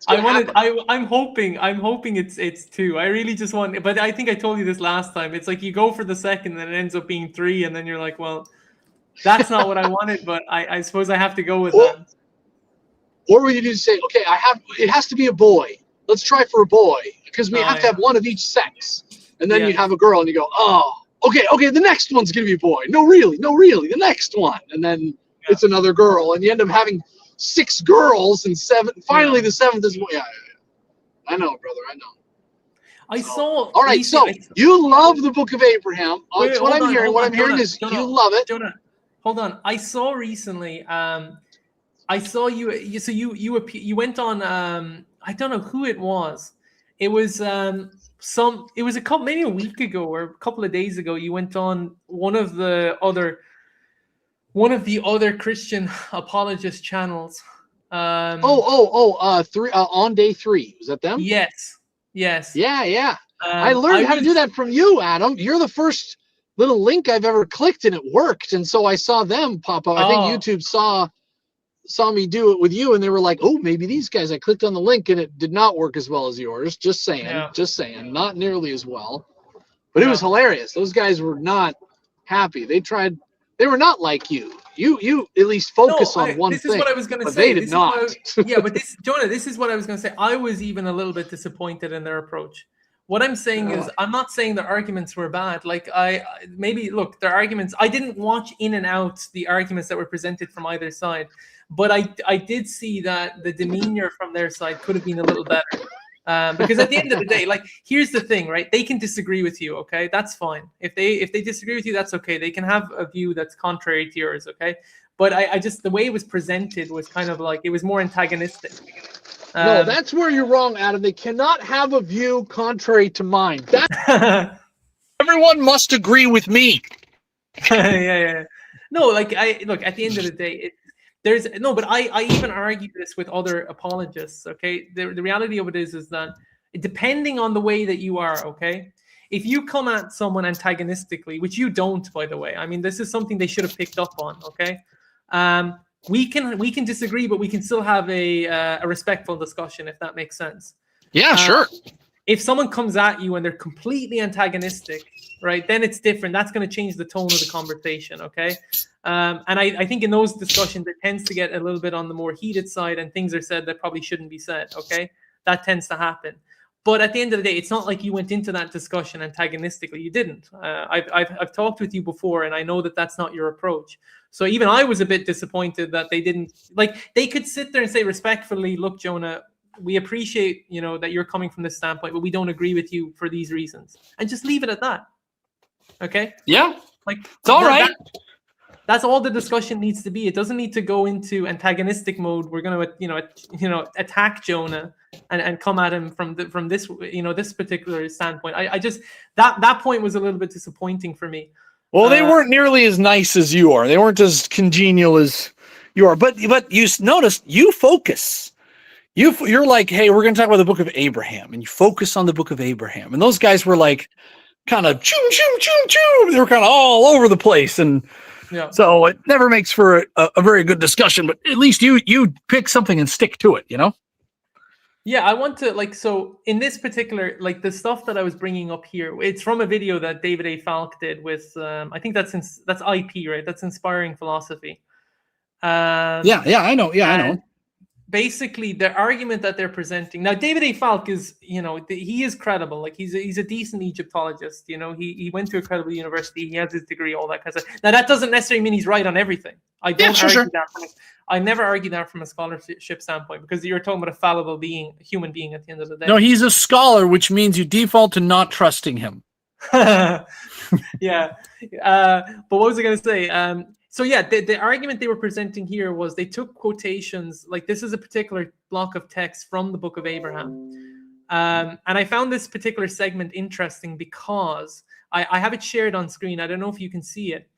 I'm hoping it's 2. I really just want, but I think I told you this last time. It's like you go for the 2nd and it ends up being 3 and then you're like, well, that's not what I wanted, but I suppose I have to go with that. Or would you do say, okay, it has to be a boy. Let's try for a boy because we have to have one of each sex. And then you have a girl and you go, oh, okay, the next one's going to be a boy. No, really, the next one. And then it's another girl. And you end up having 6 girls and 7. Finally, the 7th is boy. Yeah. I know, brother, I know. All right, so you love the Book of Abraham. That's what I'm hearing. What I'm hearing is you love it. Jonah, hold on. I saw recently, I saw you went on, I don't know who it was. It was maybe a week ago or a couple of days ago. You went on one of the other Christian apologist channels. On day 3. Was that them? Yes. Yeah. I learned how to do that from you, Adam. You're the first little link I've ever clicked and it worked. And so I saw them pop up. I think YouTube saw me do it with you and they were like, oh, maybe these guys. I clicked on the link and it did not work as well as yours. Just saying, not nearly as well, but it was hilarious. Those guys were not happy. They were not like you. You at least focus on one thing. This is what I was going to say. They did not. Jonah, this is what I was going to say. I was even a little bit disappointed in their approach. What I'm saying is, I'm not saying the arguments were bad. Like look, their arguments. I didn't watch in and out the arguments that were presented from either side, but I did see that the demeanor from their side could have been a little better. Because at the end of the day, like, here's the thing, right? They can disagree with you, okay? That's fine. If they disagree with you, that's okay. They can have a view that's contrary to yours, okay? But I just, the way it was presented was kind of like, it was more antagonistic. No, that's where you're wrong, Adam. They cannot have a view contrary to mine. Everyone must agree with me. yeah. No, like, look, at the end of the day, but I even argue this with other apologists, okay? The reality of it is that depending on the way that you are, okay? If you come at someone antagonistically, which you don't, by the way, I mean, this is something they should have picked up on, okay? We can disagree, but we can still have a respectful discussion, if that makes sense. Yeah, sure. If someone comes at you and they're completely antagonistic, right, then it's different. That's going to change the tone of the conversation, okay? And I think in those discussions, it tends to get a little bit on the more heated side, and things are said that probably shouldn't be said, okay? That tends to happen. But at the end of the day, it's not like you went into that discussion antagonistically. You didn't. I've talked with you before, and I know that that's not your approach. So even I was a bit disappointed that they didn't, like, they could sit there and say respectfully, look, Jonah, we appreciate, that you're coming from this standpoint, but we don't agree with you for these reasons, and just leave it at that. Okay? Yeah. Like, it's all right. That's all the discussion needs to be. It doesn't need to go into antagonistic mode. We're going to, attack Jonah and come at him from this, this particular standpoint. I just, that point was a little bit disappointing for me. Well, they weren't nearly as nice as you are. They weren't as congenial as you are. But you notice you focus. You're like, hey, we're going to talk about the book of Abraham, and you focus on the book of Abraham. And those guys were like, kind of choom, choom, choom, choom. They were kind of all over the place. And so it never makes for a very good discussion, but at least you pick something and stick to it, Yeah, I want to, so in this particular, the stuff that I was bringing up here, it's from a video that David A. Falk did with, I think that's IP, right? That's Inspiring Philosophy. I know. Yeah, I know. Basically, the argument that they're presenting now, David A. Falk is, he is credible. Like, he's a decent Egyptologist. He went to a credible university. He has his degree, all that kind of stuff. Now, that doesn't necessarily mean he's right on everything. I don't argue that. I never argue that from a scholarship standpoint, because you're talking about a fallible being, a human being at the end of the day. No, he's a scholar, which means you default to not trusting him. Yeah. But what was I going to say? So yeah, the argument they were presenting here was they took quotations, like this is a particular block of text from the book of Abraham. And I found this particular segment interesting because I have it shared on screen. I don't know if you can see it,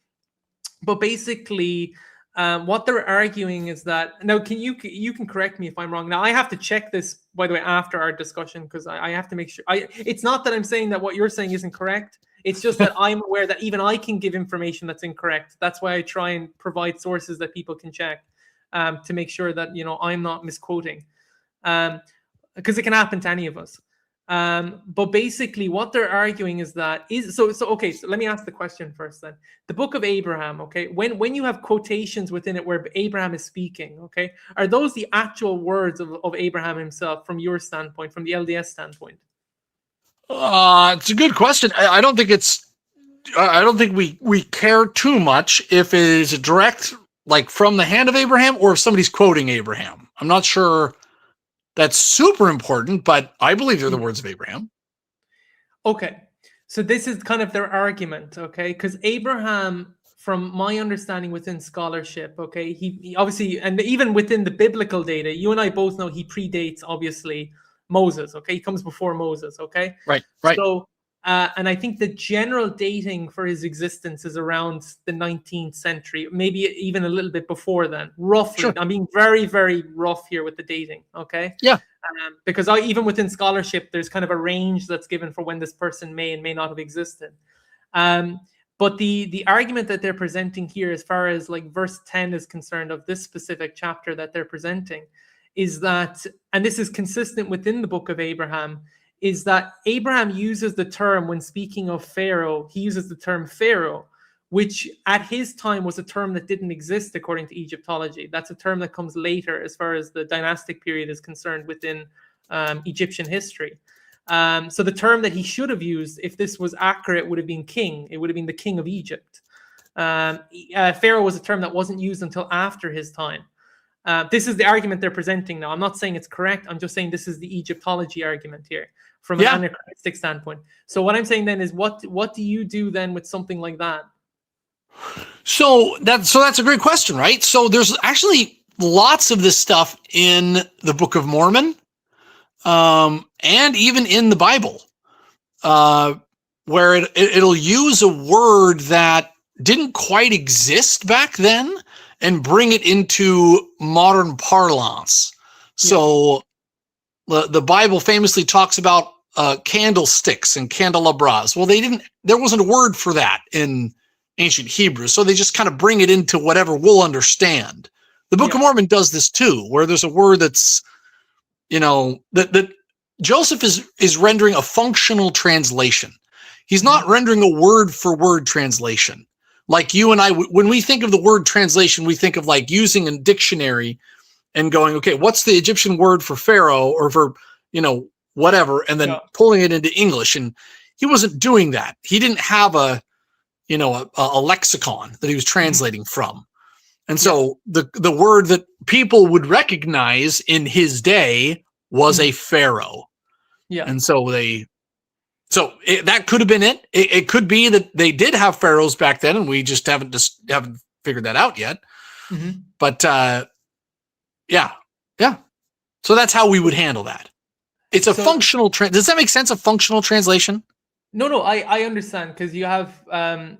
but basically what they're arguing is that, now you can correct me if I'm wrong. Now I have to check this, by the way, after our discussion, because I have to make sure. It's not that I'm saying that what you're saying isn't correct. It's just that I'm aware that even I can give information that's incorrect. That's why I try and provide sources that people can check to make sure that, I'm not misquoting, because it can happen to any of us. But basically what they're arguing is that so let me ask the question first then. The book of Abraham, okay, when you have quotations within it where Abraham is speaking, okay, are those the actual words of Abraham himself from your standpoint, from the LDS standpoint? It's a good question. I don't think we care too much if it is a direct, like, from the hand of Abraham, or if somebody's quoting Abraham. I'm not sure that's super important, but I believe they're the words of Abraham. Okay. So this is kind of their argument, okay? Because Abraham, from my understanding within scholarship, okay, he obviously, and even within the biblical data, you and I both know he predates, obviously, Moses, okay? He comes before Moses, okay? Right. So, and I think the general dating for his existence is around the 19th century, maybe even a little bit before then, roughly. Sure. I'm being very, very rough here with the dating, okay? Yeah. Because even within scholarship, there's kind of a range that's given for when this person may and may not have existed. But the argument that they're presenting here, as far as like verse 10 is concerned of this specific chapter that they're presenting, is that, and this is consistent within the book of Abraham, is that Abraham uses the term, when speaking of Pharaoh, he uses the term Pharaoh, which at his time was a term that didn't exist according to Egyptology. That's a term that comes later as far as the dynastic period is concerned within Egyptian history. So the term that he should have used, if this was accurate, would have been king. It would have been the king of Egypt. Pharaoh was a term that wasn't used until after his time. This is the argument they're presenting now. I'm not saying it's correct. I'm just saying this is the Egyptology argument here from an anachronistic standpoint. So what I'm saying then is, what do you do then with something like that? So that's a great question, right? So there's actually lots of this stuff in the Book of Mormon, and even in the Bible, where it'll use a word that didn't quite exist back then and bring it into modern parlance. So the Bible famously talks about candlesticks and candelabras. Well, there wasn't a word for that in ancient Hebrew. So they just kind of bring it into whatever we'll understand. The Book of Mormon does this too, where there's a word that's, that Joseph is rendering a functional translation. He's not rendering a word for word translation. Like you and I, when we think of the word translation, we think of like using a dictionary and going, okay, what's the Egyptian word for Pharaoh or for, whatever, and then pulling it into English. And he wasn't doing that. He didn't have a lexicon that he was translating from. And so the word that people would recognize in his day was a pharaoh. Yeah. And so that could have been it. It could be that they did have pharaohs back then, and we just haven't figured that out yet. Mm-hmm. But yeah. So that's how we would handle that. It's a functional. Does that make sense? A functional translation? No, I understand, because you have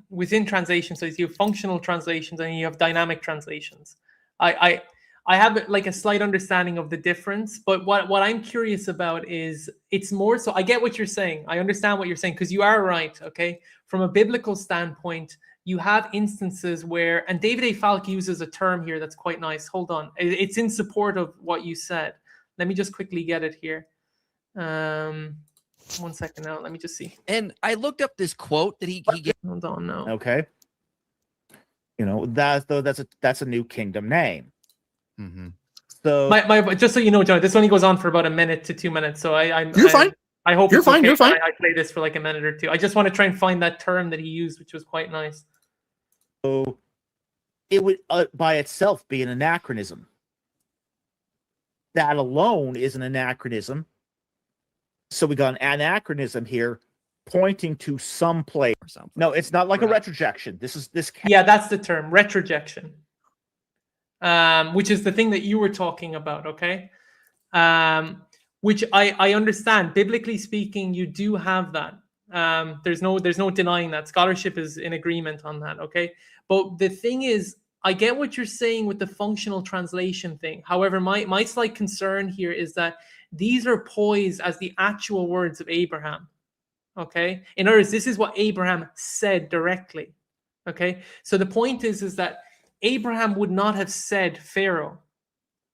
within translations, so you have functional translations and you have dynamic translations. I have like a slight understanding of the difference, but what I'm curious about is, it's more so, I get what you're saying. I understand what you're saying, because you are right. Okay, from a biblical standpoint, you have instances where, and David A. Falk uses a term here that's quite nice. Hold on, it's in support of what you said. Let me just quickly get it here. 1 second now. Let me just see. And I looked up this quote that he gave. Hold on now. Okay. That's a new kingdom name. Mm-hmm. So my just so you know, John, this only goes on for about 1 minute to 2 minutes. So you're fine. I hope you're it's fine. okay. You're fine. I play this for like 1 minute or two. I just want to try and find that term that he used, which was quite nice. So it would by itself be an anachronism. That alone is an anachronism. So we got an anachronism here pointing to some place. No, it's not like a retrojection. Yeah, that's the term, retrojection. Which is the thing that you were talking about, okay? Which I understand. Biblically speaking, you do have that. There's no denying that. Scholarship is in agreement on that, okay? But the thing is, I get what you're saying with the functional translation thing. However, my slight concern here is that these are poised as the actual words of Abraham, okay? In other words, this is what Abraham said directly, okay? So the point is that Abraham would not have said Pharaoh.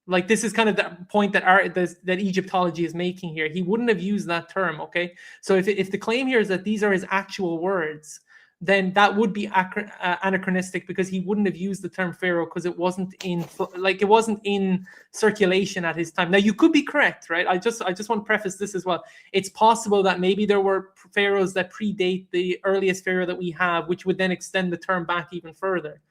Like, this is kind of the point that Egyptology is making here. He wouldn't have used that term, okay? So if the claim here is that these are his actual words, then that would be anachronistic, because he wouldn't have used the term Pharaoh, because it wasn't in circulation at his time. Now, you could be correct, right? I just want to preface this as well. It's possible that maybe there were pharaohs that predate the earliest pharaoh that we have, which would then extend the term back even further.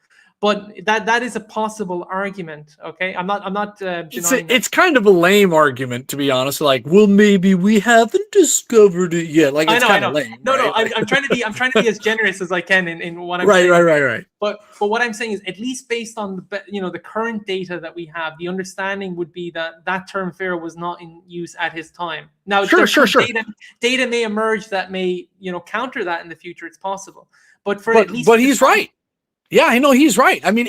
But that is a possible argument, okay? I'm not denying it's kind of a lame argument, to be honest. Like, well, maybe we haven't discovered it yet. Like, it's kind of lame. No, right? I'm trying to be as generous as I can in what I'm saying. Right. But what I'm saying is, at least based on the current data that we have, the understanding would be that term Pharaoh was not in use at his time. Now, sure. Data may emerge that may counter that in the future. It's possible, but he's right. Yeah, I know he's right. I mean,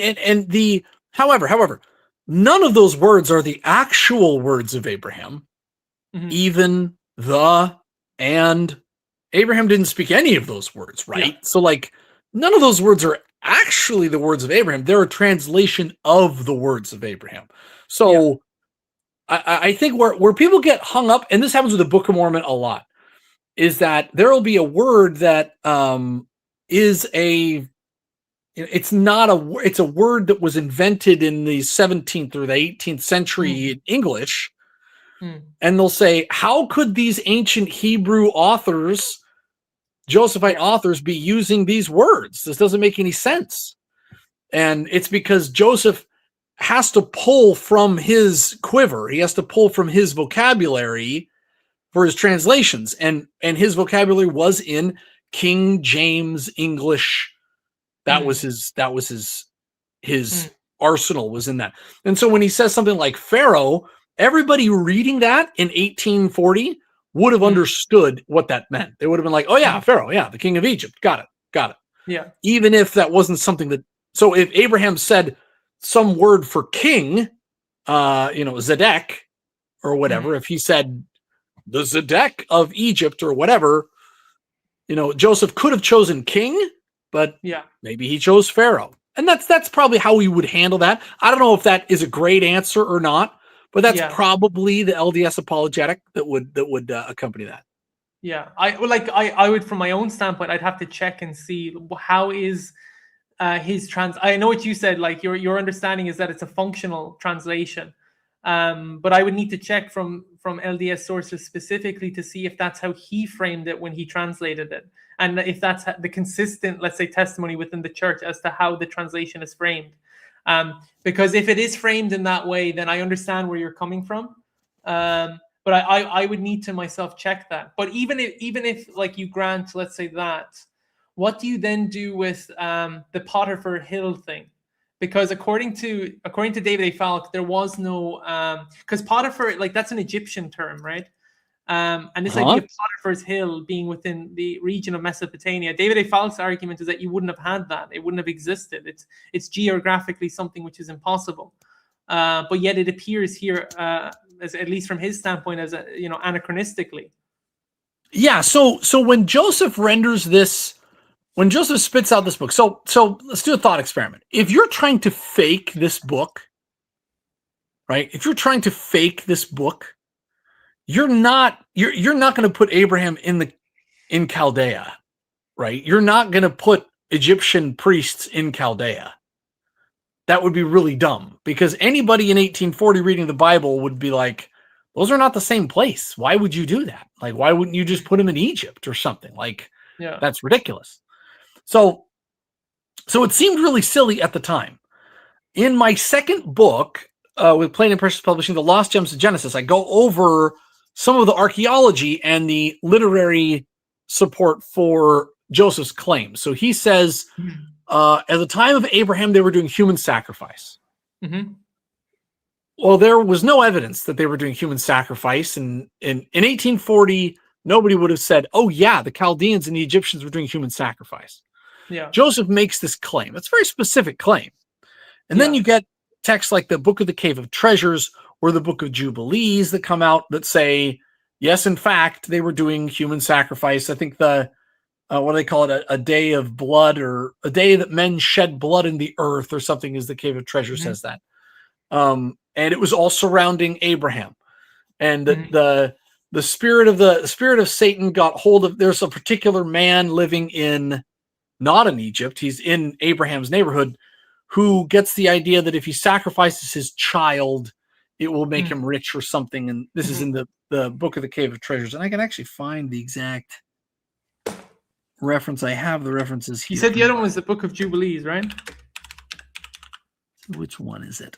however, none of those words are the actual words of Abraham. Mm-hmm. Even and Abraham didn't speak any of those words, right? Yeah. So, like, none of those words are actually the words of Abraham. They're a translation of the words of Abraham. So, yeah. I think where people get hung up, and this happens with the Book of Mormon a lot, is that there will be a word that is a It's a word that was invented in the 17th or the 18th century in English, and they'll say, how could these ancient Hebrew authors, Josephite authors, be using these words? This doesn't make any sense. And it's because Joseph has to pull from his quiver. He has to pull from his vocabulary for his translations. And his vocabulary was in King James English. That was his arsenal was in that. And so when he says something like Pharaoh, everybody reading that in 1840 would have understood what that meant. They would have been like, oh yeah, Pharaoh, yeah, the king of Egypt. Got it. Yeah. Even if that wasn't something that, so if Abraham said some word for king, Zedek or whatever, if he said the Zedek of Egypt or whatever, Joseph could have chosen king, but maybe he chose Pharaoh. And that's probably how we would handle that. I don't know if that is a great answer or not, but that's probably the LDS apologetic that would accompany that. Yeah, I would, from my own standpoint, I'd have to check and see how is his I know what you said, like your understanding is that it's a functional translation, but I would need to check from LDS sources specifically to see if that's how he framed it when he translated it, and if that's the consistent, let's say, testimony within the church as to how the translation is framed. Because if it is framed in that way, then I understand where you're coming from. But I would need to myself check that. But even if like you grant, let's say that, what do you then do with the Potiphar Hill thing? Because according to David A. Falk, there was no because Potiphar, like, that's an Egyptian term, right? And this idea of Potiphar's Hill being within the region of Mesopotamia, David A. Falk's argument is that you wouldn't have had that; it wouldn't have existed. It's geographically something which is impossible, but yet it appears here, as at least from his standpoint, as anachronistically. Yeah. So when Joseph renders this. When Joseph spits out this book, so let's do a thought experiment. If you're trying to fake this book, right? If you're trying to fake this book, you're not going to put Abraham in Chaldea, right? You're not going to put Egyptian priests in Chaldea. That would be really dumb, because anybody in 1840 reading the Bible would be like, those are not the same place. Why would you do that? Like, why wouldn't you just put them in Egypt or something? Like, that's ridiculous. So it seemed really silly at the time. In my second book, with Plain and Precious Publishing, The Lost Gems of Genesis, I go over some of the archaeology and the literary support for Joseph's claims. So he says, at the time of Abraham, they were doing human sacrifice. Mm-hmm. Well, there was no evidence that they were doing human sacrifice. And in 1840, nobody would have said, oh yeah, the Chaldeans and the Egyptians were doing human sacrifice. Yeah. Joseph makes this claim. It's a very specific claim. And then you get texts like the Book of the Cave of Treasures or the Book of Jubilees that come out that say, yes, in fact, they were doing human sacrifice. I think what do they call it? A day of blood, or a day that men shed blood in the earth or something, as the Cave of Treasures says that. And it was all surrounding Abraham. And the spirit of Satan got hold of, there's a particular man living not in Egypt, he's in Abraham's neighborhood, who gets the idea that if he sacrifices his child, it will make him rich or something. And this is in the Book of the Cave of Treasures. And I can actually find the exact reference. I have the references here. You said the other one was the Book of Jubilees, right? Which one is it?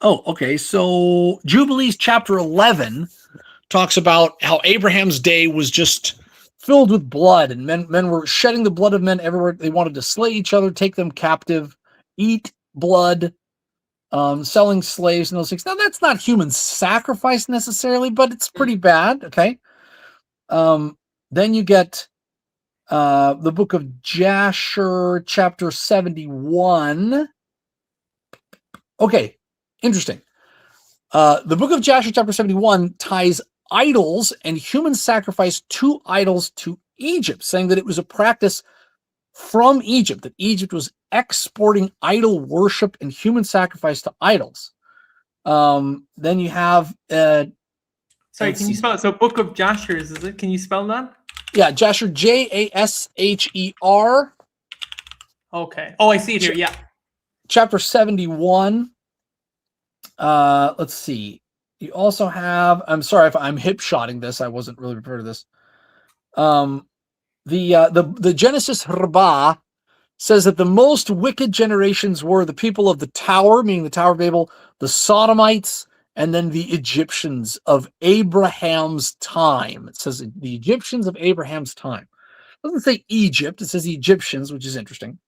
Okay. So Jubilees chapter 11 talks about how Abraham's day was just filled with blood, and men were shedding the blood of men everywhere. They wanted to slay each other, take them captive, eat blood, selling slaves and those things. Now, that's not human sacrifice necessarily, but it's pretty bad. Okay. Then you get the Book of Jasher, chapter 71. Okay, interesting. The Book of Jasher, chapter 71, ties idols and human sacrifice to idols to Egypt, saying that it was a practice from Egypt, that Egypt was exporting idol worship and human sacrifice to idols. Then you have sorry, can you spell it? So Book of Jasher, is it? Can you spell that? Yeah, Jasher, Jasher. Okay. Oh, I see it here. Yeah. Chapter 71. Let's see. You also have, I'm sorry if I'm hip shotting this. I wasn't really prepared to this. The Genesis Rabbah says that the most wicked generations were the people of the tower, meaning the Tower of Babel, the Sodomites, and then the Egyptians of Abraham's time. It says the Egyptians of Abraham's time. It doesn't say Egypt. It says the Egyptians, which is interesting.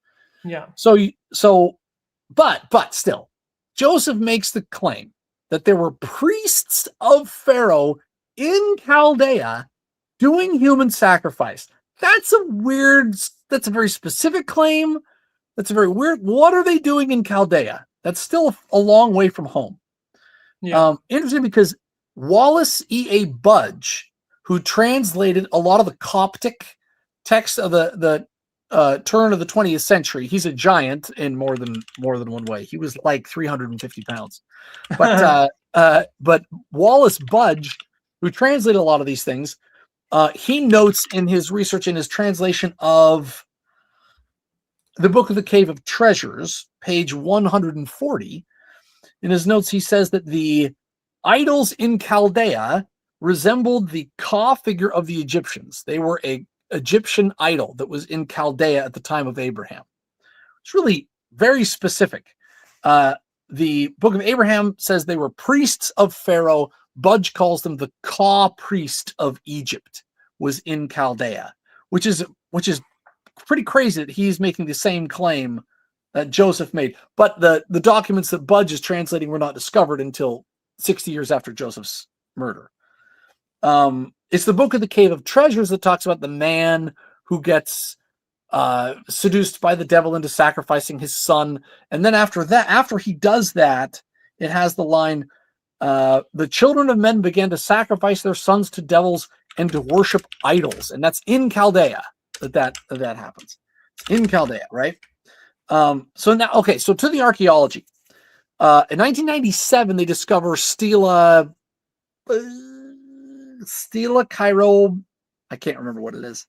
Yeah. But still, Joseph makes the claim that there were priests of Pharaoh in Chaldea doing human sacrifice. That's a very specific claim. That's a very weird. What are they doing in Chaldea? That's still a long way from home. Yeah. Interesting because Wallace E.A. Budge, who translated a lot of the Coptic text of the turn of the 20th century, he's a giant in more than one way. He was like 350 pounds. But Wallace Budge, who translated a lot of these things, he notes in his research, in his translation of the Book of the Cave of Treasures, page 140, in his notes, he says that the idols in Chaldea resembled the Ka figure of the Egyptians. They were a Egyptian idol that was in Chaldea at the time of Abraham. It's really very specific. The Book of Abraham says they were priests of Pharaoh. Budge calls them the Ka priest of Egypt was in Chaldea, which is pretty crazy that he's making the same claim that Joseph made. But the documents that Budge is translating were not discovered until 60 years after Joseph's murder. It's the Book of the Cave of Treasures that talks about the man who gets seduced by the devil into sacrificing his son. And then after he does that, it has the line, the children of men began to sacrifice their sons to devils and to worship idols. And that's in Chaldea that happens. It's in Chaldea, right? So to the archaeology. In 1997, they discover Stela Cairo. I can't remember what it is.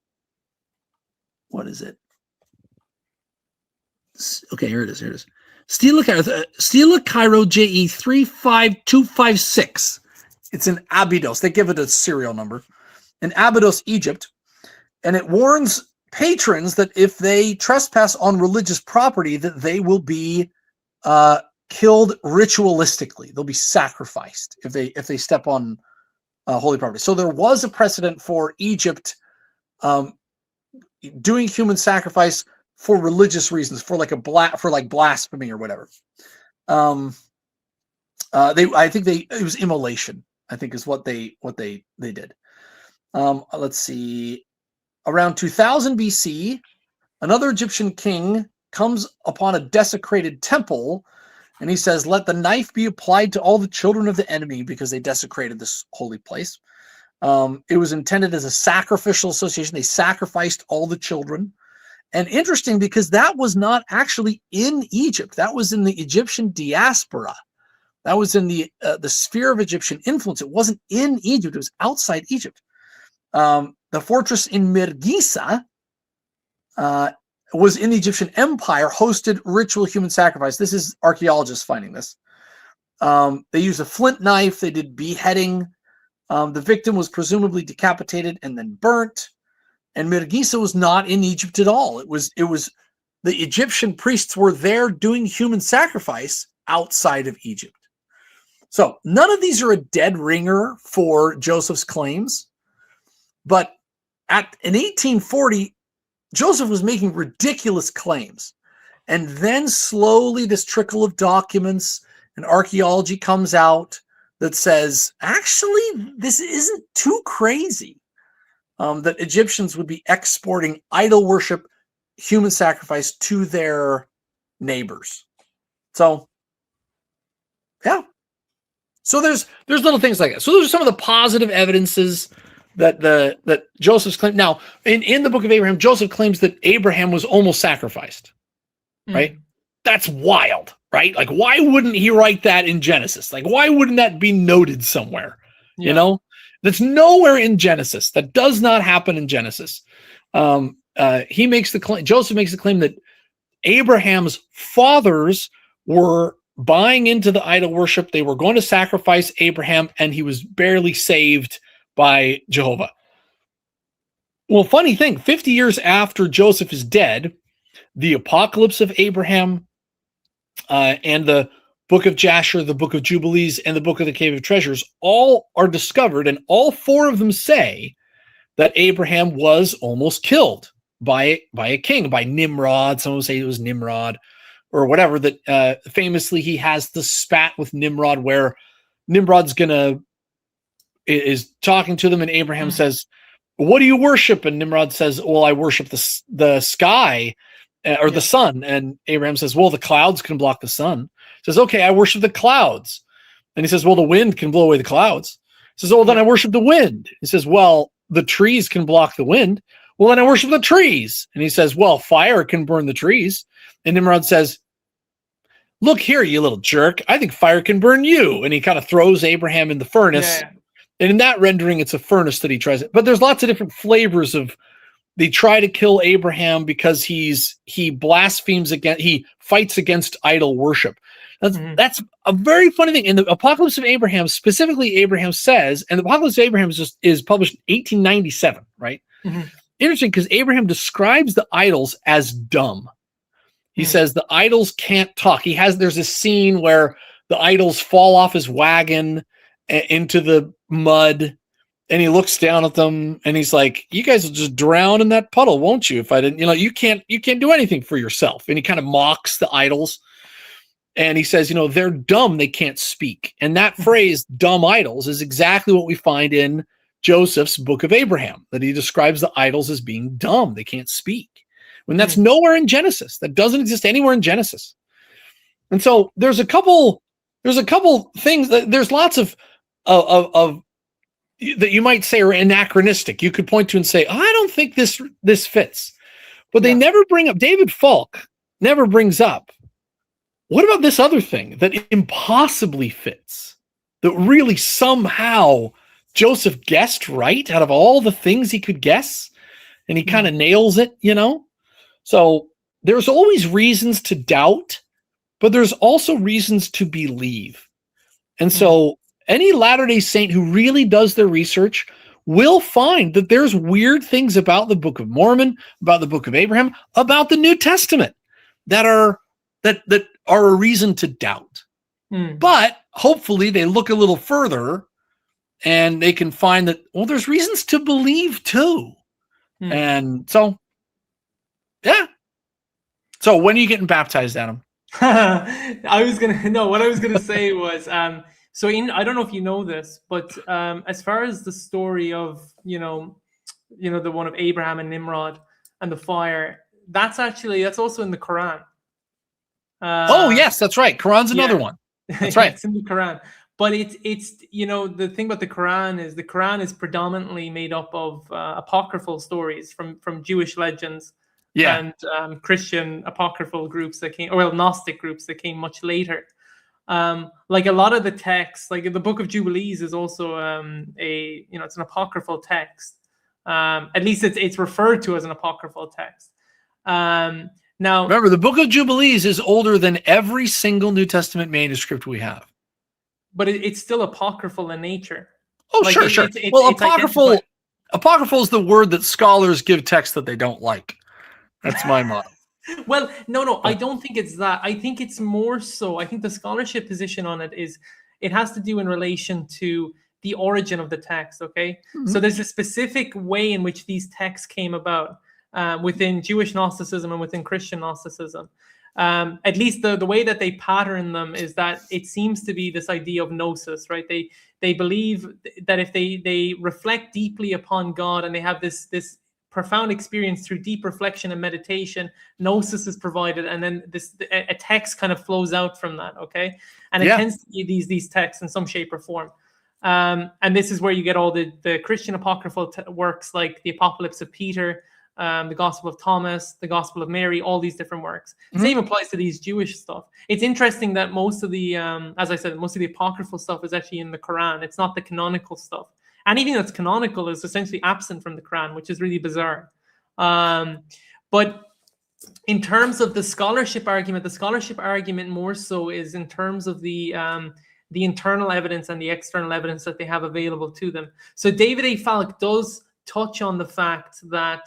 What is it? Okay, here it is. Stela Cairo JE 35256. It's in Abydos. They give it a serial number. In Abydos, Egypt. And it warns patrons that if they trespass on religious property, that they will be killed ritualistically. They'll be sacrificed if they step on holy property. So there was a precedent for Egypt doing human sacrifice for religious reasons, for blasphemy or whatever. It was immolation, I think is what they did. Let's see. Around 2000 BC, another Egyptian king comes upon a desecrated temple, and he says, "Let the knife be applied to all the children of the enemy," because they desecrated this holy place. It was intended as a sacrificial association. They sacrificed all the children. And interesting, because that was not actually in Egypt. That was in the Egyptian diaspora. That was in the sphere of Egyptian influence. It wasn't in Egypt. It was outside Egypt. The fortress in Mirgisa was in the Egyptian Empire, hosted ritual human sacrifice. This is archaeologists finding this. They used a flint knife. They did beheading. The victim was presumably decapitated and then burnt. And Mirgisa was not in Egypt at all. It was the Egyptian priests were there doing human sacrifice outside of Egypt. So none of these are a dead ringer for Joseph's claims. But in 1840, Joseph was making ridiculous claims. And then slowly this trickle of documents and archaeology comes out that says, actually, this isn't too crazy. That Egyptians would be exporting idol worship, human sacrifice to their neighbors. So, yeah. So there's little things like that. So those are some of the positive evidences that Joseph's claim. Now, in the Book of Abraham, Joseph claims that Abraham was almost sacrificed. Right? That's wild, right? Like, why wouldn't he write that in Genesis? Like, why wouldn't that be noted somewhere? Yeah. You know? That's nowhere in Genesis. That does not happen in Genesis. He makes the claim. Joseph makes the claim that Abraham's fathers were buying into the idol worship. They were going to sacrifice Abraham, and he was barely saved by Jehovah. Well, funny thing, 50 years after Joseph is dead, the Apocalypse of Abraham and the Book of Jasher, the Book of Jubilees, and the Book of the Cave of Treasures all are discovered, and all four of them say that Abraham was almost killed by a king, by Nimrod. Some will say it was Nimrod or whatever. That famously he has the spat with Nimrod where Nimrod's is talking to them, and Abraham says, "What do you worship?" And Nimrod says, "Well, I worship the sky or the sun." And Abraham says, "Well, the clouds can block the sun." He says, "Okay, I worship the clouds." And he says, "Well, the wind can blow away the clouds." He says, "Oh, then I worship the wind." He says, "Well, the trees can block the wind." "Well, then I worship the trees." And he says, "Well, fire can burn the trees." And Nimrod says, "Look here, you little jerk. I think fire can burn you." And he kind of throws Abraham in the furnace. Yeah. And in that rendering, it's a furnace that he tries it. But there's lots of different flavors of, they try to kill Abraham because he blasphemes against, he fights against idol worship. That's a very funny thing. In the Apocalypse of Abraham, specifically, Abraham says, and the Apocalypse of Abraham is published in 1897, right? Interesting, because Abraham describes the idols as dumb. He says the idols can't talk. There's a scene where the idols fall off his wagon into the mud, and he looks down at them and he's like, "You guys will just drown in that puddle, won't you? If I didn't, you can't do anything for yourself." And he kind of mocks the idols. And he says, "They're dumb. They can't speak." And that phrase, dumb idols, is exactly what we find in Joseph's Book of Abraham, that he describes the idols as being dumb. They can't speak. When that's nowhere in Genesis. That doesn't exist anywhere in Genesis. And so there's a couple things that there's lots of that you might say are anachronistic. You could point to and say, "I don't think this fits." But they never bring up, David Falk never brings up, what about this other thing that impossibly fits, that really somehow Joseph guessed right out of all the things he could guess, and he kind of nails it, So there's always reasons to doubt, but there's also reasons to believe. And so any Latter-day Saint who really does their research will find that there's weird things about the Book of Mormon, about the Book of Abraham, about the New Testament that are a reason to doubt. But hopefully they look a little further and they can find that, well, there's reasons to believe too. And so, yeah. So when are you getting baptized, Adam? What I was gonna say was, so I don't know if you know this, but as far as the story of, the one of Abraham and Nimrod and the fire, that's also in the Quran. Oh yes, that's right. Quran's another one. That's right. It's in the Quran. But it's the thing about the Quran is predominantly made up of apocryphal stories from Jewish legends, and Christian apocryphal groups that came, Gnostic groups that came much later. Like a lot of the texts, like the Book of Jubilees is also it's an apocryphal text. At least it's referred to as an apocryphal text. Now, remember, the Book of Jubilees is older than every single New Testament manuscript we have. But it's still apocryphal in nature. Oh, sure. Well, apocryphal is the word that scholars give texts that they don't like. That's my motto. Well, no, I don't think it's that. I think it's more so, I think the scholarship position on it is, it has to do in relation to the origin of the text, okay? So there's a specific way in which these texts came about within Jewish Gnosticism and within Christian Gnosticism. At least the way that they pattern them is that it seems to be this idea of gnosis, right? They believe that if they reflect deeply upon God and they have this profound experience through deep reflection and meditation, gnosis is provided, and then a text kind of flows out from that, okay? And it tends to be these texts in some shape or form. And this is where you get all the Christian apocryphal works like the Apocalypse of Peter, the Gospel of Thomas, the Gospel of Mary, all these different works. Same applies to these Jewish stuff. It's interesting that most of the, as I said, most of the apocryphal stuff is actually in the Quran. It's not the canonical stuff. Anything that's canonical is essentially absent from the Quran, which is really bizarre. But in terms of the scholarship argument more so is in terms of the internal evidence and the external evidence that they have available to them. So David A. Falk does touch on the fact that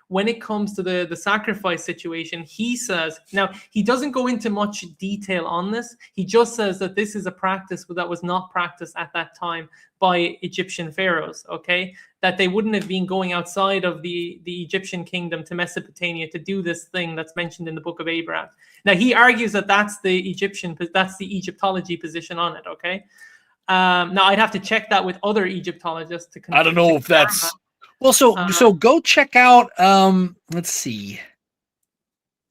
when it comes to the sacrifice situation, he says, now he doesn't go into much detail on this. He just says that this is a practice that was not practiced at that time by Egyptian pharaohs, okay? That they wouldn't have been going outside of the Egyptian kingdom to Mesopotamia to do this thing that's mentioned in the Book of Abraham. Now he argues that that's the Egyptology position on it, okay? Now I'd have to check that with other Egyptologists to confirm. I don't know if that's that. well. So go check out. Let's see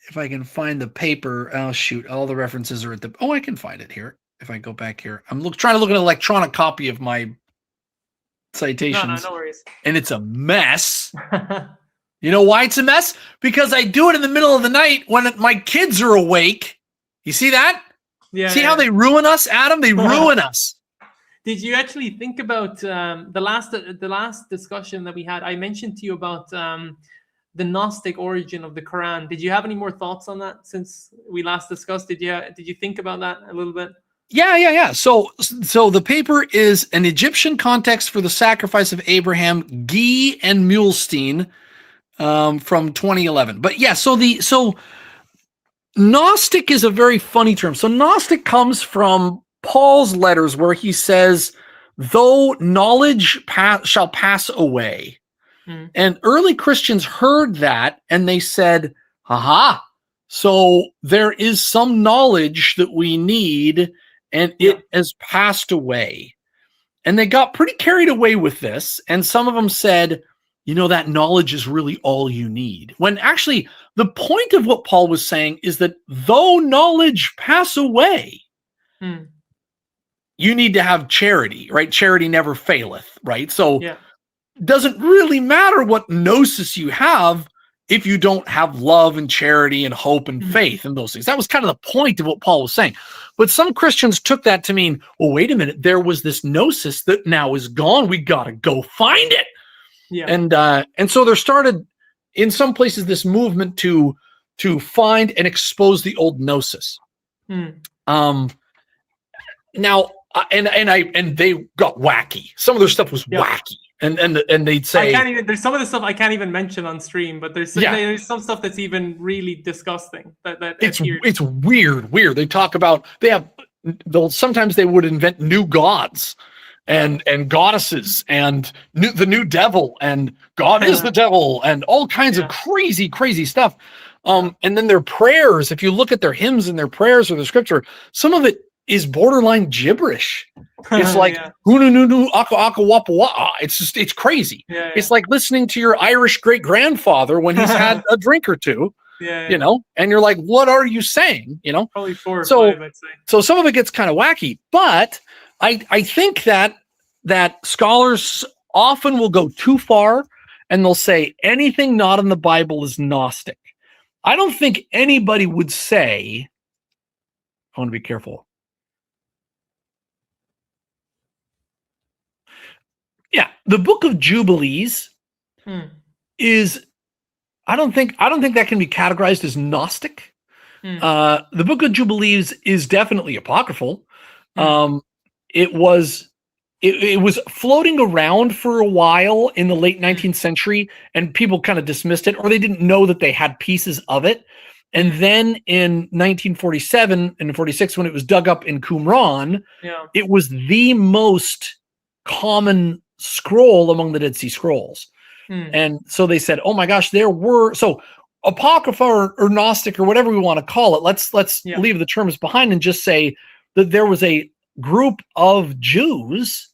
if I can find the paper. Oh shoot! All the references are at the. Oh, I can find it here. If I go back here, I'm trying to look at an electronic copy of my citations. No worries. And it's a mess. You know why it's a mess? Because I do it in the middle of the night when my kids are awake. You see that? Yeah. See how they ruin us, Adam? They ruin us. Did you actually think about the last discussion that we had? I mentioned to you about the Gnostic origin of the Quran. Did you have any more thoughts on that since we last discussed? Did you think about that a little bit? Yeah. So the paper is an Egyptian context for the sacrifice of Abraham, Guy and Muhlstein, from 2011. But yeah, so Gnostic is a very funny term. So Gnostic comes from Paul's letters where he says, though knowledge shall pass away. And early Christians heard that and they said, aha, so there is some knowledge that we need and it has passed away. And they got pretty carried away with this. And some of them said, that knowledge is really all you need. When actually the point of what Paul was saying is that though knowledge pass away, you need to have charity, right? Charity never faileth, right? So it doesn't really matter what gnosis you have if you don't have love and charity and hope and faith and those things. That was kind of the point of what Paul was saying. But some Christians took that to mean, well, wait a minute, there was this gnosis that now is gone. We got to go find it. Yeah. And so there started in some places this movement to find and expose the old gnosis. Now, and they got wacky. Some of their stuff was wacky, and they'd say, there's some of the stuff I can't even mention on stream, but there's some stuff that's even really disgusting. It's weird. They talk about sometimes they would invent new gods and goddesses and the new devil and God is the devil and all kinds of crazy stuff. And then their prayers, if you look at their hymns and their prayers or the scripture, some of it is borderline gibberish. It's like it's crazy. It's like listening to your Irish great grandfather when he's had a drink or two. And you're like, what are you saying? Probably 4 or 5, I'd say. So some of it gets kind of wacky, but I think that scholars often will go too far and they'll say anything not in the Bible is Gnostic. I don't think anybody would say, I want to be careful. Yeah, the Book of Jubilees is, I don't think that can be categorized as Gnostic. The Book of Jubilees is definitely apocryphal. It was floating around for a while in the late 19th century, and people kind of dismissed it, or they didn't know that they had pieces of it. And then in 1947 and 46, when it was dug up in Qumran, it was the most common scroll among the Dead Sea Scrolls. And so they said, oh my gosh, so Apocrypha or Gnostic or whatever we want to call it, let's leave the terms behind and just say that there was a group of Jews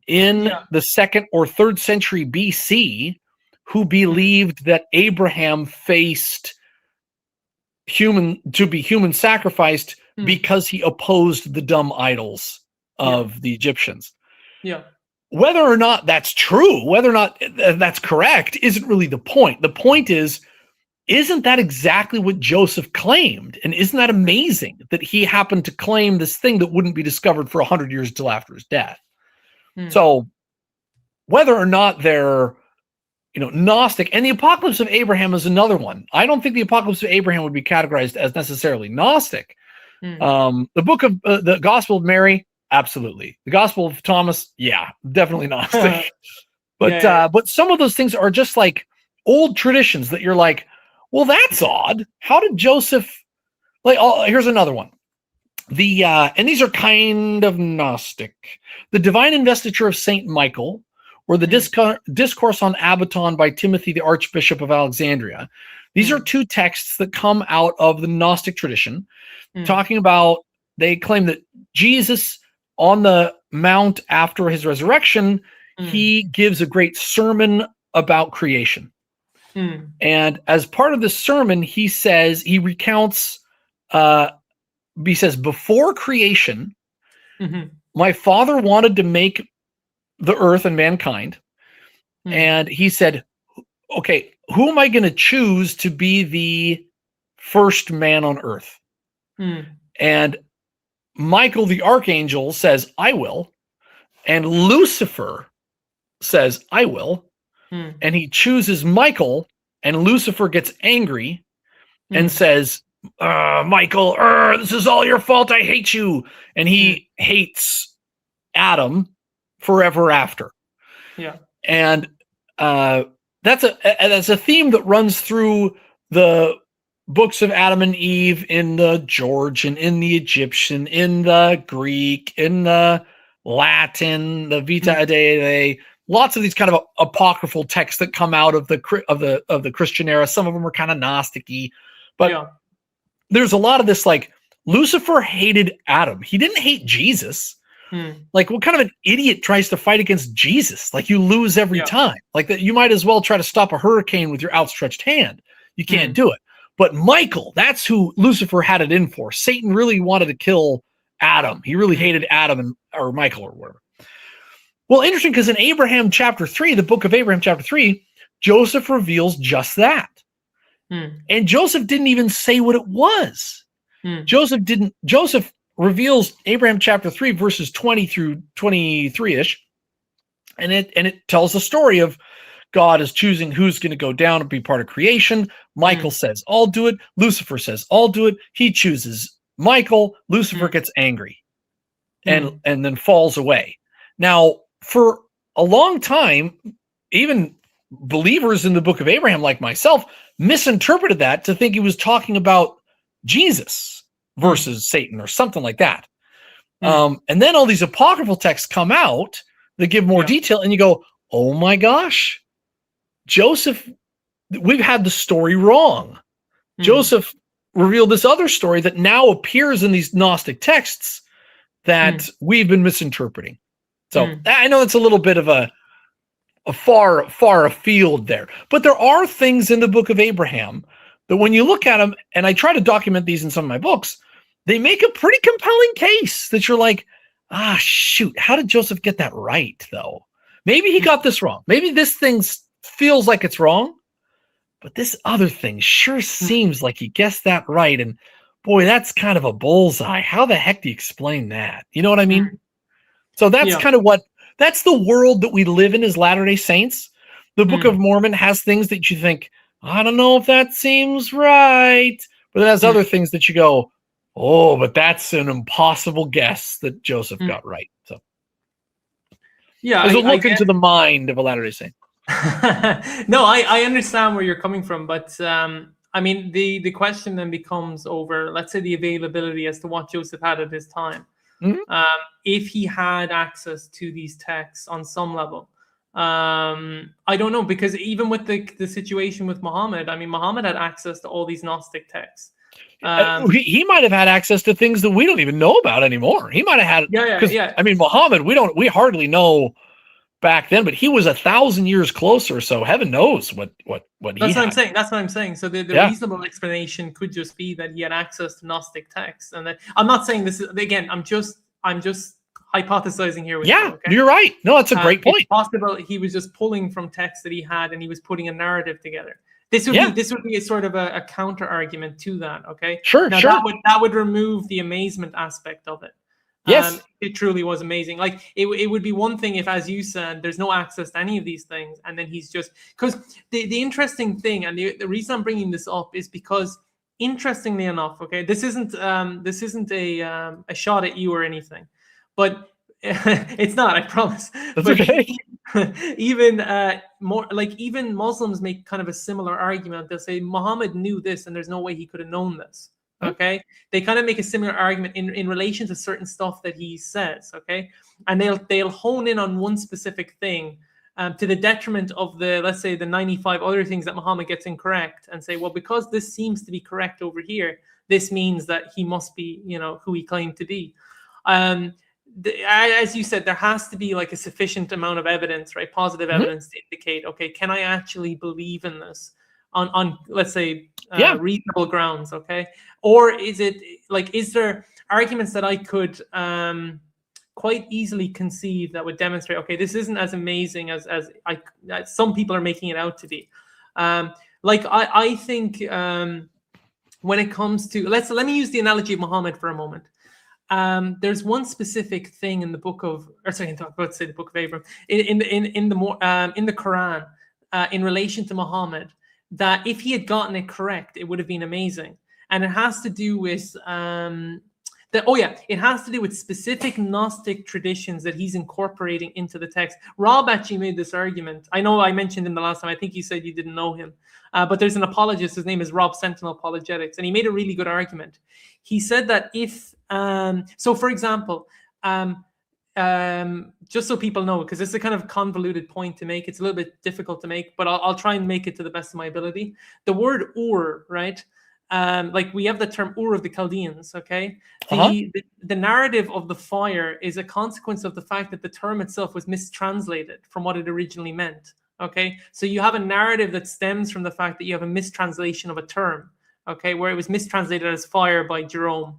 in the 2nd or 3rd century BC who believed that Abraham faced human sacrificed because he opposed the dumb idols of the Egyptians. Whether or not that's true, whether or not that's correct, isn't really the point. The point is, isn't that exactly what Joseph claimed? And isn't that amazing that he happened to claim this thing that wouldn't be discovered for 100 years until after his death? So whether or not they're Gnostic. And the Apocalypse of Abraham is another one. I don't think the Apocalypse of Abraham would be categorized as necessarily Gnostic. The book of the Gospel of Mary, absolutely. The Gospel of Thomas, yeah, definitely Gnostic. But some of those things are just like old traditions that you're like, well, that's odd. How did Joseph here's another one. And these are kind of Gnostic. The Divine Investiture of Saint Michael, or the Discourse on Abaton by Timothy, the Archbishop of Alexandria. These are two texts that come out of the Gnostic tradition, talking about, they claim that Jesus on the Mount after his resurrection, he gives a great sermon about creation. And as part of the sermon, he recounts, he says, before creation, my Father wanted to make the earth and mankind. And he said, okay, who am I going to choose to be the first man on earth? And Michael, the archangel, says, I will. And Lucifer says, I will. And he chooses Michael, and Lucifer gets angry and says, Michael, this is all your fault. I hate you. And he hates Adam forever after. And that's a theme that runs through the books of Adam and Eve in the Georgian, in the Egyptian, in the Greek, in the Latin, the Vita Dei. Lots of these kind of apocryphal texts that come out of the Christian era. Some of them are kind of Gnostic-y, but there's a lot of this, like, Lucifer hated Adam. He didn't hate Jesus. Like, what kind of an idiot tries to fight against Jesus? Like, you lose every time. Like, that, you might as well try to stop a hurricane with your outstretched hand. You can't do it. But Michael, that's who Lucifer had it in for. Satan really wanted to kill Adam. He really hated Adam or Michael or whatever. Well, interesting, because in Abraham chapter 3, the book of Abraham chapter 3, Joseph reveals just that. And Joseph didn't even say what it was. Joseph reveals Abraham chapter 3, verses 20 through 23-ish. And it tells the story of God is choosing who's going to go down and be part of creation. Michael says, I'll do it. Lucifer says, I'll do it. He chooses Michael. Lucifer gets angry and then falls away. Now, for a long time, even believers in the book of Abraham, like myself, misinterpreted that to think he was talking about Jesus versus Satan or something like that. And then all these apocryphal texts come out that give more detail, and you go, oh my gosh, Joseph, we've had the story wrong. Joseph revealed this other story that now appears in these Gnostic texts that we've been misinterpreting. So I know it's a little bit of a far afield there, but there are things in the book of Abraham that when you look at them, and I try to document these in some of my books, they make a pretty compelling case that you're like, shoot, how did Joseph get that right, though? Maybe he got this wrong. Maybe this thing feels like it's wrong, but this other thing sure seems like he guessed that right. And boy, that's kind of a bullseye. How the heck do you explain that? You know what I mean? So that's kind of that's the world that we live in as Latter-day Saints. The Book of Mormon has things that you think, I don't know if that seems right. But it has other things that you go, oh, but that's an impossible guess that Joseph got right. So there's a look into the mind of a Latter-day Saint. No, I understand where you're coming from, but I mean, the question then becomes over, let's say, the availability as to what Joseph had at his time. If he had access to these texts on some level, I don't know, because even with the situation with Muhammad, I mean, Muhammad had access to all these Gnostic texts. He might have had access to things that we don't even know about anymore. He might have had, I mean, Muhammad, we hardly know back then, but he was 1,000 years closer. So heaven knows what That's what I'm saying. That's what I'm saying. So the reasonable explanation could just be that he had access to Gnostic texts. And that, I'm not saying this is, again, I'm just hypothesizing here. With you, okay? You're right. No, that's a great point. It's possible he was just pulling from texts that he had, and he was putting a narrative together. This would be a sort of a counter argument to that. Okay. Sure. Now, that would remove the amazement aspect of it. Yes. It truly was amazing. Like it would be one thing if, as you said, there's no access to any of these things, and then he's just, because the interesting thing, and the reason I'm bringing this up is because, interestingly enough, okay, this isn't a shot at you or anything, but it's not, I promise. That's but okay. even more, like, even Muslims make kind of a similar argument. They'll say Muhammad knew this, and there's no way he could have known this. Okay, they kind of make a similar argument in relation to certain stuff that he says. Okay, and they'll hone in on one specific thing, to the detriment of the, let's say, the 95 other things that Muhammad gets incorrect, and say, well, because this seems to be correct over here, this means that he must be, who he claimed to be. As you said, there has to be like a sufficient amount of evidence, right? Positive evidence to indicate, okay, can I actually believe in this on let's say reasonable grounds, okay? Or is there arguments that I could quite easily conceive that would demonstrate, okay, this isn't as amazing as some people are making it out to be. I think when it comes to, let me use the analogy of Muhammad for a moment. There's one specific thing in the book of, or sorry, I about to say the book of Abraham, in the Quran, in relation to Muhammad, that if he had gotten it correct, it would have been amazing. And it has to do with it has to do with specific Gnostic traditions that he's incorporating into the text. Rob actually made this argument. I know I mentioned him the last time. I think you said you didn't know him. But there's an apologist. His name is Rob Sentinel Apologetics. And he made a really good argument. He said that if, so for example, just so people know, because it's a kind of convoluted point to make. It's a little bit difficult to make, but I'll try and make it to the best of my ability. The word Ur, right? Like we have the term Ur of the Chaldeans, okay? The narrative of the fire is a consequence of the fact that the term itself was mistranslated from what it originally meant, okay? So you have a narrative that stems from the fact that you have a mistranslation of a term, okay, where it was mistranslated as fire by Jerome.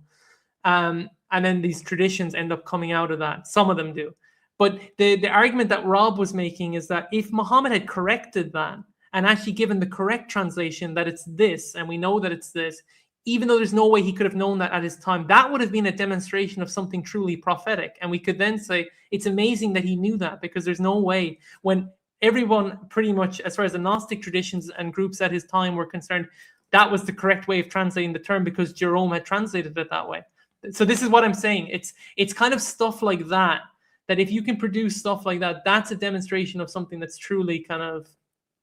And then these traditions end up coming out of that. Some of them do. But the argument that Rob was making is that if Muhammad had corrected that and actually given the correct translation that it's this, and we know that it's this, even though there's no way he could have known that at his time, that would have been a demonstration of something truly prophetic. And we could then say, it's amazing that he knew that, because there's no way, when everyone pretty much, as far as the Gnostic traditions and groups at his time were concerned, that was the correct way of translating the term because Jerome had translated it that way. So this is what I'm saying. It's kind of stuff like that, that if you can produce stuff like that, that's a demonstration of something that's truly kind of,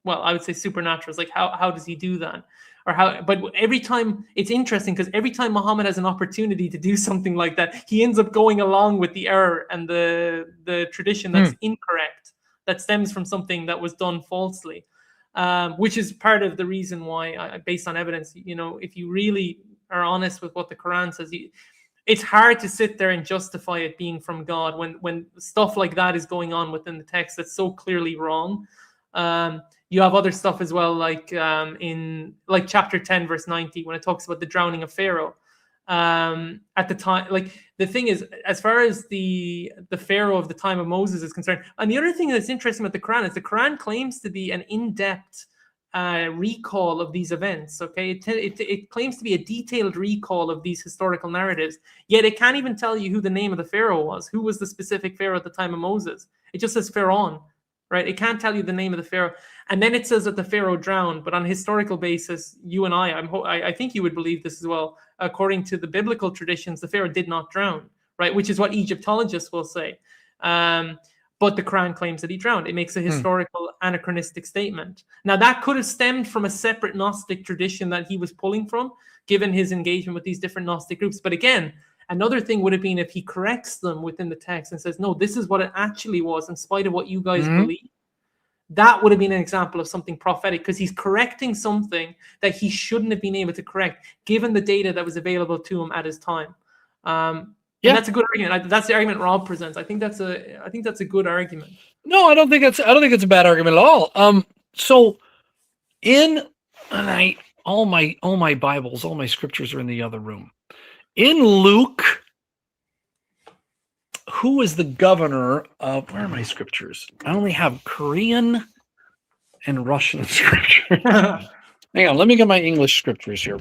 well, I would say supernatural. It's like, how does he do that? Or how? But every time, it's interesting because every time Muhammad has an opportunity to do something like that, he ends up going along with the error and the tradition that's incorrect, that stems from something that was done falsely, which is part of the reason why, based on evidence, if you really are honest with what the Quran says, it's hard to sit there and justify it being from God when stuff like that is going on within the text that's so clearly wrong. You have other stuff as well, like in chapter 10, verse 90, when it talks about the drowning of Pharaoh. At the time, like the thing is, as far as the Pharaoh of the time of Moses is concerned, and the other thing that's interesting about the Quran is the Quran claims to be an in-depth recall of these events. Okay, it claims to be a detailed recall of these historical narratives, yet it can't even tell you who the name of the Pharaoh was. Who was the specific Pharaoh at the time of Moses? It just says Pharaoh, right? It can't tell you the name of the Pharaoh. And then it says that the Pharaoh drowned, but on a historical basis, you and I think you would believe this as well. According to the biblical traditions, the Pharaoh did not drown, right? Which is what Egyptologists will say. But the Quran claims that he drowned. It makes a historical anachronistic statement. Now, that could have stemmed from a separate Gnostic tradition that he was pulling from, given his engagement with these different Gnostic groups. But again, another thing would have been if he corrects them within the text and says, no, this is what it actually was, in spite of what you guys believe. That would have been an example of something prophetic, because he's correcting something that he shouldn't have been able to correct, given the data that was available to him at his time. And that's a good argument. That's the argument Rob presents. I think that's a good argument. No, I don't think it's a bad argument at all. So all my Bibles, all my scriptures are in the other room. In Luke, who is the governor of, where are my scriptures? I only have Korean and Russian scripture. Hang on, let me get my English scriptures here.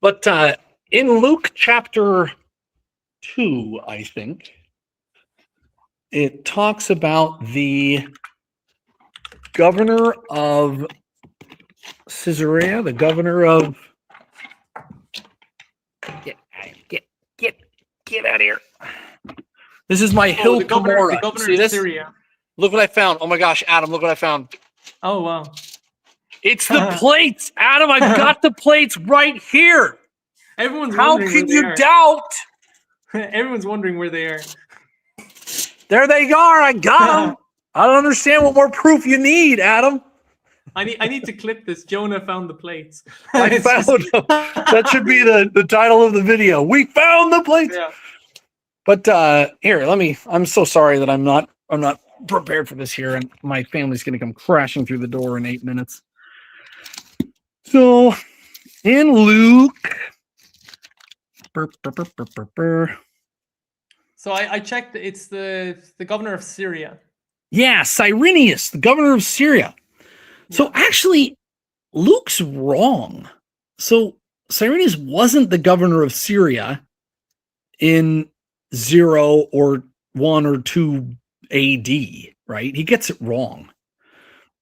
But in Luke chapter 2, I think. It talks about the governor of Caesarea, the governor of get out of here. This is my Hill the governor Cumorah. See of this? Syria. Look what I found. Oh my gosh, Adam, look what I found. Oh wow. It's the plates, Adam. I've got the plates right here. Everyone's How wondering can where you they are. doubt? Everyone's wondering where they are. There they are. I got them. I don't understand what more proof you need, Adam. I need to clip this. Jonah found the plates. I It's found just- them. That should be the title of the video. We found the plates. Yeah. But here, I'm so sorry that I'm not prepared for this here, and my family's gonna come crashing through the door in 8 minutes. So in Luke. So I checked. It's the governor of Syria. Yeah, Cyrenius, the governor of Syria. So actually, Luke's wrong. So Cyrenius wasn't the governor of Syria in 0 or 1 or 2 AD, right? He gets it wrong.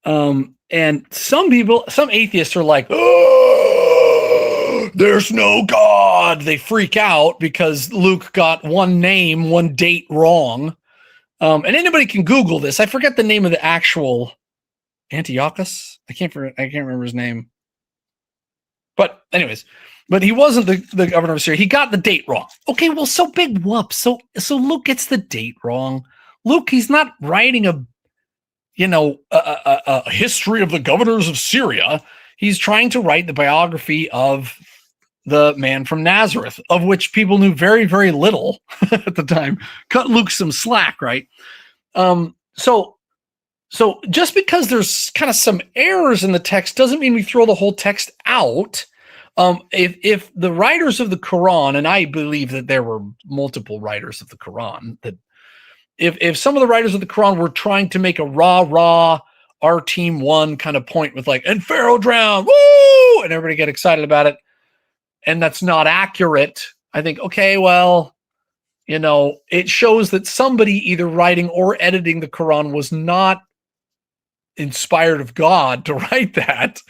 And some atheists are like, oh, there's no God. They freak out because Luke got one name, one date wrong. And anybody can Google this. I forget the name of the actual Antiochus. I can't remember his name. But anyways, he wasn't the governor of Syria. He got the date wrong. Okay, well, so big whoop. So Luke gets the date wrong. Luke, he's not writing a history of the governors of Syria. He's trying to write the biography of the man from Nazareth, of which people knew very, very little at the time. Cut Luke some slack, right? So just because there's kind of some errors in the text doesn't mean we throw the whole text out. If the writers of the Quran, and I believe that there were multiple writers of the Quran, that if some of the writers of the Quran were trying to make a rah, our team won kind of point with like, and Pharaoh drowned, woo, and everybody get excited about it, and that's not accurate, I think, okay, well, it shows that somebody either writing or editing the Quran was not inspired of God to write that.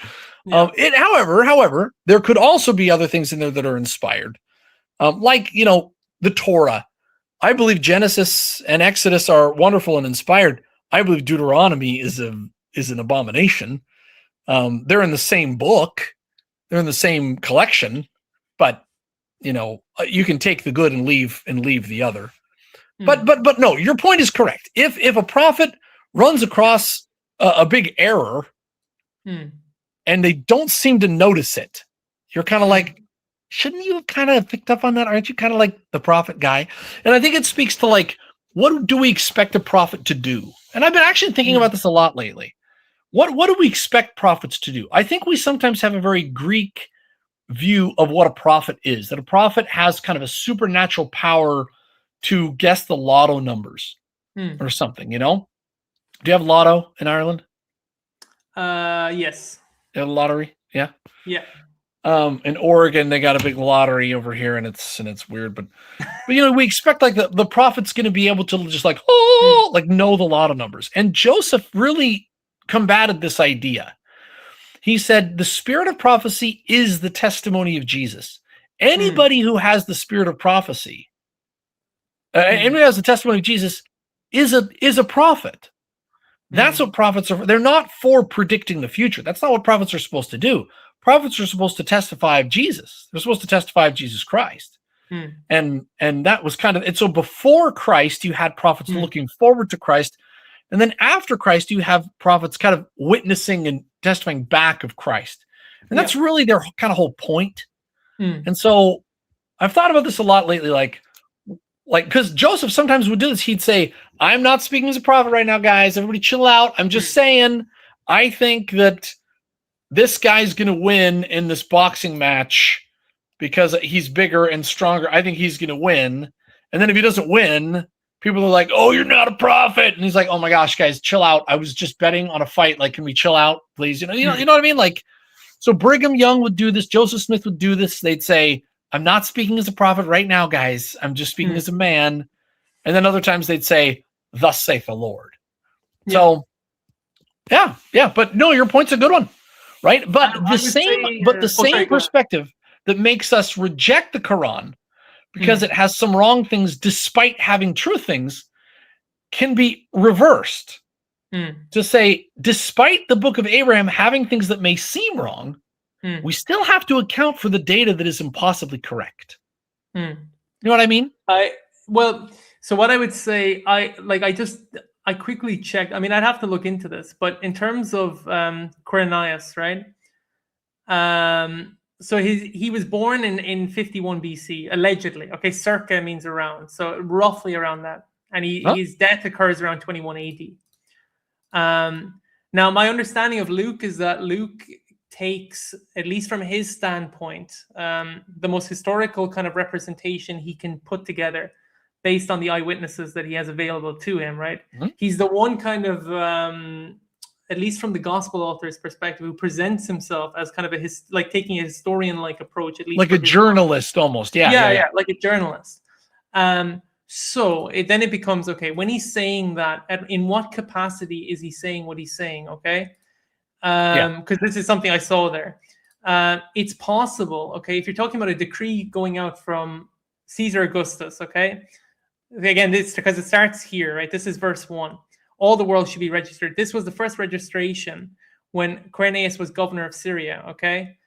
Yeah. However, there could also be other things in there that are inspired, like the Torah. I believe Genesis and Exodus are wonderful and inspired. I believe Deuteronomy is an abomination. They're in the same book, they're in the same collection, but you can take the good and leave the other. But no, your point is correct. If a prophet runs across a big error and they don't seem to notice it, you're kind of like, shouldn't you have kind of picked up on that? Aren't you kind of like the prophet guy? And I think it speaks to like, what do we expect a prophet to do? And I've been actually thinking about this a lot lately. What do we expect prophets to do? I think we sometimes have a very Greek view of what a prophet is, that a prophet has kind of a supernatural power to guess the lotto numbers or something, Do you have lotto in Ireland? Yes. You have a lottery? Yeah. Yeah. In Oregon, they got a big lottery over here, and it's weird, but we expect like the prophet's going to be able to just like know the lotto numbers. And Joseph really combated this idea. He said the spirit of prophecy is the testimony of Jesus. Anybody who has the spirit of prophecy, anybody who has the testimony of Jesus, is a prophet. That's what prophets are. They're not for predicting the future. That's not what prophets are supposed to do. Prophets are supposed to testify of Jesus. They're supposed to testify of Jesus Christ. And that was kind of it. So before Christ, you had prophets looking forward to Christ. And then after Christ, you have prophets kind of witnessing and testifying back of Christ. And that's really their kind of whole point. And so I've thought about this a lot lately, like because Joseph sometimes would do this. He'd say, I'm not speaking as a prophet right now, guys. Everybody chill out. I'm just saying, I think that this guy's going to win in this boxing match because he's bigger and stronger. I think he's going to win. And then if he doesn't win, people are like, oh, you're not a prophet. And he's like, oh my gosh, guys, chill out. I was just betting on a fight. Like, can we chill out, please? You know what I mean? Like, so Brigham Young would do this. Joseph Smith would do this. They'd say, I'm not speaking as a prophet right now, guys. I'm just speaking as a man. And then other times they'd say, thus saith the Lord. Yeah. So, yeah. But no, your point's a good one, right? But I would say, the sorry, same go ahead. perspective that makes us reject the Quran because it has some wrong things despite having true things can be reversed. To say, despite the book of Abraham having things that may seem wrong, we still have to account for the data that is impossibly correct. You know what I mean? Well, so what I would say, I quickly checked. I mean, I'd have to look into this, but in terms of Quirinius, right? So he was born in 51 BC, allegedly. Okay, circa means around, so roughly around that. And his death occurs around 21 AD. Now, my understanding of Luke is that Luke takes, at least from his standpoint, the most historical kind of representation he can put together based on the eyewitnesses that he has available to him, right? He's the one kind of, at least from the gospel author's perspective, who presents himself as kind of taking a historian-like approach, at least like a journalist almost. Yeah, like a journalist. So then it becomes, okay, when he's saying that, in what capacity is he saying what he's saying, okay? Because this is something I saw there. It's possible, okay, if you're talking about a decree going out from Caesar Augustus, okay? Again, this because it starts here, right? This is verse 1. All the world should be registered. This was the first registration when Quirinius was governor of Syria, okay?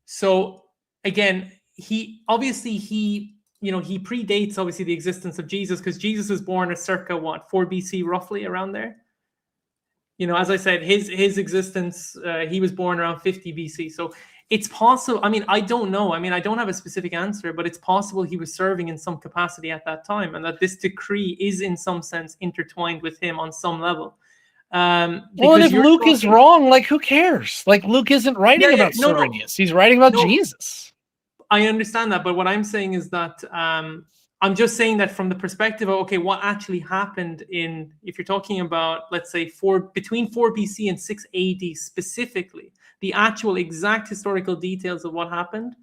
So again, he predates obviously the existence of Jesus, because Jesus was born at circa 4 BC, roughly around there. As I said, his existence, he was born around 50 BC. So it's possible. I mean, I don't know. I mean, I don't have a specific answer, but it's possible he was serving in some capacity at that time, and that this decree is in some sense intertwined with him on some level. Well, and if Luke is wrong, like, who cares? Like, Luke isn't writing about Cyrenius. He's writing about Jesus. I understand that, but what I'm saying is that I'm just saying that from the perspective of, okay, what actually happened if you're talking about, let's say, between 4 BC and 6 AD specifically, the actual exact historical details of what happened,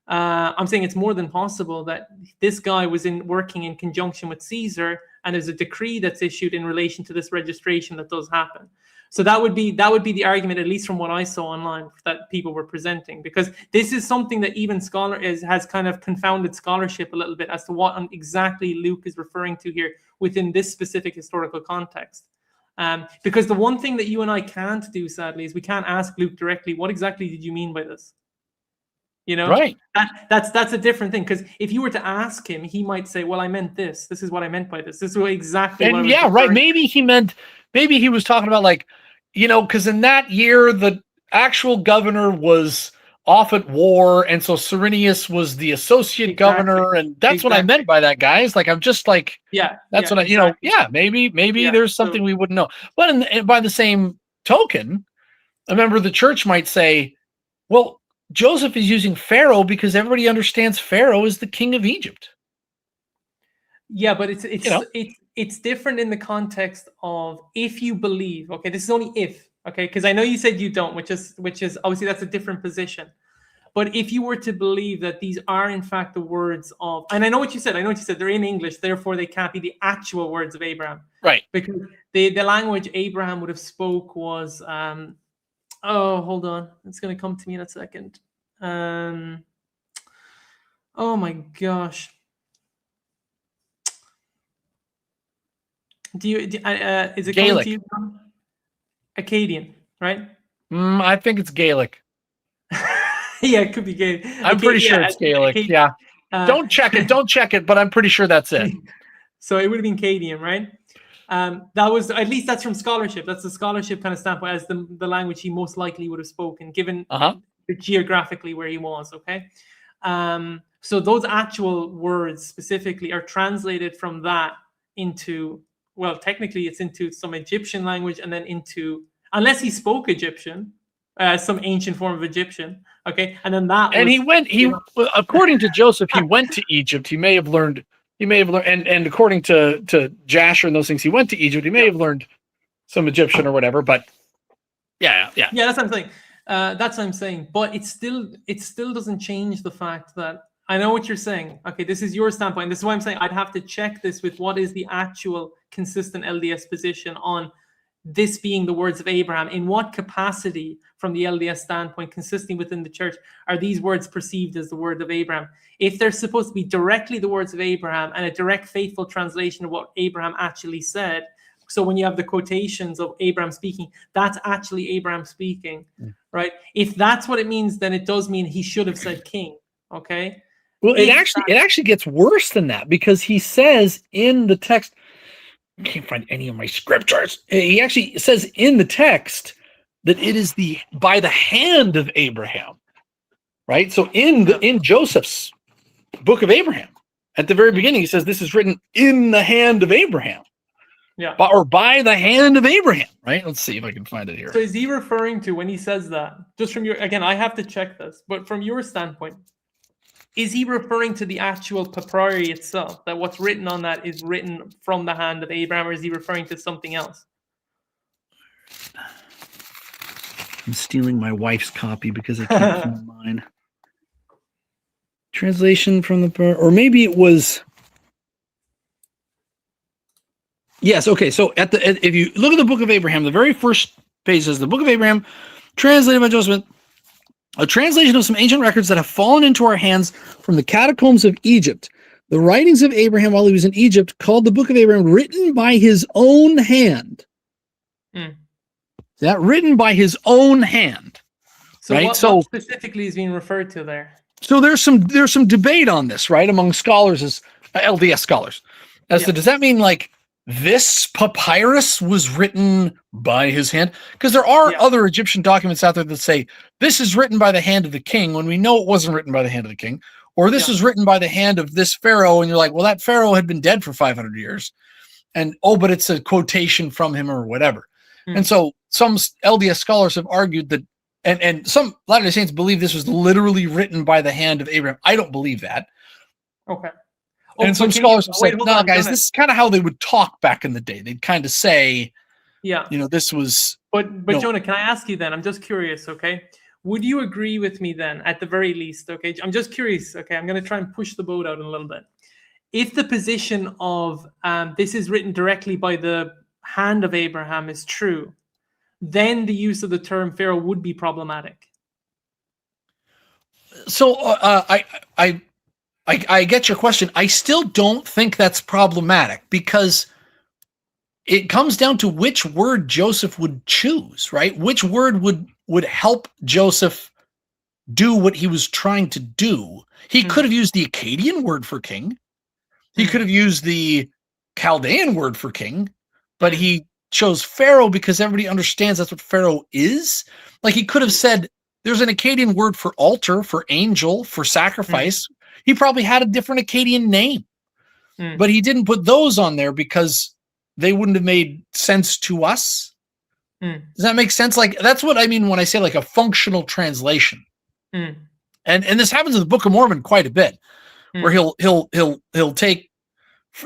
I'm saying it's more than possible that this guy was working in conjunction with Caesar, and there's a decree that's issued in relation to this registration that does happen. So that would be the argument, at least from what I saw online, that people were presenting, because this is something that even has kind of confounded scholarship a little bit as to what exactly Luke is referring to here within this specific historical context. Because the one thing that you and I can't do, sadly, is we can't ask Luke directly, what exactly did you mean by this? Right. That's a different thing, because if you were to ask him, he might say, well, I meant this. This is what I meant by this. This is exactly what I was referring to. Maybe he was talking about, like, because in that year, the actual governor was off at war, and so Cyrenius was the associate governor, and that's what I meant by that, guys. Like, I'm just like, maybe there's something we wouldn't know. But by the same token, a member of the church might say, well, Joseph is using Pharaoh because everybody understands Pharaoh is the king of Egypt. Yeah, but it's different in the context of, if you believe, okay, this is only if, okay, because I know you said you don't, which is obviously that's a different position. But if you were to believe that these are in fact the words of, and I know what you said, they're in English, therefore they can't be the actual words of Abraham. Right. Because the language Abraham would have spoke was, hold on, it's going to come to me in a second. Oh my gosh. Is it Gaelic? Coming to you? Akkadian, right? I think it's Gaelic. Yeah, it could be Gaelic. I'm pretty sure it's Gaelic. Akkadian. Yeah. Don't check it, but I'm pretty sure that's it. So it would have been Akkadian, right? That was, at least that's from scholarship. That's the scholarship kind of standpoint, as the language he most likely would have spoken, given geographically where he was, okay? So those actual words specifically are translated from that into, well, technically it's into some Egyptian language, and then into, unless he spoke Egyptian, some ancient form of Egyptian, okay? And then according to Joseph, he went to Egypt. He may have learned, and according to Jasher and those things, he went to Egypt. He may have learned some Egyptian or whatever, but yeah. That's what I'm saying. But it still doesn't change the fact that I know what you're saying. Okay, this is your standpoint. This is why I'm saying I'd have to check this with what is the actual consistent LDS position on this being the words of Abraham. In what capacity, from the LDS standpoint, consisting within the church, are these words perceived as the word of Abraham? If they're supposed to be directly the words of Abraham and a direct, faithful translation of what Abraham actually said, so when you have the quotations of Abraham speaking, that's actually Abraham speaking, right? If that's what it means, then it does mean he should have said king, okay? Well, it actually gets worse than that, because he says in the text, I can't find any of my scriptures. He actually says in the text that it is by the hand of Abraham, right? So in Joseph's book of Abraham, at the very beginning, he says this is written in the hand of Abraham. Yeah. Or by the hand of Abraham, right? Let's see if I can find it here. So is he referring to, when he says that, just from your, again, I have to check this, but from your standpoint, is he referring to the actual papyri itself, that what's written on that is written from the hand of Abraham, or is he referring to something else? I'm stealing my wife's copy because I can't find mine. Translation from the, or maybe it was. Yes. Okay. So if you look at the book of Abraham, the very first page says the book of Abraham, translated by Joseph, a translation of some ancient records that have fallen into our hands from the catacombs of Egypt. The writings of Abraham while he was in Egypt, called the book of Abraham, written by his own hand. That written by his own hand. So right? what specifically is being referred to there? So there's some debate on this, right, among scholars, as LDS scholars, as to, does that mean like this papyrus was written by his hand? Because there are other Egyptian documents out there that say this is written by the hand of the king, when we know it wasn't written by the hand of the king, or this was written by the hand of this pharaoh, and you're like, well, that pharaoh had been dead for 500 years, and but it's a quotation from him or whatever. And so some LDS scholars have argued that, and some Latter-day Saints believe this was literally written by the hand of Abraham. I don't believe that. Okay. And some scholars have said, no, guys, this is kind of how they would talk back in the day. They'd kind of say, this was. But Jonah, can I ask you then? I'm just curious, okay? Would you agree with me then, at the very least, okay? I'm just curious, okay? I'm going to try and push the boat out a little bit. If the position of this is written directly by the hand of Abraham is true, then the use of the term Pharaoh would be problematic. So I get your question. I still don't think that's problematic, because it comes down to which word Joseph would choose, right? Which word would help Joseph do what he was trying to do. He could have used the Akkadian word for king. He could have used the Chaldean word for king, but he chose Pharaoh because everybody understands that's what Pharaoh is. Like, he could have said there's an Akkadian word for altar, for angel, for sacrifice. He probably had a different Akkadian name, but he didn't put those on there because they wouldn't have made sense to us. Does that make sense? Like, that's what I mean when I say like a functional translation. And this happens in the Book of Mormon quite a bit, where he'll take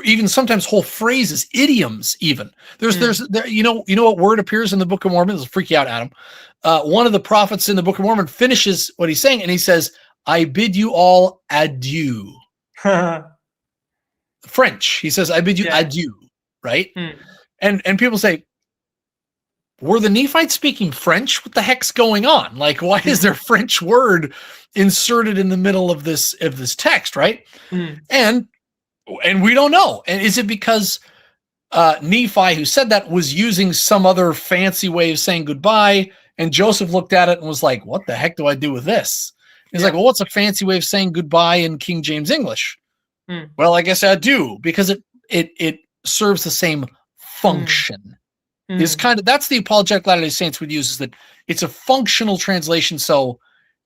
even sometimes whole phrases, idioms. Even there's you know what word appears in the Book of Mormon? This will freak you out, Adam. One of the prophets in the Book of Mormon finishes what he's saying, and he says, "I bid you all adieu." French. He says, "I bid you adieu." Right? And people say, were the Nephites speaking French? What the heck's going on? Like, why is there a French word inserted in the middle of this text, right? And we don't know. And is it because Nephi, who said that, was using some other fancy way of saying goodbye, and Joseph looked at it and was like, what the heck do I do with this? He's like, well, what's a fancy way of saying goodbye in King James English? Well, I guess I do, because it serves the same function. Is kind of, that's the apologetic Latter-day Saints would use, is that it's a functional translation, so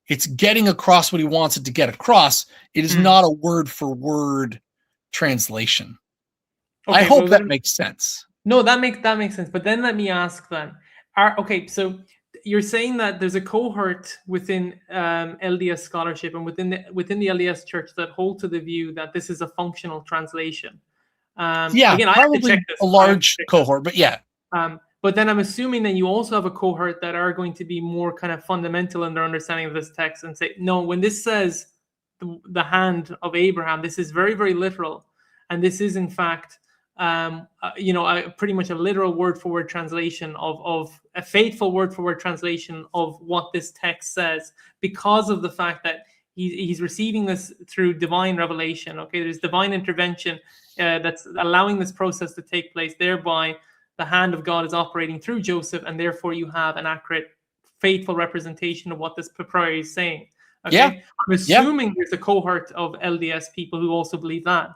it's getting across what he wants it to get across. It is not a word for word translation. Okay, I hope that makes sense. No, that makes sense. But then let me ask then. So you're saying that there's a cohort within LDS scholarship and within the LDS church that hold to the view that this is a functional translation. Again, probably a large cohort, but yeah. But then I'm assuming that you also have a cohort that are going to be more kind of fundamental in their understanding of this text and say, no, when this says the hand of Abraham. This is very, very literal, and this is in fact, pretty much a literal word-for-word translation of a faithful word-for-word translation of what this text says, because of the fact that he's receiving this through divine revelation. Okay, there's divine intervention that's allowing this process to take place. Thereby, the hand of God is operating through Joseph, and therefore you have an accurate, faithful representation of what this papyri is saying. Okay, Yeah. I'm assuming there's a cohort of LDS people who also believe that.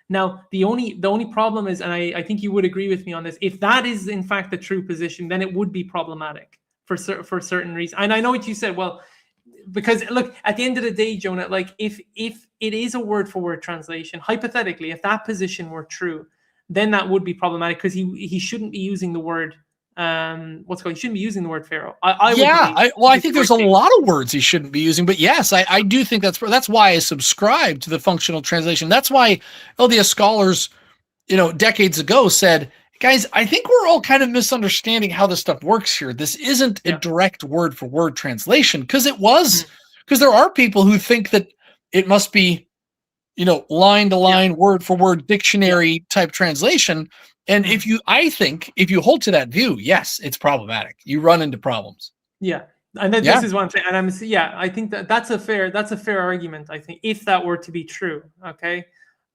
Now, the only problem is, and I think you would agree with me on this, if that is in fact the true position, then it would be problematic for certain reasons. And I know what you said. Well, because look, at the end of the day, Jonah, like if it is a word-for-word translation, hypothetically, if that position were true, then that would be problematic, because he shouldn't be using the word he shouldn't be using the word Pharaoh. I think there's a lot of words he shouldn't be using, but yes, I do think that's why I subscribe to the functional translation. That's why LDS scholars, decades ago said, guys, I think we're all kind of misunderstanding how this stuff works here. This isn't a direct word for word translation, because there are people who think that it must be, line to line, word for word dictionary type translation. And I think if you hold to that view, yes, it's problematic. You run into problems. Yeah. And then this is what I'm saying. And I think that's a fair argument, I think, if that were to be true. Okay.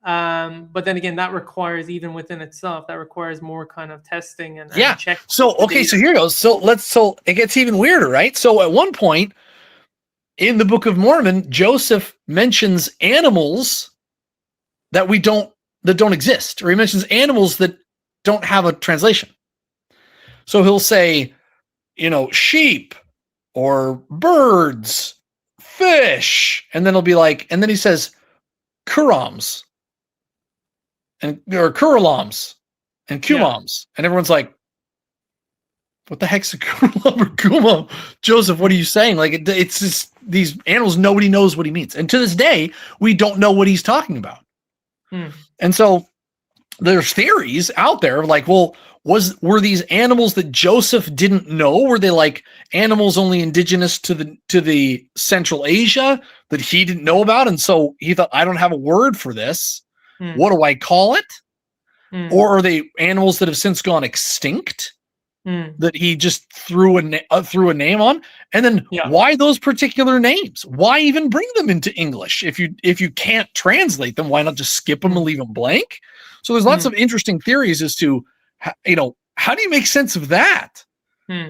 But then again, that requires, even within itself, that requires more kind of testing and checking. So here goes. So it gets even weirder, right? So at one point in the Book of Mormon, Joseph mentions animals that don't exist, or he mentions animals that don't have a translation. So he'll say, sheep or birds, fish, and then he'll be like, and then he says kurams or kuralams and kumams, and everyone's like, what the heck's a kuram or kumam? Joseph, what are you saying? Like, it's just these animals, nobody knows what he means, and to this day we don't know what he's talking about. And so there's theories out there like, well, were these animals that Joseph didn't know? Were they like animals only indigenous to the Central Asia that he didn't know about? And so he thought, I don't have a word for this. What do I call it? Or are they animals that have since gone extinct that he just threw a name on? And then why those particular names? Why even bring them into English? If you can't translate them, why not just skip them and leave them blank? So there's lots of interesting theories as to, how do you make sense of that?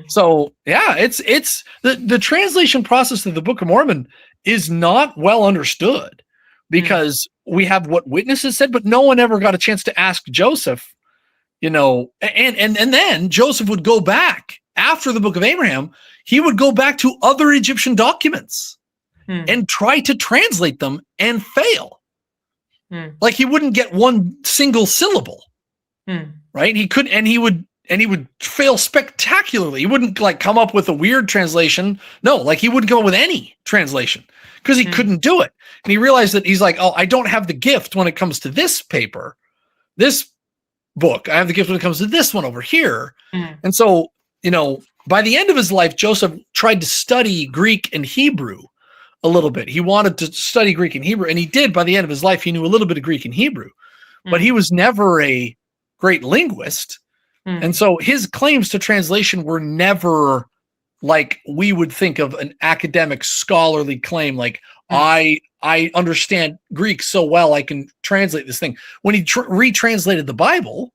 So it's the translation process of the Book of Mormon is not well understood, because we have what witnesses said, but no one ever got a chance to ask Joseph, and then Joseph would go back after the Book of Abraham. He would go back to other Egyptian documents and try to translate them and fail. Like, he wouldn't get one single syllable, right? He couldn't, and he would fail spectacularly. He wouldn't like come up with a weird translation. No, like he wouldn't come up with any translation because he couldn't do it. And he realized that he's like, oh, I don't have the gift when it comes to this paper, this book. I have the gift when it comes to this one over here. And so, by the end of his life, Joseph tried to study Greek and Hebrew a little bit. He wanted to study Greek and Hebrew, and he did. By the end of his life, he knew a little bit of Greek and Hebrew, but he was never a great linguist. And so his claims to translation were never like we would think of an academic scholarly claim, like I understand Greek so well I can translate this thing. When he retranslated the Bible,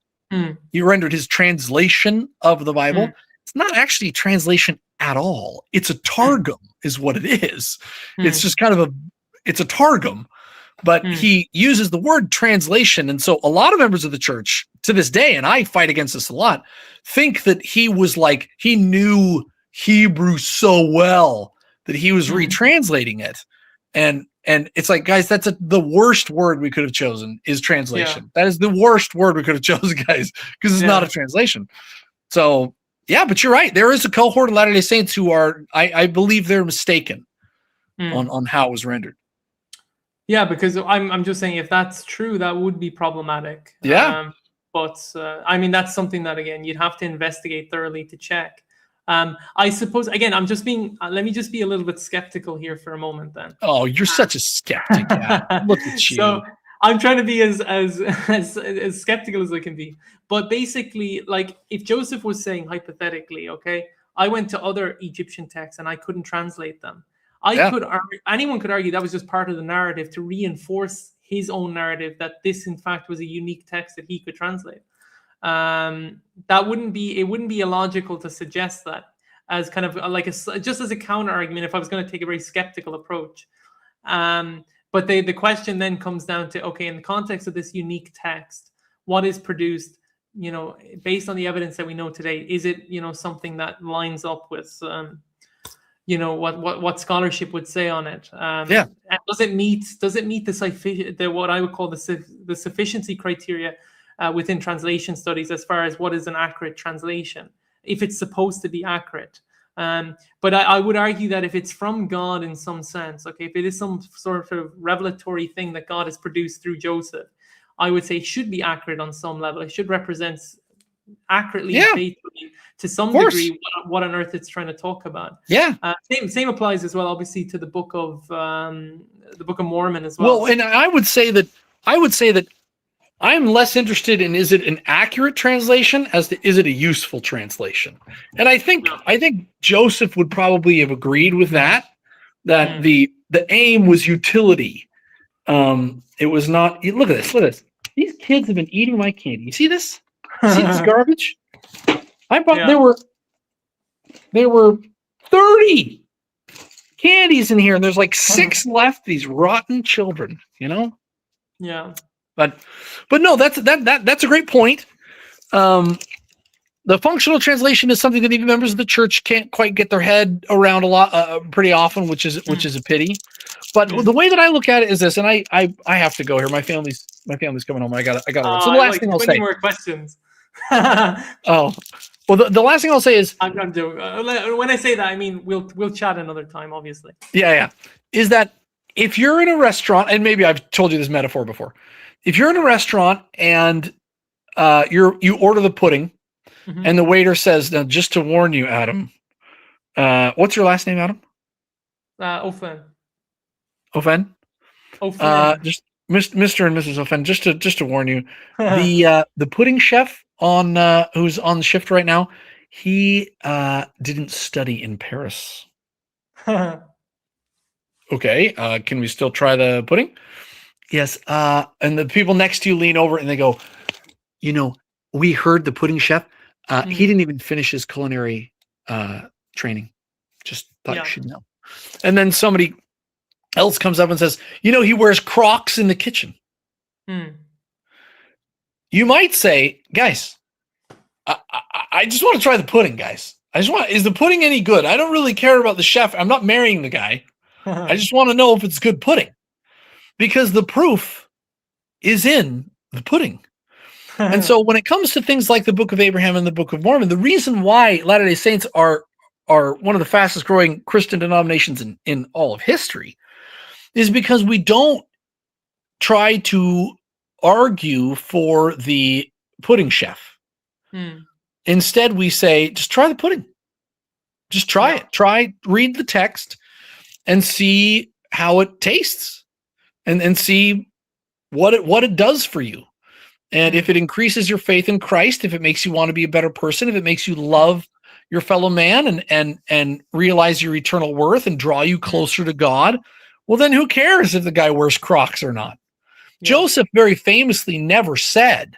he rendered his translation of the Bible. It's not actually a translation at all. It's a targum is what it is. It's just kind of it's a targum, but he uses the word translation. And so a lot of members of the church to this day, and I fight against this a lot, think that he was like, he knew Hebrew so well that he was retranslating it. And it's like, guys, that's the worst word we could have chosen is translation. That is the worst word we could have chosen, guys, because it's not a translation. So yeah, but you're right. There is a cohort of Latter-day Saints who are, I believe they're mistaken on how it was rendered. Yeah, because I'm just saying, if that's true, that would be problematic. Yeah. But I mean, that's something that, again, you'd have to investigate thoroughly to check. I suppose, again, I'm just being, let me just be a little bit skeptical here for a moment then. Oh, you're such a skeptic. Adam. Look at you. So I'm trying to be as skeptical as I can be. But basically, like, if Joseph was saying hypothetically, okay, I went to other Egyptian texts and I couldn't translate them. Anyone could argue that was just part of the narrative to reinforce his own narrative that this, in fact, was a unique text that he could translate. It wouldn't be illogical to suggest that as kind of like just as a counter argument if I was going to take a very skeptical approach. But the question then comes down to, okay, in the context of this unique text, what is produced, based on the evidence that we know today? Is it, something that lines up with, what scholarship would say on it? And does it meet the what I would call the sufficiency criteria within translation studies as far as what is an accurate translation, if it's supposed to be accurate? But I would argue that if it's from God in some sense, okay, if it is some sort of revelatory thing that God has produced through Joseph, I would say it should be accurate on some level. It should represent accurately and faithfully to some degree what on earth it's trying to talk about. Same applies as well, obviously, to the Book of Mormon as well. Well, and I would say that I'm less interested in, is it an accurate translation as to is it a useful translation? And I think Joseph would probably have agreed with that the aim was utility. It was not, look at this. These kids have been eating my candy. You see this? See this garbage? I bought there were 30 candies in here and there's like 6 left, these rotten children, Yeah. But no, that's a great point. The functional translation is something that even members of the church can't quite get their head around a lot, pretty often, which is a pity. But the way that I look at it is this, and I have to go here. My family's coming home. I got. So the last thing I'll say. More questions. Oh, well, the last thing I'll say is I'm joking. When I say that, I mean we'll chat another time, obviously. Yeah. Is that if you're in a restaurant, and maybe I've told you this metaphor before. If you're in a restaurant and you order the pudding, and the waiter says, "Now, just to warn you, Adam, what's your last name, Adam?" Ofen. Ofen. Just Mr. and Mrs. Ofen. Just to warn you, the pudding chef who's on shift right now, he didn't study in Paris. Okay, can we still try the pudding? Yes. And the people next to you lean over and they go, we heard the pudding chef. He didn't even finish his culinary training. Just thought you should know. And then somebody else comes up and says, he wears Crocs in the kitchen. You might say, guys, I just want to try the pudding, guys. Is the pudding any good? I don't really care about the chef. I'm not marrying the guy. I just want to know if it's good pudding. Because the proof is in the pudding. And so when it comes to things like the Book of Abraham and the Book of Mormon, the reason why Latter-day Saints are one of the fastest growing Christian denominations in all of history is because we don't try to argue for the pudding chef. Instead, we say, just try the pudding. Just try it. Read the text and see how it tastes. And see what it does for you. And if it increases your faith in Christ, if it makes you want to be a better person, if it makes you love your fellow man and realize your eternal worth and draw you closer to God, well, then who cares if the guy wears Crocs or not? Joseph very famously never said,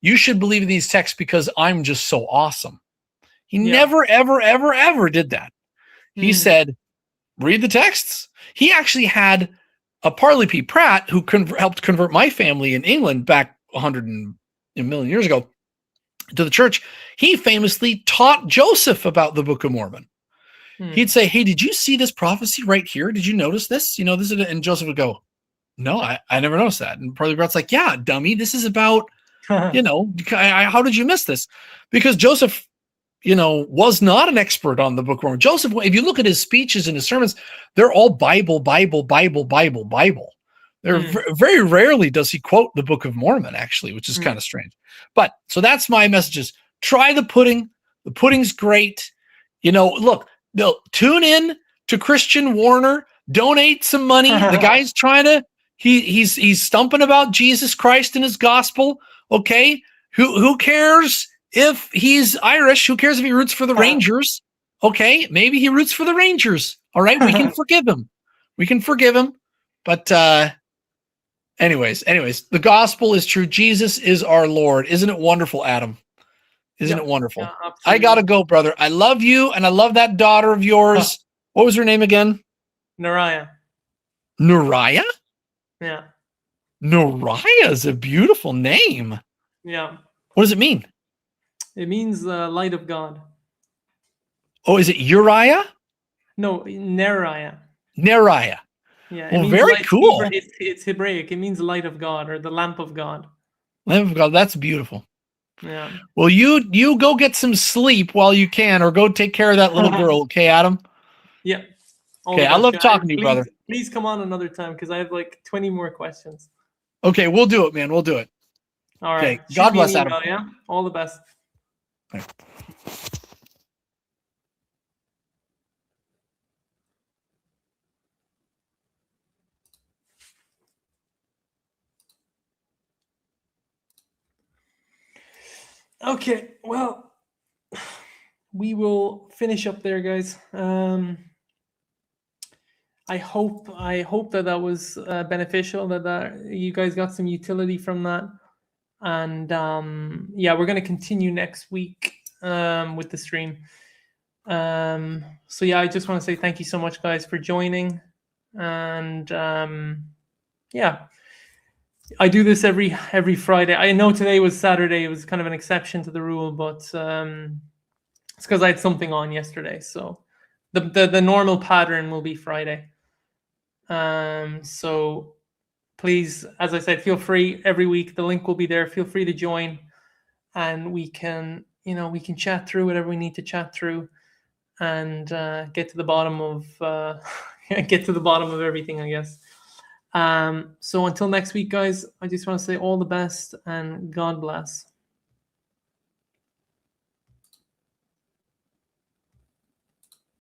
you should believe in these texts because I'm just so awesome. He never, ever, ever, ever did that. He said, read the texts. He actually had a Parley P. Pratt, who helped convert my family in England back 100 million years ago to the church. He famously taught Joseph about the Book of Mormon. He'd say, hey, did you see this prophecy right here? Did you notice this? This is it. And Joseph would go, no, I never noticed that. And Parley Pratt's like, yeah, dummy, this is about, how did you miss this? Because Joseph, was not an expert on the Book of Mormon. Joseph, if you look at his speeches and his sermons, they're all Bible. Very rarely does he quote the Book of Mormon, actually, which is kind of strange. But so that's my message is try the pudding. The pudding's great. You know, look, they'll tune in to Christian Warner, donate some money. The guy's trying to, he's stumping about Jesus Christ and his gospel. Okay. Who cares if he's Irish? Who cares if he roots for the Rangers? Okay. Maybe he roots for the Rangers. All right. We can forgive him. We can forgive him. But anyways, the gospel is true. Jesus is our Lord. Isn't it wonderful, Adam? Isn't it wonderful? Yeah, I gotta go, brother. I love you, and I love that daughter of yours. What was her name again? Naraya. Nuriah? Yeah. Nuriah is a beautiful name. Yeah. What does it mean? It means light of God. Oh, is it Uriah? No, Neraya. Neriah. Yeah. Well, very cool. It's Hebraic. It means light of God or the lamp of God. Lamp of God. That's beautiful. Yeah. Well, you go get some sleep while you can, or go take care of that little girl. Okay, Adam? Yeah. Okay, I love talking to you, brother. Please come on another time because I have like 20 more questions. Okay, we'll do it, man. We'll do it. All right. Okay, God bless, Shoot me an Adam. email, yeah. All the best. Okay, well, we will finish up there, guys. I hope that was beneficial, that you guys got some utility from that. And yeah, we're going to continue next week with the stream. So yeah, I just want to say thank you so much, guys, for joining. And yeah, I do this every Friday. I know today was Saturday. It was kind of an exception to the rule, but it's because I had something on yesterday. So the normal pattern will be Friday. So please, as I said, feel free every week. The link will be there. Feel free to join, and we can chat through whatever we need to chat through, and get to the bottom of everything, I guess. So until next week, guys, I just want to say all the best and God bless.